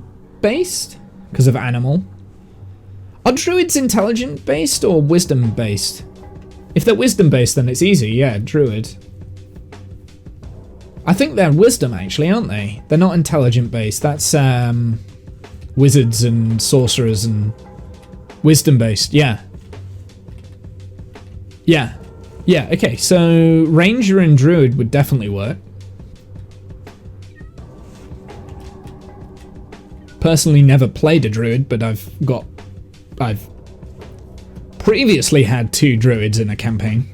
based because of animal. Are Druids intelligent based or wisdom based? If they're wisdom based, then it's easy, yeah, Druid. I think they're wisdom actually, aren't they? They're not intelligent based, that's wizards and sorcerers and wisdom based, yeah. Yeah, okay, so Ranger and Druid would definitely work. Personally never played a Druid, but I've previously had 2 Druids in a campaign.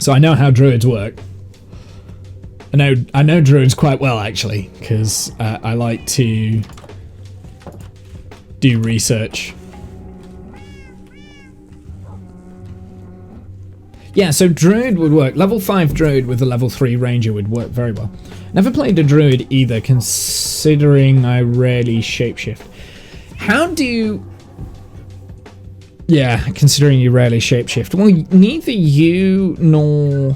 So I know how Druids work. I know druids quite well actually, because I like to do research. Yeah, so druid would work. Level 5 druid with a level 3 ranger would work very well. Never played a druid either, considering I rarely shapeshift. How do you... Yeah, considering you rarely shapeshift. Well, neither you nor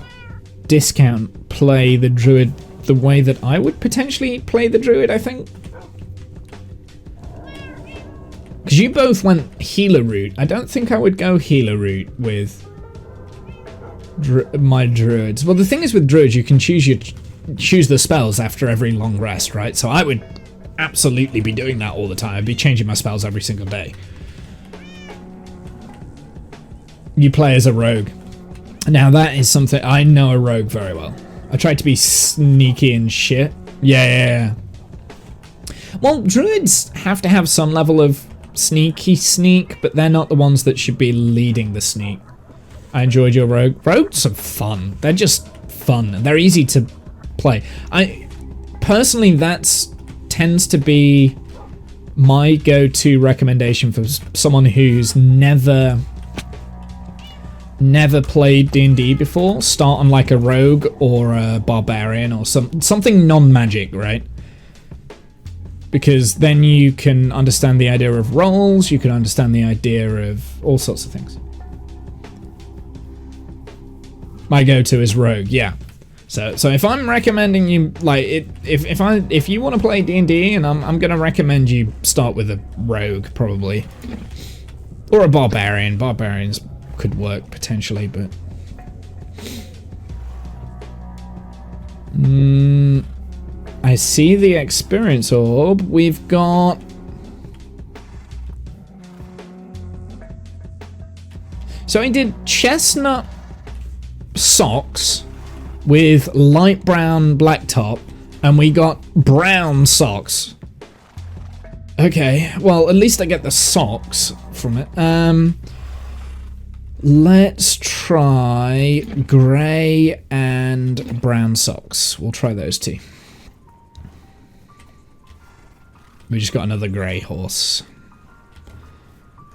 Discount play the druid the way that I would potentially play the druid, I think. Because you both went healer route. I don't think I would go healer route with my druids. Well, the thing is with druids, you can choose the spells after every long rest, right? So I would absolutely be doing that all the time. I'd be changing my spells every single day. You play as a rogue. Now that is something, I know a rogue very well. I tried to be sneaky and shit. Yeah. Well, druids have to have some level of sneak, but they're not the ones that should be leading the sneak. I enjoyed your rogue. Rogues are fun. They're just fun. They're easy to play. Personally, tends to be my go-to recommendation for someone who's never played D&D before. Start on like a rogue or a barbarian or something non-magic, right? Because then you can understand the idea of roles, you can understand the idea of all sorts of things. My go-to is rogue, yeah. So if I'm recommending you, like, if you want to play D&D, and I'm gonna recommend you start with a rogue probably, or a barbarian. Barbarians could work potentially, but I see the experience orb. We've got so I did chestnut socks with light brown black top, and we got brown socks. Okay, well at least I get the socks from it. Let's try grey and brown socks. We'll try those two. We just got another grey horse.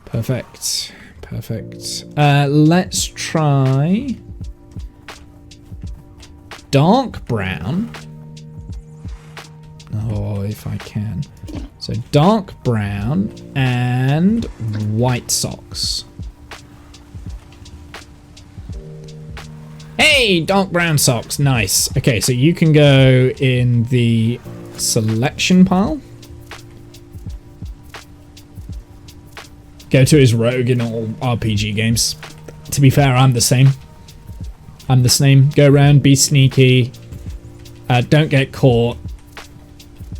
Perfect. Let's try dark brown. Oh, if I can. So dark brown and white socks. Hey, dark brown socks, nice. Okay, so you can go in the selection pile. Go to his rogue in all RPG games. To be fair, I'm the same. Go around, be sneaky. Don't get caught.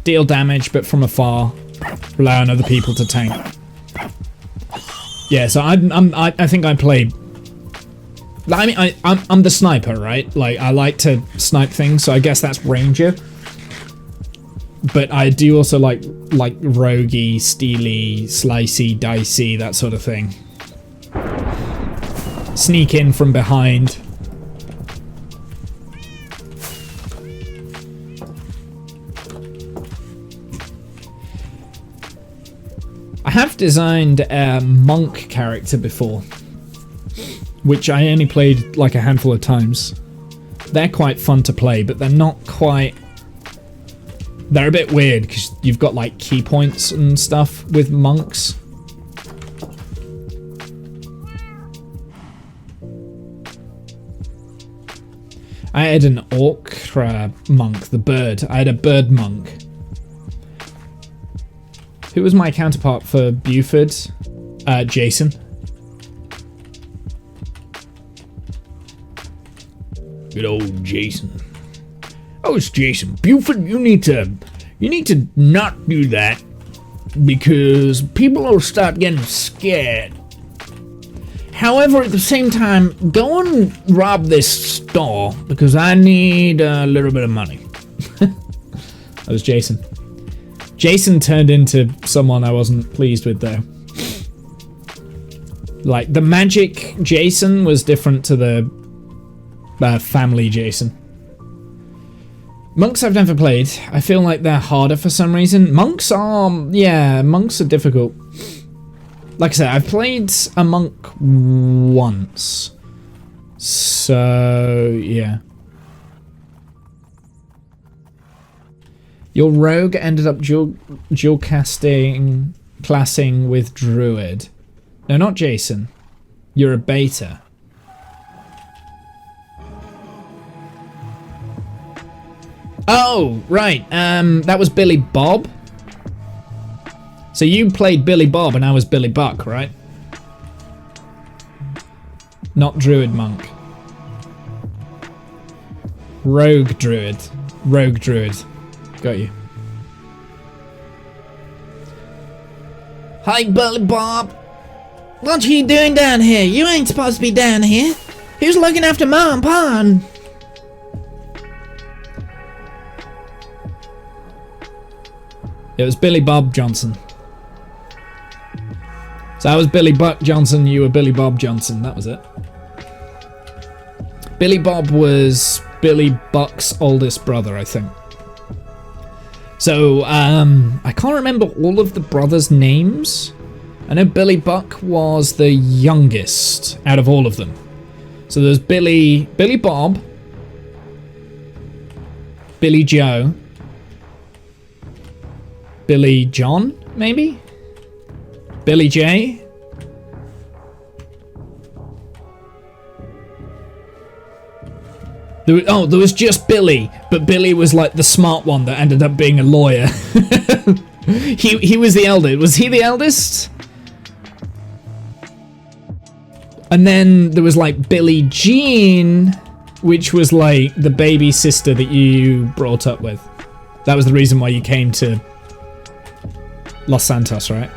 Deal damage, but from afar. Rely on other people to tank. Yeah, so I think I play. I mean, I'm the sniper, right? Like, I like to snipe things, so I guess that's ranger. But I do also like roguey, steely, slicey, dicey, that sort of thing. Sneak in from behind. I have designed a monk character before, which I only played like a handful of times. They're quite fun to play, but they're not quite... They're a bit weird, because you've got like key points and stuff with monks. I had an orc monk, the bird. I had a bird monk. Who was my counterpart for Buford? Jason. Good old Jason. Oh, it's Jason. Buford, you need to not do that, because people will start getting scared. However, at the same time, go and rob this store, because I need a little bit of money. That was Jason. Jason turned into someone I wasn't pleased with, though. Like, the magic Jason was different to the family Jason. Monks I've never played. I feel like they're harder for some reason. Monks are difficult. Like I said, I've played a monk once. So, yeah. Your rogue ended up dual classing with druid. No, not Jason. You're a beta. Oh, right. That was Billy Bob. So you played Billy Bob and I was Billy Buck, right? Not druid monk. Rogue druid. Rogue druid. Got you. Hi, Billy Bob. What are you doing down here? You ain't supposed to be down here. Who's looking after Mom, Pond? It was Billy Bob Johnson. So I was Billy Buck Johnson, you were Billy Bob Johnson. That was it. Billy Bob was Billy Buck's oldest brother, I think. So, I can't remember all of the brothers' names. I know Billy Buck was the youngest out of all of them. So there's Billy Bob, Billy Joe, Billy John, maybe? Billy J? There was just Billy, but Billy was like the smart one that ended up being a lawyer. He was the eldest. Was he the eldest? And then there was like Billie Jean, which was like the baby sister that you brought up with. That was the reason why you came to Los Santos, right?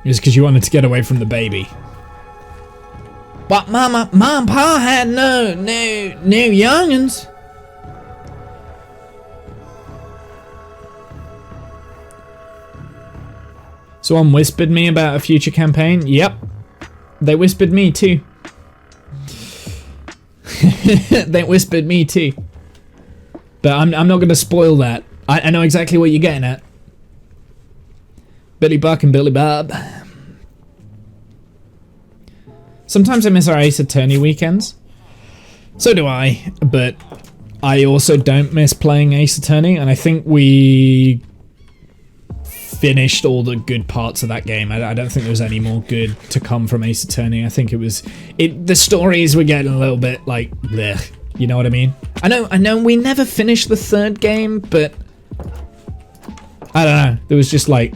It was because you wanted to get away from the baby. But Mom and Pa had no youngins. Someone whispered me about a future campaign. Yep, they whispered me too. They whispered me too. But I'm not going to spoil that. I know exactly what you're getting at. Billy Buck and Billy Bob. Sometimes I miss our Ace Attorney weekends. So do I, but I also don't miss playing Ace Attorney, and I think we finished all the good parts of that game. I don't think there was any more good to come from Ace Attorney. I think the stories were getting a little bit like, bleh, you know what I mean? I know we never finished the third game, but I don't know. There was just like,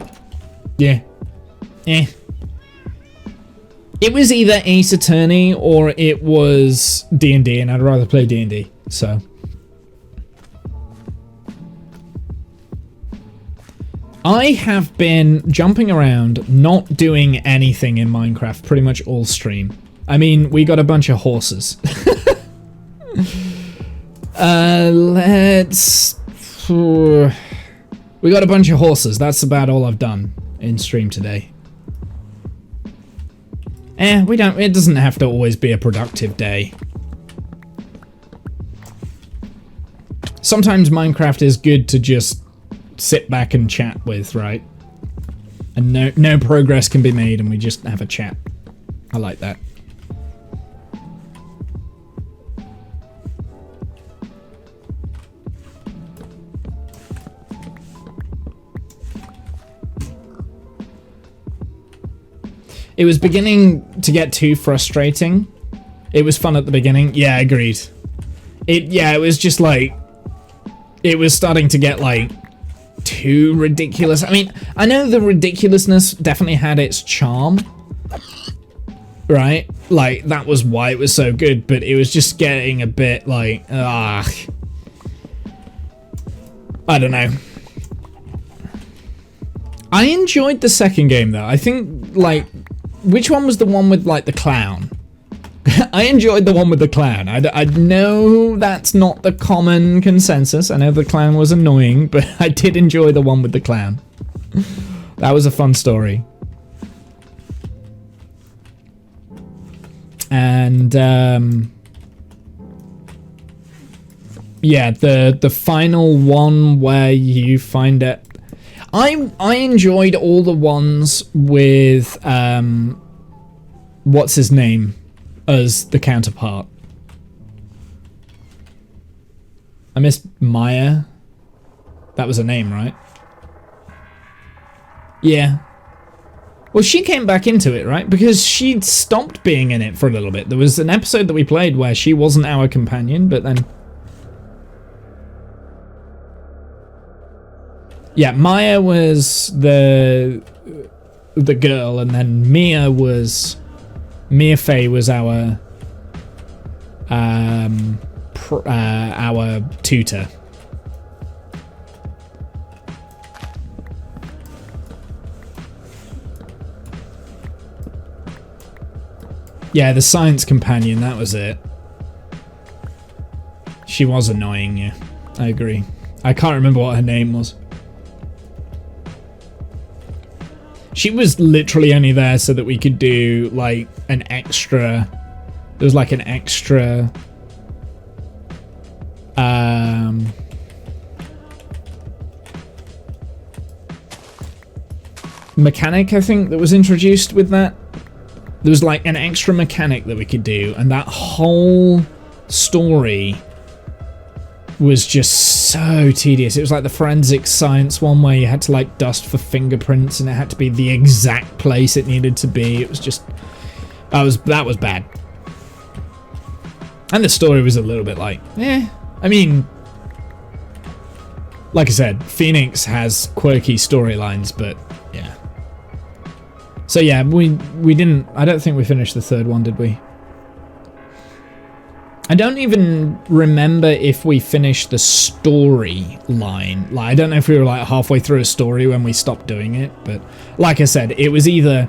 yeah. It was either Ace Attorney or it was D&D, and I'd rather play D&D, so. I have been jumping around, not doing anything in Minecraft pretty much all stream. I mean, we got a bunch of horses. We got a bunch of horses. That's about all I've done in stream today. It doesn't have to always be a productive day. Sometimes Minecraft is good to just sit back and chat with, right? And no progress can be made and we just have a chat. I like that. It was beginning to get too frustrating. It was fun at the beginning. Yeah, agreed. It was just like, it was starting to get like too ridiculous. I mean, I know the ridiculousness definitely had its charm, right? Like, that was why it was so good, but it was just getting a bit like, I don't know. I enjoyed the second game though. I think, like, which one was the one with like the clown? I enjoyed the one with the clown. I know that's not the common consensus. I know the clown was annoying, but I did enjoy the one with the clown. That was a fun story. And Yeah, the final one where you find it. I enjoyed all the ones with what's his name as the counterpart. I missed Maya. That was her name, right? Yeah. Well, she came back into it, right? Because she'd stopped being in it for a little bit. There was an episode that we played where she wasn't our companion, but then... Yeah, Maya was the girl, and then Mia Fey was our tutor. Yeah, the science companion, that was it. She was annoying, yeah. I agree. I can't remember what her name was. She was literally only there so that we could do, like, an extra... There was, like, an extra... mechanic, I think, that was introduced with that. There was like an extra mechanic that we could do, and that whole story was just so tedious. It was like the forensic science one where you had to like dust for fingerprints and it had to be the exact place it needed to be. It was just that was bad. And the story was a little bit like, I mean, like I said, Phoenix has quirky storylines, but yeah. So yeah, we didn't... I don't think we finished the third one, did we? I don't even remember if we finished the storyline. Like, I don't know if we were like halfway through a story when we stopped doing it, but like I said, it was either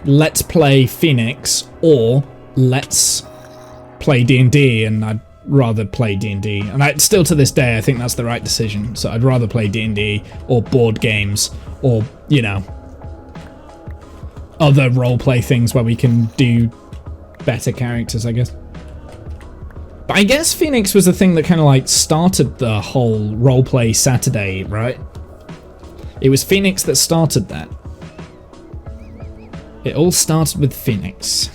let's play Phoenix or let's play D&D, and I'd rather play D&D. And still to this day, I think that's the right decision. So I'd rather play D&D or board games or, you know, other roleplay things where we can do better characters, I guess. But I guess Phoenix was the thing that kind of like started the whole roleplay Saturday, right? It was Phoenix that started that. It all started with Phoenix.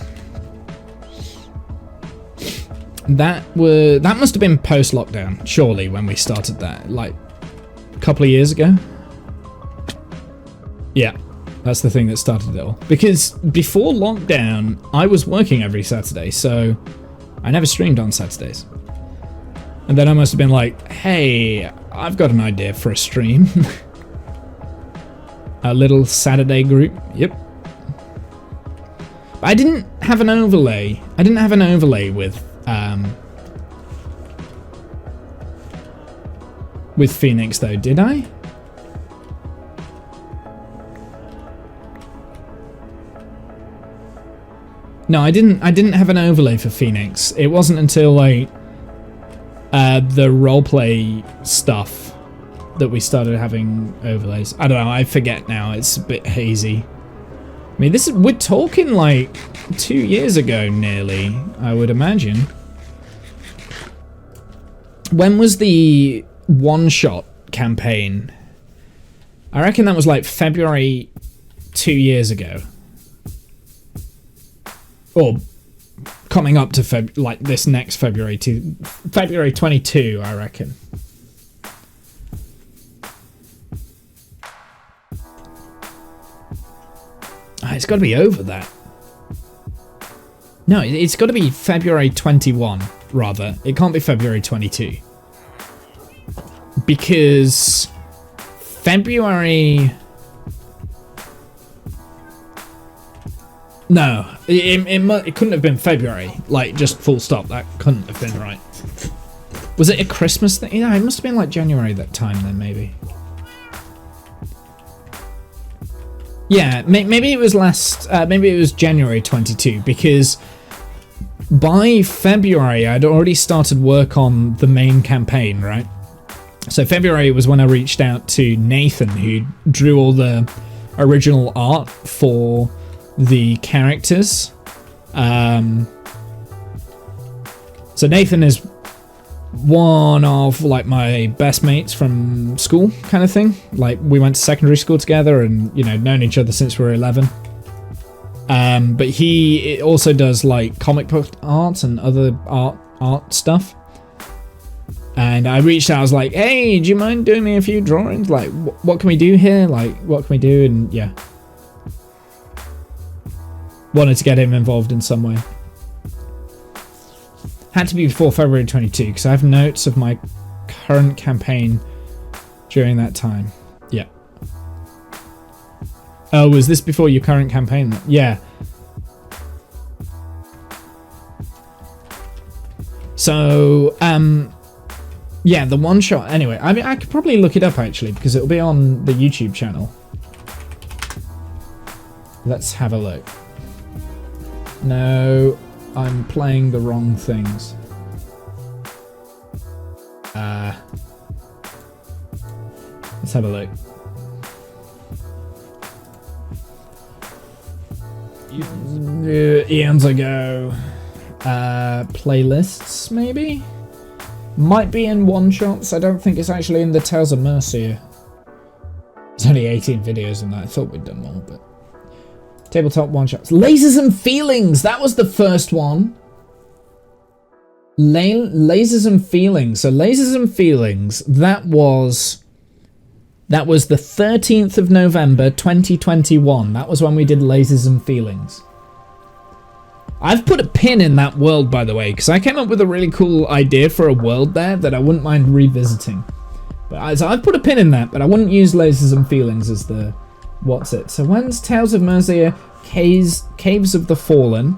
That must have been post-lockdown, surely, when we started that, like a couple of years ago. Yeah. That's the thing that started it all. Because before lockdown, I was working every Saturday, so I never streamed on Saturdays. And then I must have been like, hey, I've got an idea for a stream. A little Saturday group. Yep. But I didn't have an overlay. I didn't have an overlay with Phoenix, though, did I? No, I didn't have an overlay for Phoenix. It wasn't until like the roleplay stuff that we started having overlays. I don't know, I forget now. It's a bit hazy. I mean, we're talking like 2 years ago nearly, I would imagine. When was the one-shot campaign? I reckon that was like February 2 years ago. Or coming up to like this next February, to February 22, I reckon. It's got to be over that. No, it's got to be February 21, rather. It can't be February 22. Because February... No, it couldn't have been February. Like, just full stop. That couldn't have been right. Was it a Christmas thing? Yeah, it must have been like January that time then, maybe. Yeah, maybe it was maybe it was January 22, because by February I'd already started work on the main campaign, right? So February was when I reached out to Nathan, who drew all the original art for the characters. So Nathan is one of like my best mates from school kind of thing. Like we went to secondary school together and, you know, known each other since we were 11. But he also does like comic book art and other art stuff. And I reached out, I was like, hey, do you mind doing me a few drawings? Like, what can we do here? Like, what can we do? And yeah. Wanted to get him involved in some way. Had to be before February 22, because I have notes of my current campaign during that time. Yeah. Oh, was this before your current campaign? Yeah. So, yeah, the one shot. Anyway, I mean, I could probably look it up actually, because it'll be on the YouTube channel. Let's have a look. No, I'm playing the wrong things. Let's have a look. Eons ago. Playlists, maybe? Might be in one-shots. I don't think it's actually in the Tales of Mercia. There's only 18 videos in that. I thought we'd done more, but... Tabletop one-shots. Lasers and Feelings! That was the first one. Lasers and Feelings. So Lasers and Feelings, that was the 13th of November, 2021. That was when we did Lasers and Feelings. I've put a pin in that world, by the way, because I came up with a really cool idea for a world there that I wouldn't mind revisiting. But so I've put a pin in that, but I wouldn't use Lasers and Feelings as the... What's it? So when's Tales of Mercia? Caves of the Fallen.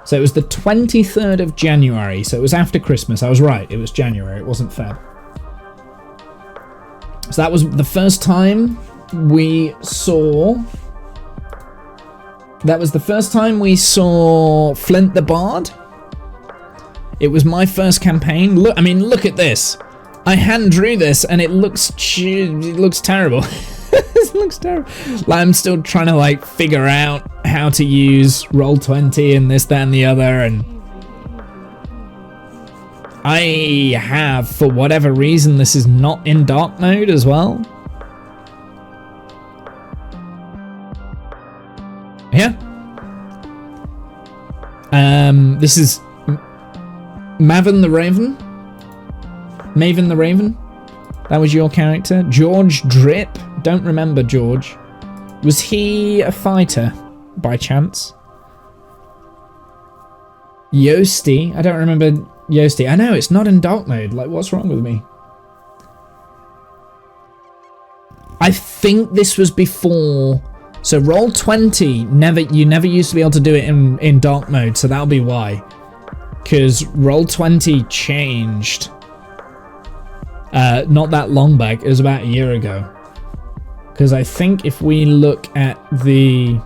So it was the 23rd of January, so it was after Christmas. I was right, it was January, it wasn't Feb. So that was the first time we saw... That was the first time we saw Flint the Bard. It was my first campaign. Look, I mean, look at this. I hand drew this, and it looks terrible. It looks terrible. Like, I'm still trying to like figure out how to use Roll20 and this, that, and the other, and I have, for whatever reason, this is not in dark mode as well. Yeah. This is Maven the Raven. Maven the Raven. That was your character. George Drip. Don't remember George. Was he a fighter by chance? Yosti. I don't remember Yosti. I know, it's not in dark mode. Like, what's wrong with me? I think this was before... So Roll20, you never used to be able to do it in dark mode, so that'll be why. Because Roll20 changed not that long back, it was about a year ago. Because I think if we look at the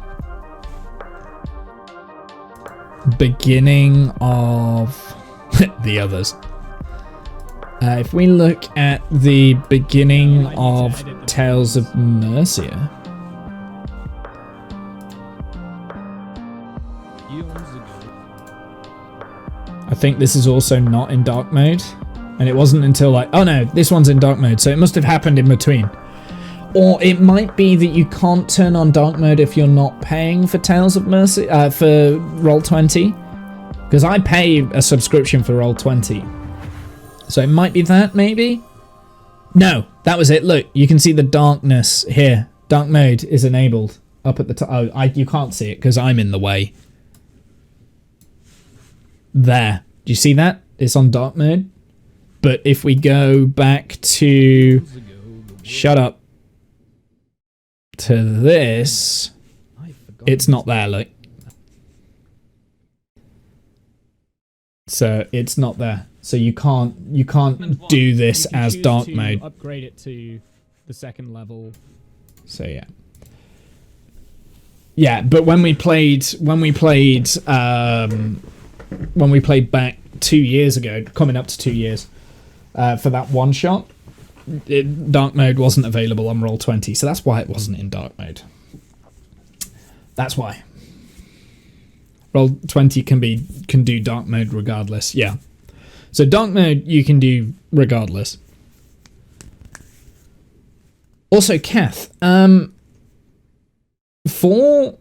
beginning of the others, if we look at the beginning of Tales of Mercia, I think this is also not in dark mode, and it wasn't until like, oh no, this one's in dark mode, so it must have happened in between. Or it might be that you can't turn on dark mode if you're not paying for Tales of Mercy, for Roll20, because I pay a subscription for Roll20, so it might be that, maybe? No, that was it. Look, you can see the darkness here. Dark mode is enabled up at the top. Oh, you can't see it because I'm in the way. There. Do you see that? It's on dark mode. But if we go back to... Shut up. To this... It's not there, look. So, it's not there. So you can't do this as dark mode. Upgrade it to the second level. So yeah. Yeah, but when we played back 2 years ago, coming up to 2 years, for that one shot, dark mode wasn't available on Roll20, so that's why it wasn't in dark mode. That's why. Roll20 can do dark mode regardless, yeah. So dark mode you can do regardless. Also, Kath, for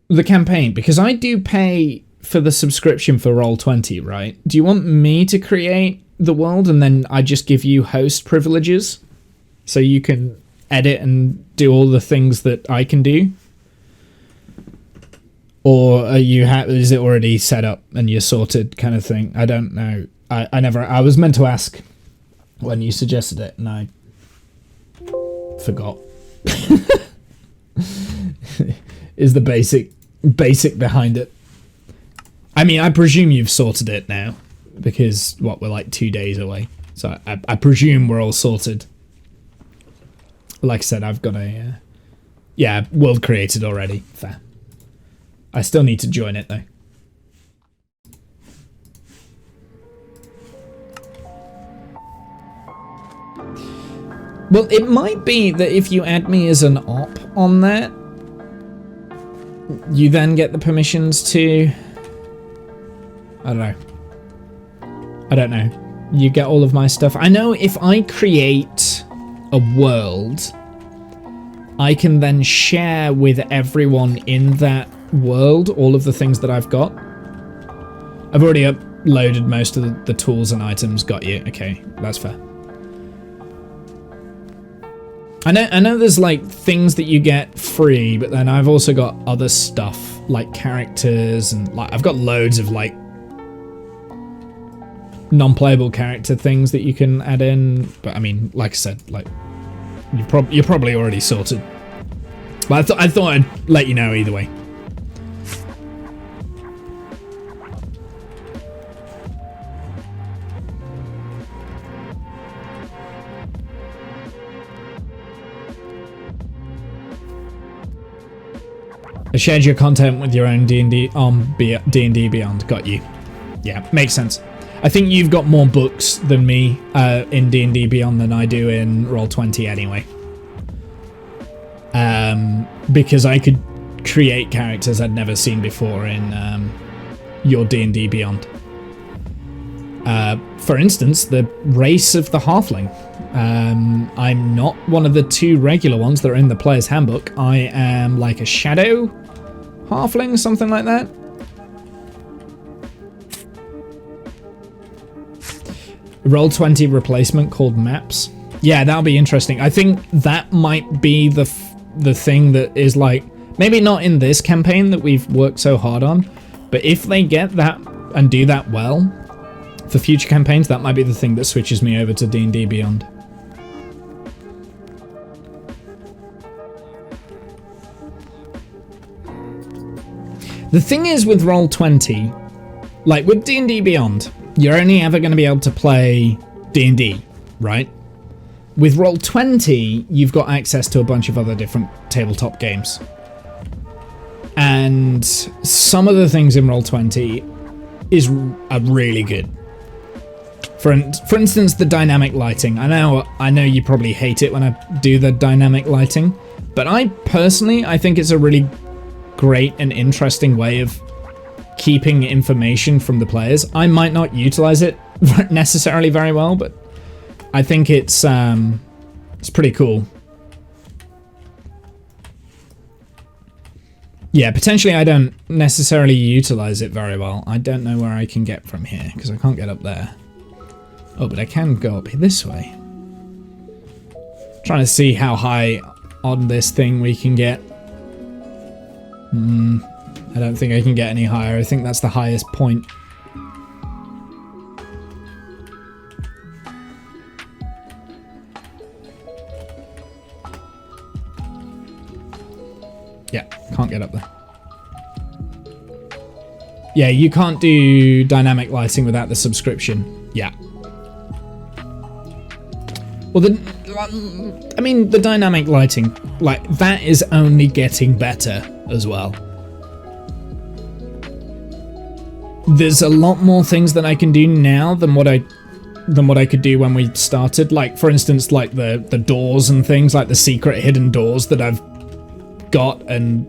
the campaign, because I do pay for the subscription for Roll20, right? Do you want me to create the world and then I just give you host privileges so you can edit and do all the things that I can do? Or are you is it already set up and you're sorted kind of thing? I don't know. I was meant to ask when you suggested it and I forgot. Is the basic behind it. I mean, I presume you've sorted it now because we're like 2 days away. So I presume we're all sorted. Like I said, I've got a world created already. Fair. I still need to join it though. Well, it might be that if you add me as an op on that, you then get the permissions to... I don't know. You get all of my stuff. I know if I create a world, I can then share with everyone in that world all of the things that I've got. I've already uploaded most of the tools and items. Got you. Okay, that's fair. I know there's like things that you get free, but then I've also got other stuff like characters and like I've got loads of like non-playable character things that you can add in. But I mean, like I said, like you're probably already sorted. But I thought I'd let you know either way. Shared your content with your own D&D on D&D Beyond. Got you. Yeah, makes sense. I think you've got more books than me in D&D Beyond than I do in Roll20 anyway. Because I could create characters I'd never seen before in your D&D Beyond. For instance, the race of the Halfling. I'm not one of the 2 regular ones that are in the player's handbook. I am like a shadow Halfling, something like that. Roll20 replacement called maps. Yeah, that'll be interesting. I think that might be the thing that is like, maybe not in this campaign that we've worked so hard on, but if they get that and do that well for future campaigns, that might be the thing that switches me over to D&D Beyond. The thing is with Roll20, like with D&D Beyond, you're only ever going to be able to play D&D, right? With Roll20, you've got access to a bunch of other different tabletop games. And some of the things in Roll20 are really good. For instance, the dynamic lighting. I know you probably hate it when I do the dynamic lighting, but I think it's a really great and interesting way of keeping information from the players. I might not utilize it necessarily very well, but I think it's pretty cool. Yeah, potentially I don't necessarily utilize it very well. I don't know where I can get from here because I can't get up there. Oh, but I can go up this way. Trying to see how high on this thing we can get. I don't think I can get any higher. I think that's the highest point. Yeah, can't get up there. Yeah, you can't do dynamic lighting without the subscription. Yeah. Well, the dynamic lighting, like, that is only getting better as well. There's a lot more things that I can do now than what I could do when we started. Like, for instance, like the doors and things, like the secret hidden doors that I've got and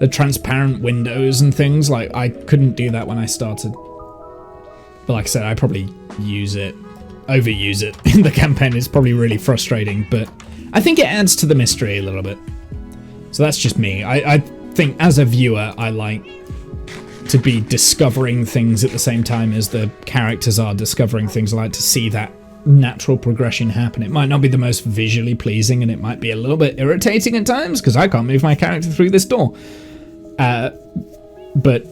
the transparent windows and things. Like, I couldn't do that when I started. But like I said, I probably overuse it in the campaign. It's probably really frustrating, but I think it adds to the mystery a little bit. So that's just me. I think as a viewer, I like to be discovering things at the same time as the characters are discovering things. I like to see that natural progression happen. It might not be the most visually pleasing, and it might be a little bit irritating at times because I can't move my character through this door. But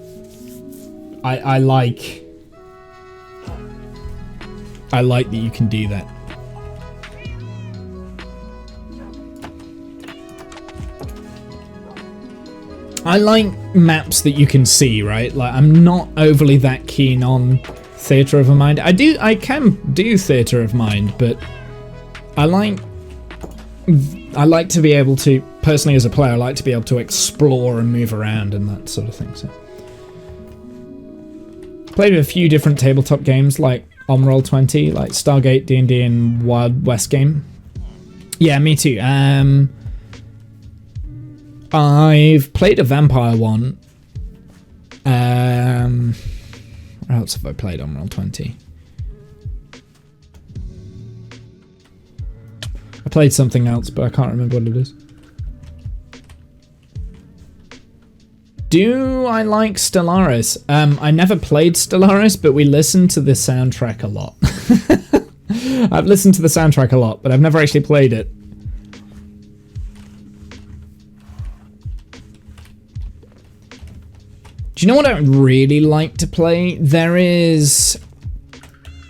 I like that you can do that. I like maps that you can see, right? Like, I'm not overly that keen on Theatre of a Mind. I can do Theatre of Mind, but I like to be able to, personally as a player, I like to be able to explore and move around and that sort of thing. So, played a few different tabletop games like Roll20, like Stargate, D&D, and Wild West game. Yeah, me too. I've played a vampire one. Where else have I played on Roll20? I played something else, but I can't remember what it is. Do I like Stellaris? I never played Stellaris, but we listened to the soundtrack a lot. I've listened to the soundtrack a lot, but I've never actually played it. Do you know what I would really like to play? There is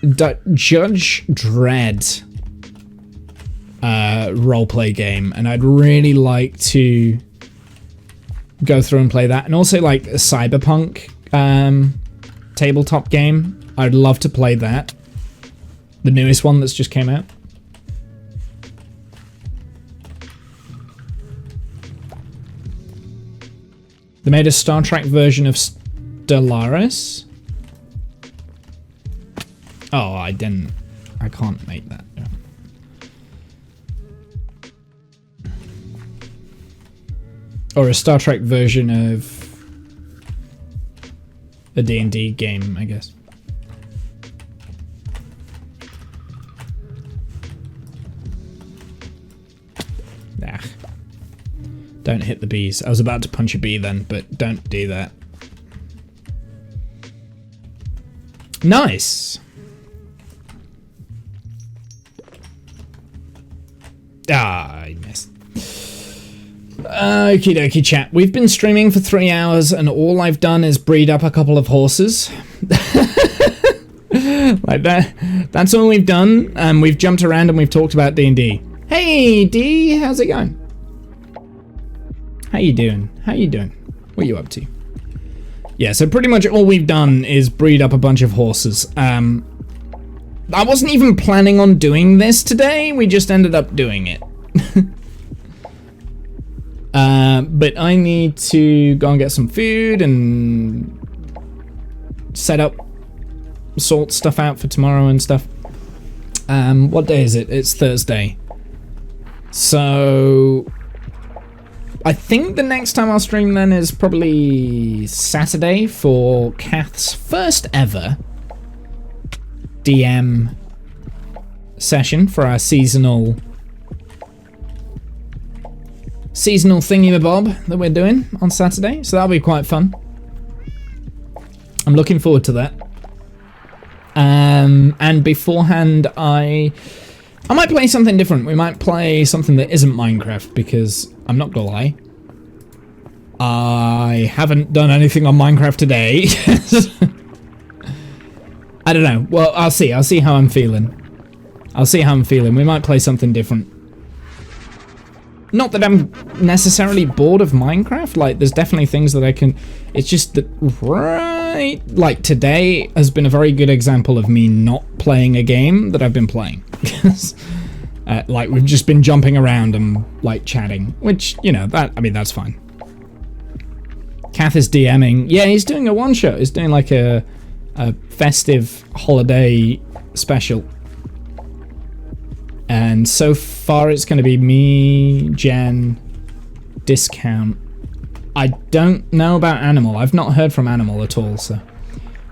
Judge Dredd roleplay game, and I'd really like to go through and play that. And also like a Cyberpunk tabletop game. I'd love to play that. The newest one that's just came out. They made a Star Trek version of Stellaris. Oh, I can't make that. Yeah. Or a Star Trek version of a D&D game, I guess. Nah. Don't hit the bees. I was about to punch a bee then, but don't do that. Nice! Ah, I missed. Okie dokie chat. We've been streaming for 3 hours and all I've done is breed up a couple of horses. Like that. That's all we've done. We've jumped around and we've talked about D&D. Hey D, how's it going? How you doing? How you doing? What are you up to? Yeah, so pretty much all we've done is breed up a bunch of horses. I wasn't even planning on doing this today, we just ended up doing it. But I need to go and get some food and set up, sort stuff out for tomorrow and stuff. What day is it? It's Thursday. So I think the next time I'll stream then is probably Saturday for Kath's first ever DM session for our seasonal thingy-mabob that we're doing on Saturday, so that'll be quite fun. I'm looking forward to that. And beforehand, I might play something different. We might play something that isn't Minecraft, because I'm not gonna lie, I haven't done anything on Minecraft today. I don't know. Well, I'll see how I'm feeling. We might play something different. Not that I'm necessarily bored of Minecraft, like, there's definitely things that I can... It's just that, right... Like, today has been a very good example of me not playing a game that I've been playing. Like, we've just been jumping around and, like, chatting, which, you know, that's fine. Kath is DMing. Yeah, he's doing a one-shot. He's doing, like, a festive holiday special. And so far it's going to be me, Jen, Discount. I don't know about Animal. I've not heard from Animal at all, so...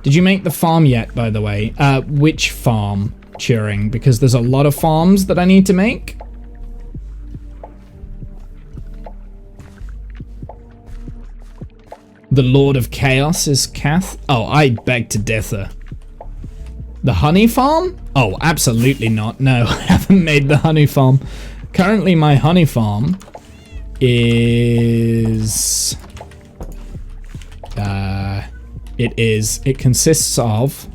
Did you make the farm yet, by the way? Which farm, Turing? Because there's a lot of farms that I need to make. The Lord of Chaos is Kath. Oh, I beg to differ. The honey farm? Oh, absolutely not. No, I haven't made the honey farm. Currently, my honey farm is... It consists of...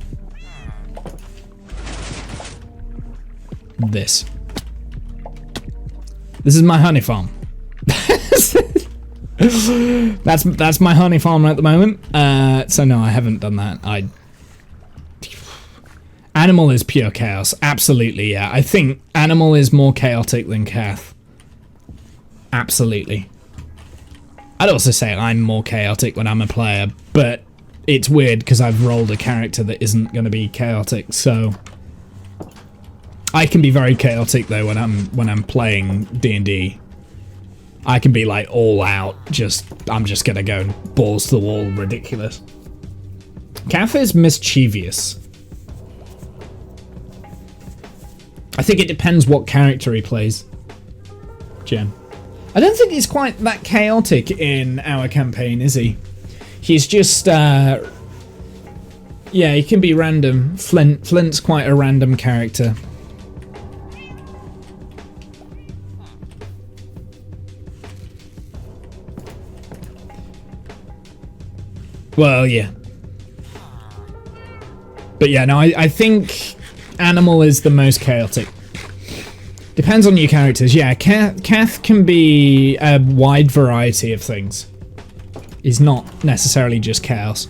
this. This is my honey farm. That's my honey farm at the moment. So no, I haven't done that. Animal is pure chaos. Absolutely, yeah. I think Animal is more chaotic than Kath. Absolutely. I'd also say I'm more chaotic when I'm a player, but it's weird because I've rolled a character that isn't going to be chaotic, so I can be very chaotic though when I'm playing D&D. I can be like all out, I'm just gonna go balls to the wall ridiculous. Kath is mischievous. I think it depends what character he plays. Jen. I don't think he's quite that chaotic in our campaign, is he? He's just, yeah, he can be random. Flint's quite a random character. Well, yeah. But yeah, no, I think Animal is the most chaotic. Depends on your characters. Yeah, Kath can be a wide variety of things. He's not necessarily just chaos.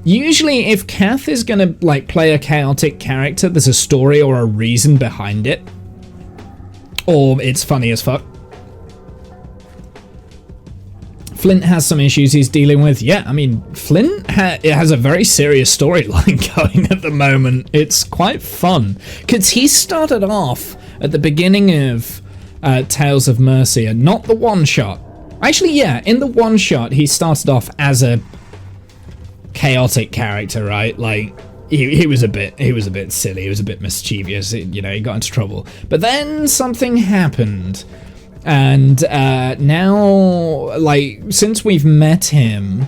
Usually, if Kath is gonna like play a chaotic character, there's a story or a reason behind it. Or it's funny as fuck. Flint has some issues he's dealing with. Yeah, I mean, Flint has a very serious storyline going at the moment. It's quite fun. Because he started off at the beginning of Tales of Mercia, not the one-shot. Actually, yeah, in the one-shot, he started off as a chaotic character, right? Like, he was a bit silly, he was a bit mischievous, you know, he got into trouble. But then something happened. And now, like, since we've met him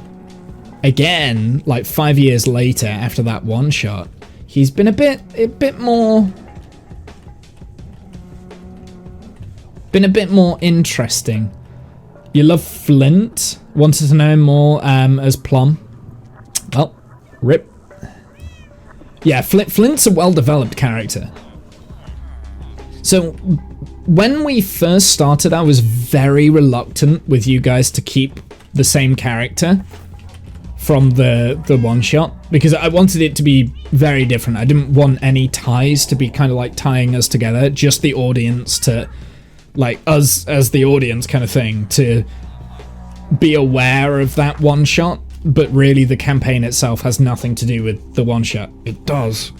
again, like 5 years later after that one shot, he's been a bit more interesting. You love Flint. Wanted to know him more as Plum. Well, rip. Yeah, Flint's a well-developed character. So when we first started, I was very reluctant with you guys to keep the same character from the one shot, because I wanted it to be very different. I didn't want any ties to be kind of like tying us together, just the audience to, like, us as the audience kind of thing, to be aware of that one shot, but really the campaign itself has nothing to do with the one shot. It does.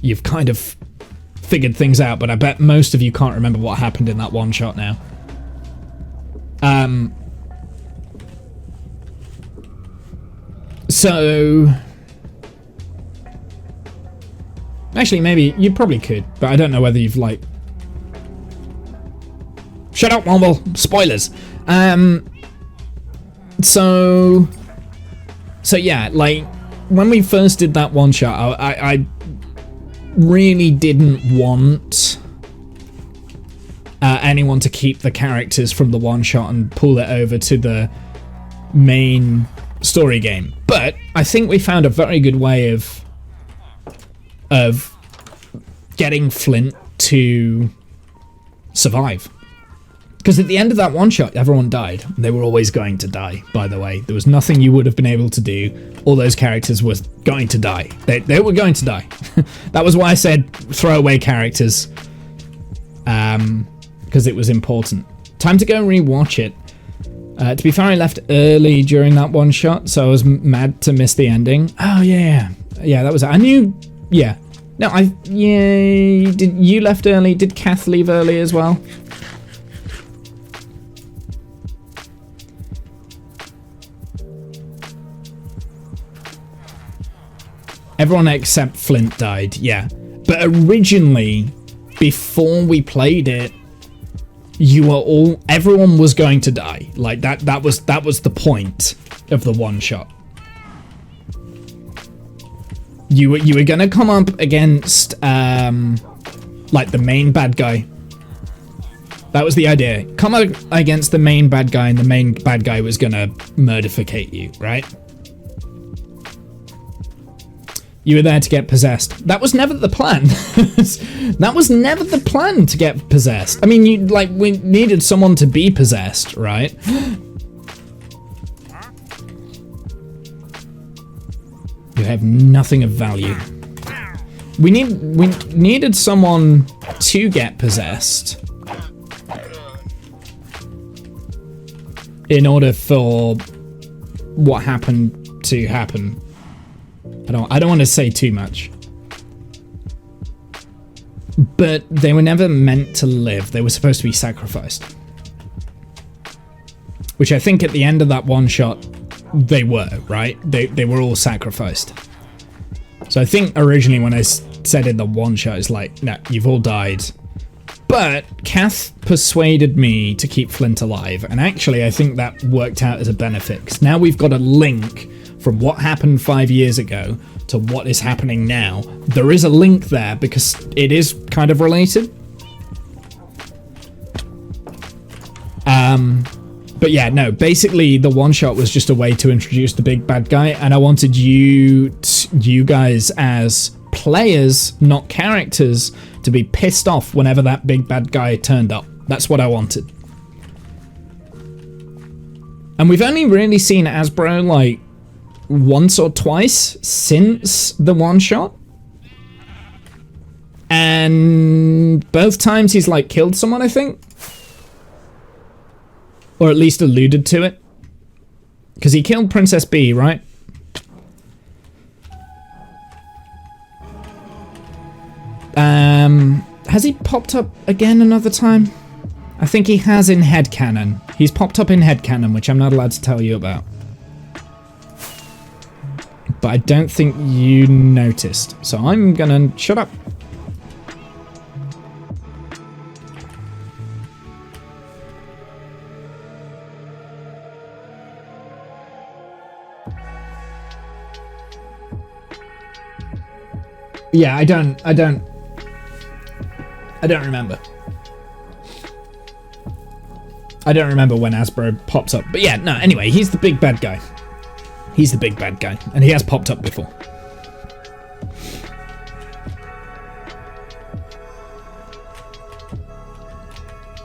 You've kind of figured things out, but I bet most of you can't remember what happened in that one shot now. So actually, maybe you probably could, but I don't know whether you've like. Shut up, Marvel. Spoilers. So yeah, like when we first did that one shot, I really didn't want anyone to keep the characters from the one shot and pull it over to the main story game. But I think we found a very good way of getting Flint to survive. Because at the end of that one shot, everyone died. They were always going to die, by the way. There was nothing you would have been able to do. All those characters were going to die. They were going to die. That was why I said throwaway characters. Because it was important. Time to go rewatch it. To be fair, I left early during that one shot, so I was mad to miss the ending. Oh, yeah. Yeah, that was it. I knew... Yeah. No, Yeah, you left early. Did Kath leave early as well? Everyone except Flint died, yeah. But originally, before we played it, everyone was going to die. Like that was the point of the one shot. You were gonna come up against like the main bad guy. That was the idea. Come up against the main bad guy, and the main bad guy was gonna murderficate you, right? You were there to get possessed. That was never the plan. That was never the plan to get possessed. I mean, we needed someone to be possessed, right? You have nothing of value. We needed someone to get possessed in order for what happened to happen. I don't want to say too much. But they were never meant to live. They were supposed to be sacrificed. Which I think at the end of that one shot, they were, right? They were all sacrificed. So I think originally when I said in the one shot, it's like, no, you've all died. But Kath persuaded me to keep Flint alive. And actually, I think that worked out as a benefit. Because now we've got a link from what happened 5 years ago to what is happening now. There is a link there because it is kind of related. But yeah, no, basically the one shot was just a way to introduce the big bad guy, and I wanted you guys as players, not characters, to be pissed off whenever that big bad guy turned up. That's what I wanted. And we've only really seen Asbro like once or twice since the one shot, and both times he's like killed someone, I think, or at least alluded to it, because he killed Princess B, right? Has he popped up again another time? I think he has in headcanon. He's popped up in headcanon, which I'm not allowed to tell you about. But I don't think you noticed, so I'm gonna shut up. Yeah, I don't remember. I don't remember when Asbro pops up. But yeah, no, anyway, he's the big bad guy. He's the big bad guy, and he has popped up before.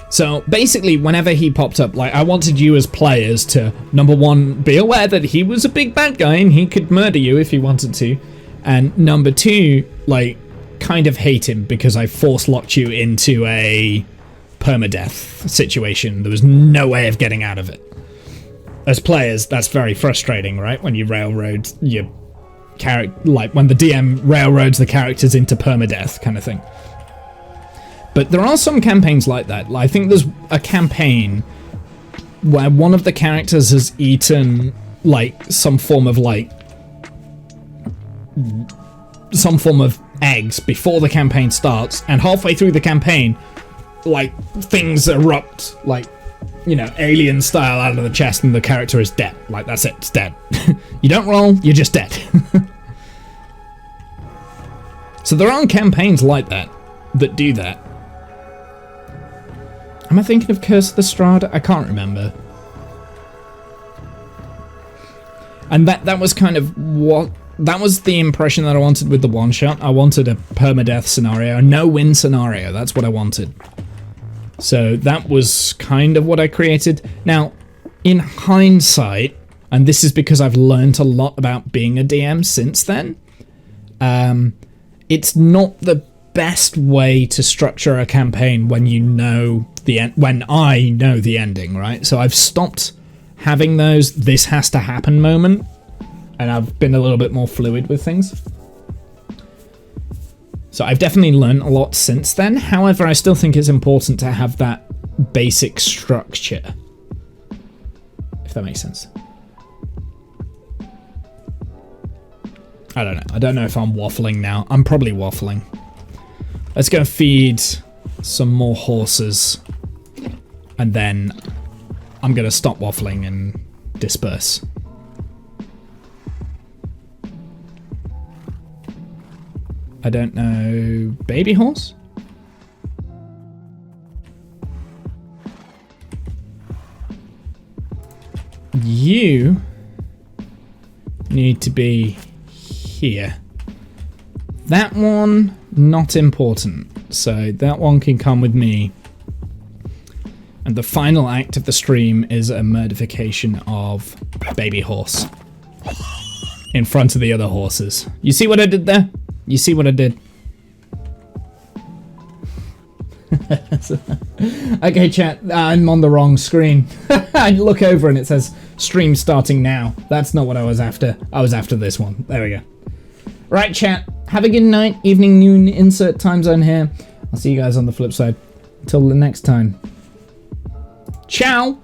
So basically, whenever he popped up, like, I wanted you as players to, number one, be aware that he was a big bad guy and he could murder you if he wanted to. And number two, like, kind of hate him because I force locked you into a permadeath situation. There was no way of getting out of it. As players, that's very frustrating, right? When you railroad your character, like when the DM railroads the characters into permadeath kind of thing. But there are some campaigns like that. I think there's a campaign where one of the characters has eaten like some form of eggs before the campaign starts, and halfway through the campaign, like, things erupt, like, you know, alien style out of the chest, and the character is dead. Like, that's it, it's dead. You don't roll, you're just dead. So there are campaigns like that do that. Am I thinking of Curse of the Strahd? I can't remember. And that was kind of what... That was the impression that I wanted with the one-shot. I wanted a permadeath scenario, a no-win scenario. That's what I wanted. So that was kind of what I created. Now, in hindsight, and this is because I've learned a lot about being a DM since then, it's not the best way to structure a campaign when you know the end, when I know the ending, right? So I've stopped having those "this has to happen" moment, and I've been a little bit more fluid with things. So I've definitely learned a lot since then. However, I still think it's important to have that basic structure, if that makes sense. I don't know. I don't know if I'm waffling now. I'm probably waffling. Let's go feed some more horses. And then I'm going to stop waffling and disperse. I don't know. Baby horse? You need to be here. That one, not important. So that one can come with me. And the final act of the stream is a murdification of baby horse in front of the other horses. You see what I did there? You see what I did? Okay, chat, I'm on the wrong screen. I look over and it says stream starting now. That's not what I was after. I was after this one. There we go. Right, chat, have a good night, evening, noon, insert time zone here. I'll see you guys on the flip side. Until the next time. Ciao!